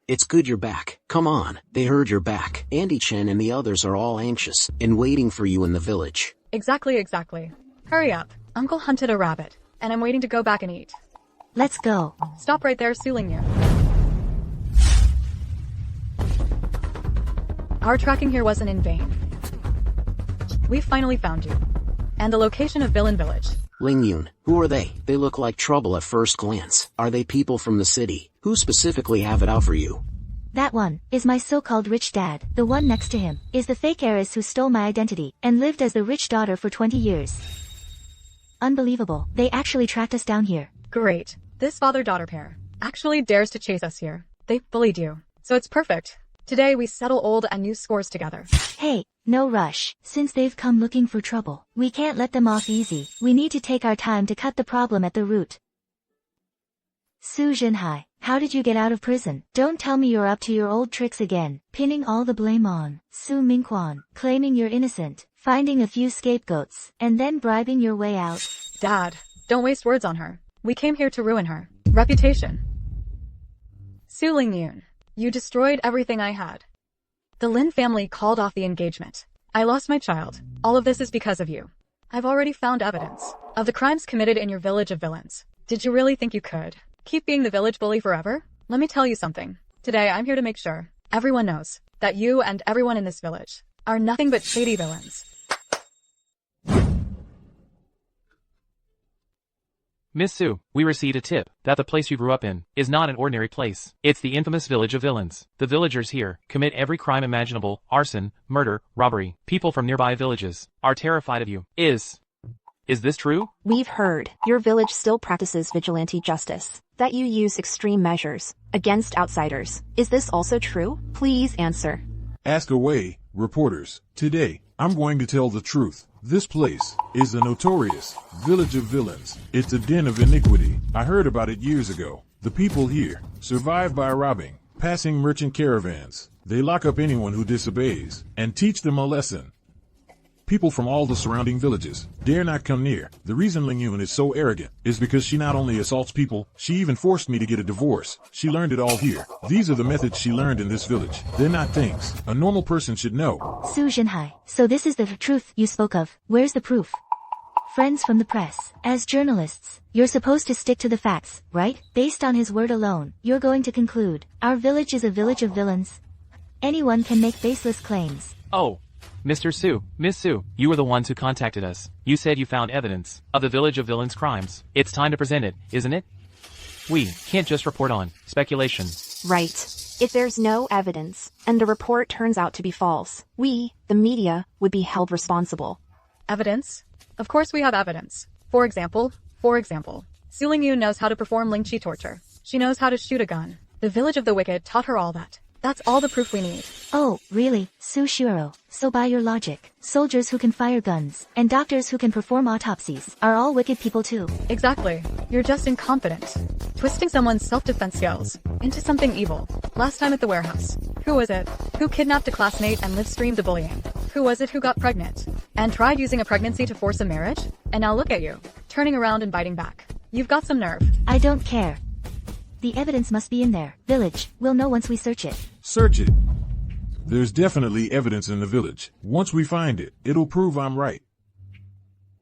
It's good you're back. Come on, they heard you're back. Andy Chen and the others are all anxious, and waiting for you in the village. Exactly. Hurry up. Uncle hunted a rabbit, and I'm waiting to go back and eat. Let's go. Stop right there, Su Lingyun. Our tracking here wasn't in vain. We finally found you. And the location of Villain Village. Lingyun, who are they? They look like trouble at first glance. Are they people from the city? Who specifically have it out for you? That one is my so-called rich dad. The one next to him is the fake heiress who stole my identity and lived as the rich daughter for 20 years. Unbelievable. They actually tracked us down here. Great. This father-daughter pair actually dares to chase us here. They bullied you. So it's perfect. Today we settle old and new scores together. Hey, no rush. Since they've come looking for trouble, we can't let them off easy. We need to take our time to cut the problem at the root. Su Jinhai, how did you get out of prison? Don't tell me you're up to your old tricks again, pinning all the blame on Su Mingquan, claiming you're innocent, finding a few scapegoats, and then bribing your way out. Dad, don't waste words on her. We came here to ruin her reputation. Su Lingyun, you destroyed everything I had. The Lin family called off the engagement. I lost my child. All of this is because of you. I've already found evidence of the crimes committed in your village of villains. Did you really think you could keep being the village bully forever? Let me tell you something. Today I'm here to make sure everyone knows that you and everyone in this village are nothing but shady villains. Miss Su, we received a tip that the place you grew up in is not an ordinary place. It's the infamous village of villains. The villagers here commit every crime imaginable: arson, murder, robbery. People from nearby villages are terrified of you. Is this true? We've heard your village still practices vigilante justice, that you use extreme measures against outsiders. Is this also true? Please answer. Ask away, reporters. Today, I'm going to tell the truth. This place is a notorious village of villains. It's a den of iniquity. I heard about it years ago. The people here survive by robbing, passing merchant caravans. They lock up anyone who disobeys and teach them a lesson. People from all the surrounding villages dare not come near. The reason Ling Yun is so arrogant is because she not only assaults people, she even forced me to get a divorce. She learned it all here. These are the methods she learned in this village. They're not things a normal person should know. Su Zhenhai, so this is the truth you spoke of. Where's the proof? Friends from the press, as journalists, you're supposed to stick to the facts, right? Based on his word alone, you're going to conclude, our village is a village of villains. Anyone can make baseless claims. Oh, Mr. Su, Miss Su, you were the ones who contacted us. You said you found evidence of the village of villains' crimes. It's time to present it, isn't it? We can't just report on speculation. Right. If there's no evidence, and the report turns out to be false, we, the media, would be held responsible. Evidence? Of course we have evidence. For example, Su Ling Yun knows how to perform Ling Chi torture. She knows how to shoot a gun. The village of the wicked taught her all that. That's all the proof we need. Oh, really, Su Shuero? So by your logic, soldiers who can fire guns, and doctors who can perform autopsies, are all wicked people too. Exactly. You're just incompetent. Twisting someone's self-defense skills into something evil. Last time at the warehouse. Who was it? Who kidnapped a classmate and live-streamed the bullying? Who was it who got pregnant? And tried using a pregnancy to force a marriage? And now look at you. Turning around and biting back. You've got some nerve. I don't care. The evidence must be in there. Village, we'll know once we search it. Search it. There's definitely evidence in the village. Once we find it, it'll prove I'm right.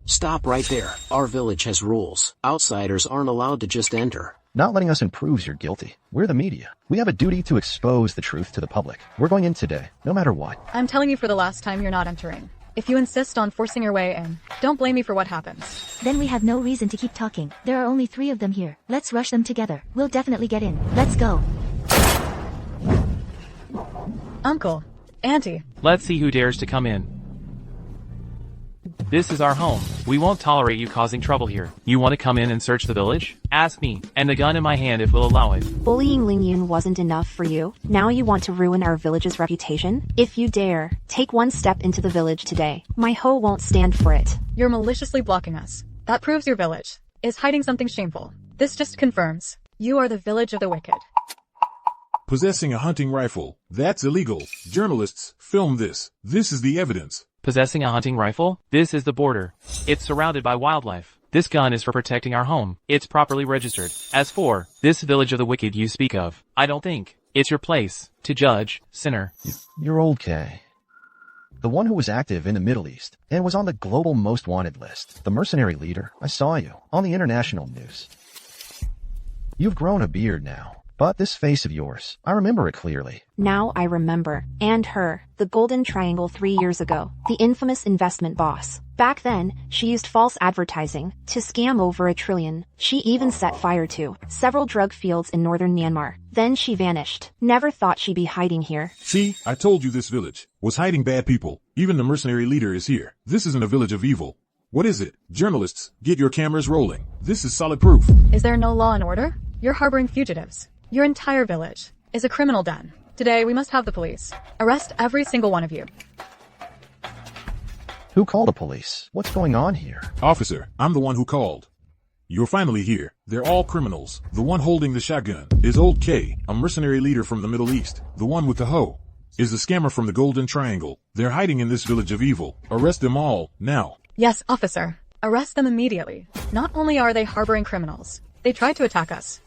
Stop right there. Our village has rules. Outsiders aren't allowed to just enter. Not letting us in proves you're guilty. We're the media. We have a duty to expose the truth to the public. We're going in today, no matter what. I'm telling you for the last time, you're not entering. If you insist on forcing your way in, don't blame me for what happens. Then we have no reason to keep talking. There are only 3 of them here. Let's rush them together. We'll definitely get in. Let's go. Uncle, Auntie. Let's see who dares to come in. This is our home. We won't tolerate you causing trouble here. You want to come in and search the village? Ask me, and the gun in my hand if we'll allow it. Bullying Ling Yun wasn't enough for you? Now you want to ruin our village's reputation? If you dare, take one step into the village today. My hoe won't stand for it. You're maliciously blocking us. That proves your village is hiding something shameful. This just confirms you are the village of the wicked. Possessing a hunting rifle. That's illegal. Journalists, film this. This is the evidence. Possessing a hunting rifle? This is the border. It's surrounded by wildlife. This gun is for protecting our home. It's properly registered. As for this village of the wicked you speak of, I don't think it's your place to judge, sinner. You're old K. The one who was active in the Middle East and was on the global most wanted list. The mercenary leader. I saw you on the international news. You've grown a beard now. But this face of yours, I remember it clearly. Now I remember. And her, the Golden Triangle 3 years ago, the infamous investment boss. Back then, she used false advertising to scam over $1 trillion. She even set fire to several drug fields in northern Myanmar. Then she vanished. Never thought she'd be hiding here. See, I told you this village was hiding bad people. Even the mercenary leader is here. This isn't a village of evil. What is it? Journalists, get your cameras rolling. This is solid proof. Is there no law and order? You're harboring fugitives. Your entire village is a criminal den. Today, we must have the police arrest every single one of you. Who called the police? What's going on here? Officer, I'm the one who called. You're finally here. They're all criminals. The one holding the shotgun is Old K, a mercenary leader from the Middle East. The one with the hoe is the scammer from the Golden Triangle. They're hiding in this village of evil. Arrest them all, now. Yes, officer. Arrest them immediately. Not only are they harboring criminals, they tried to attack us.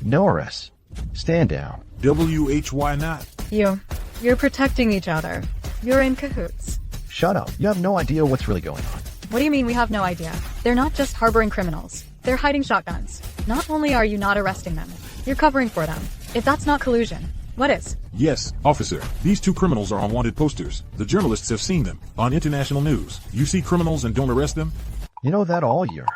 No arrests. Stand down. WHY not? You're protecting each other. You're in cahoots. Shut up. You have no idea what's really going on. What do you mean we have no idea? They're not just harboring criminals. They're hiding shotguns. Not only are you not arresting them, you're covering for them. If that's not collusion, what is? Yes, officer. These 2 criminals are on wanted posters. The journalists have seen them on international news. You see criminals and don't arrest them? You know that all year.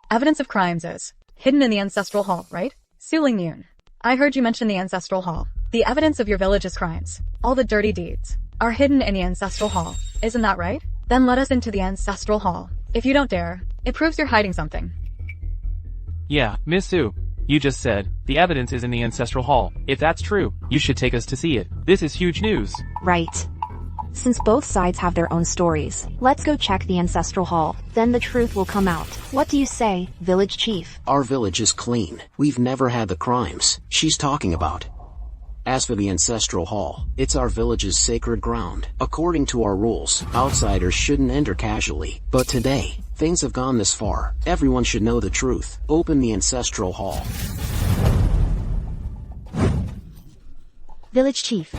Evidence of crimes is hidden in the ancestral hall, right? Su Ling Yun, I heard you mention the ancestral hall. The evidence of your village's crimes, all the dirty deeds, are hidden in the ancestral hall. Isn't that right? Then let us into the ancestral hall. If you don't dare, it proves you're hiding something. Yeah, Miss Su, You just said, the evidence is in the ancestral hall. If that's true, you should take us to see it. This is huge news. Right. Since both sides have their own stories, let's go check the ancestral hall. Then the truth will come out. What do you say, village chief? Our village is clean. We've never had the crimes she's talking about. As for the ancestral hall, it's our village's sacred ground. According to our rules, outsiders shouldn't enter casually. But today, things have gone this far. Everyone should know the truth. Open the ancestral hall. Village chief.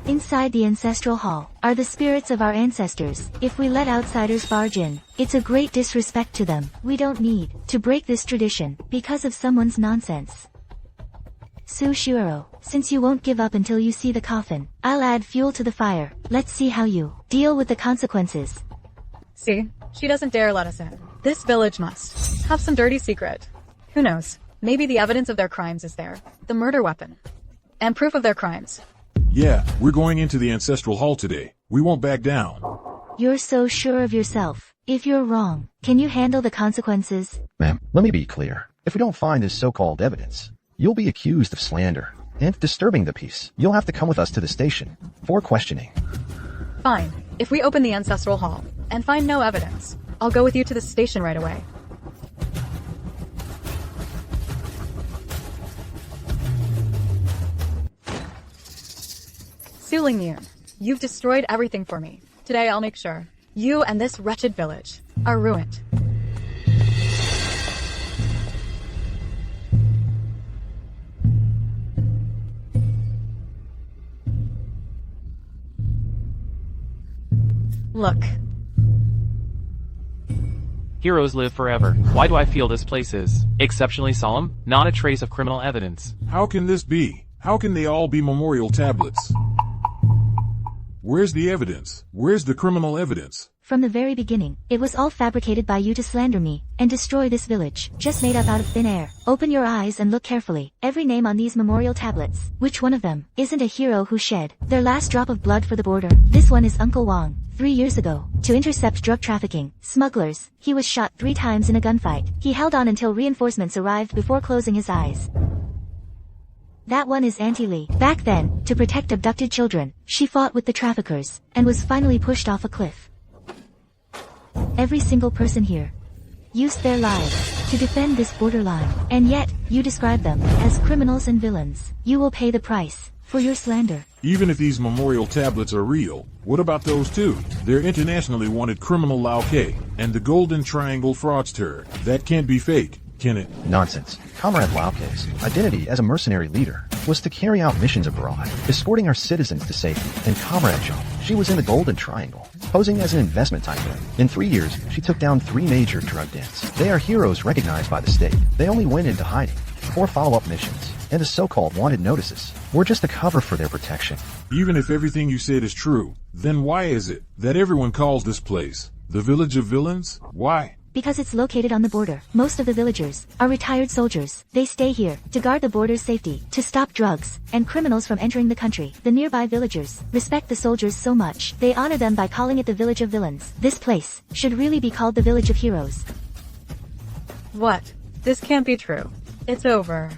Inside the ancestral hall are the spirits of our ancestors. If we let outsiders barge in, it's a great disrespect to them. We don't need to break this tradition because of someone's nonsense. Sushiuro, since you won't give up until you see the coffin, I'll add fuel to the fire. Let's see how you deal with the consequences. See? She doesn't dare let us in. This village must have some dirty secret. Who knows? Maybe the evidence of their crimes is there. The murder weapon. And proof of their crimes. Yeah, we're going into the ancestral hall today. We won't back down. You're so sure of yourself. If you're wrong, can you handle the consequences? Ma'am, let me be clear. If we don't find this so-called evidence, you'll be accused of slander and disturbing the peace. You'll have to come with us to the station for questioning. Fine. If we open the ancestral hall and find no evidence, I'll go with you to the station right away. Su Lingyun, you've destroyed everything for me. Today I'll make sure you and this wretched village are ruined. Look. Heroes live forever. Why do I feel this place is exceptionally solemn? Not a trace of criminal evidence. How can this be? How can they all be memorial tablets? Where's the evidence? Where's the criminal evidence? From the very beginning, it was all fabricated by you to slander me and destroy this village, just made up out of thin air. Open your eyes and look carefully. Every name on these memorial tablets, which one of them isn't a hero who shed their last drop of blood for the border? This one is Uncle Wang. 3 years ago, to intercept drug trafficking smugglers, he was shot 3 times in a gunfight. He held on until reinforcements arrived before closing his eyes. That one is Auntie Lee. Back then, to protect abducted children, she fought with the traffickers and was finally pushed off a cliff. Every single person here used their lives to defend this borderline, and yet, you describe them as criminals and villains. You will pay the price for your slander. Even if these memorial tablets are real, what about those two? They're internationally wanted criminal Lao K and the Golden Triangle fraudster. That can't be fake, can it? Nonsense. Comrade Lauke's identity as a mercenary leader was to carry out missions abroad, escorting our citizens to safety. And Comrade Jump, she was in the Golden Triangle, posing as an investment tycoon. In 3 years, she took down 3 major drug dens. They are heroes recognized by the state. They only went into hiding for follow-up missions, and the so-called wanted notices were just a cover for their protection. Even if everything you said is true, then why is it that everyone calls this place the Village of Villains? Why? Because it's located on the border. Most of the villagers are retired soldiers. They stay here to guard the border's safety, to stop drugs and criminals from entering the country. The nearby villagers respect the soldiers so much, they honor them by calling it the Village of Villains. This place should really be called the Village of Heroes. What? This can't be true. It's over.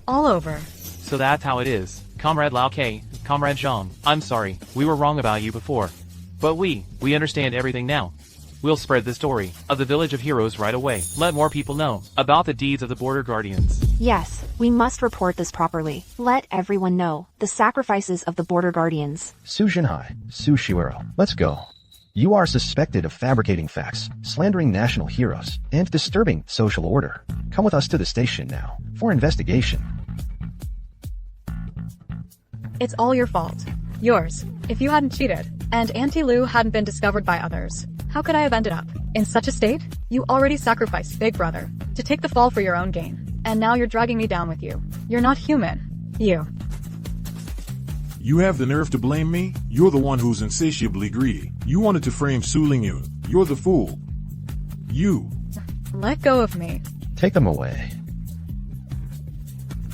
All over. So that's how it is. Comrade Lao K, Comrade Zhang, I'm sorry, we were wrong about you before. But we understand everything now. We'll spread the story of the Village of Heroes right away. Let more people know about the deeds of the Border Guardians. Yes, we must report this properly. Let everyone know the sacrifices of the Border Guardians. Su Jinhai, Su Shiwero, let's go. You are suspected of fabricating facts, slandering national heroes, and disturbing social order. Come with us to the station now for investigation. It's all your fault. Yours. If you hadn't cheated, and Auntie Lou hadn't been discovered by others, how could I have ended up in such a state? You already sacrificed Big Brother to take the fall for your own gain, and now you're dragging me down with you. You're not human. You have the nerve to blame me? You're the one who's insatiably greedy. You wanted to frame Su Lingyun. You're the fool. You. Let go of me. Take them away.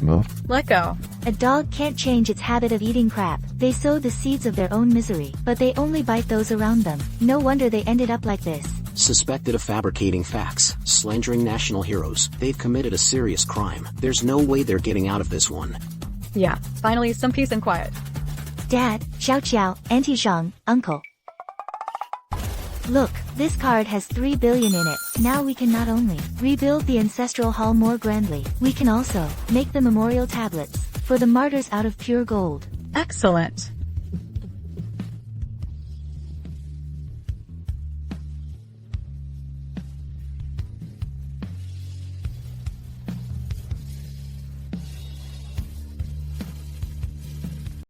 Move. Let go. A dog can't change its habit of eating crap. They sow the seeds of their own misery, but they only bite those around them. No wonder they ended up like this. Suspected of fabricating facts, slandering national heroes. They've committed a serious crime. There's no way they're getting out of this one. Yeah, finally some peace and quiet. Dad, Xiao Xiao, Auntie Zhang, Uncle. Look, this card has 3 billion in it. Now we can not only rebuild the ancestral hall more grandly, we can also make the memorial tablets for the martyrs out of pure gold. Excellent.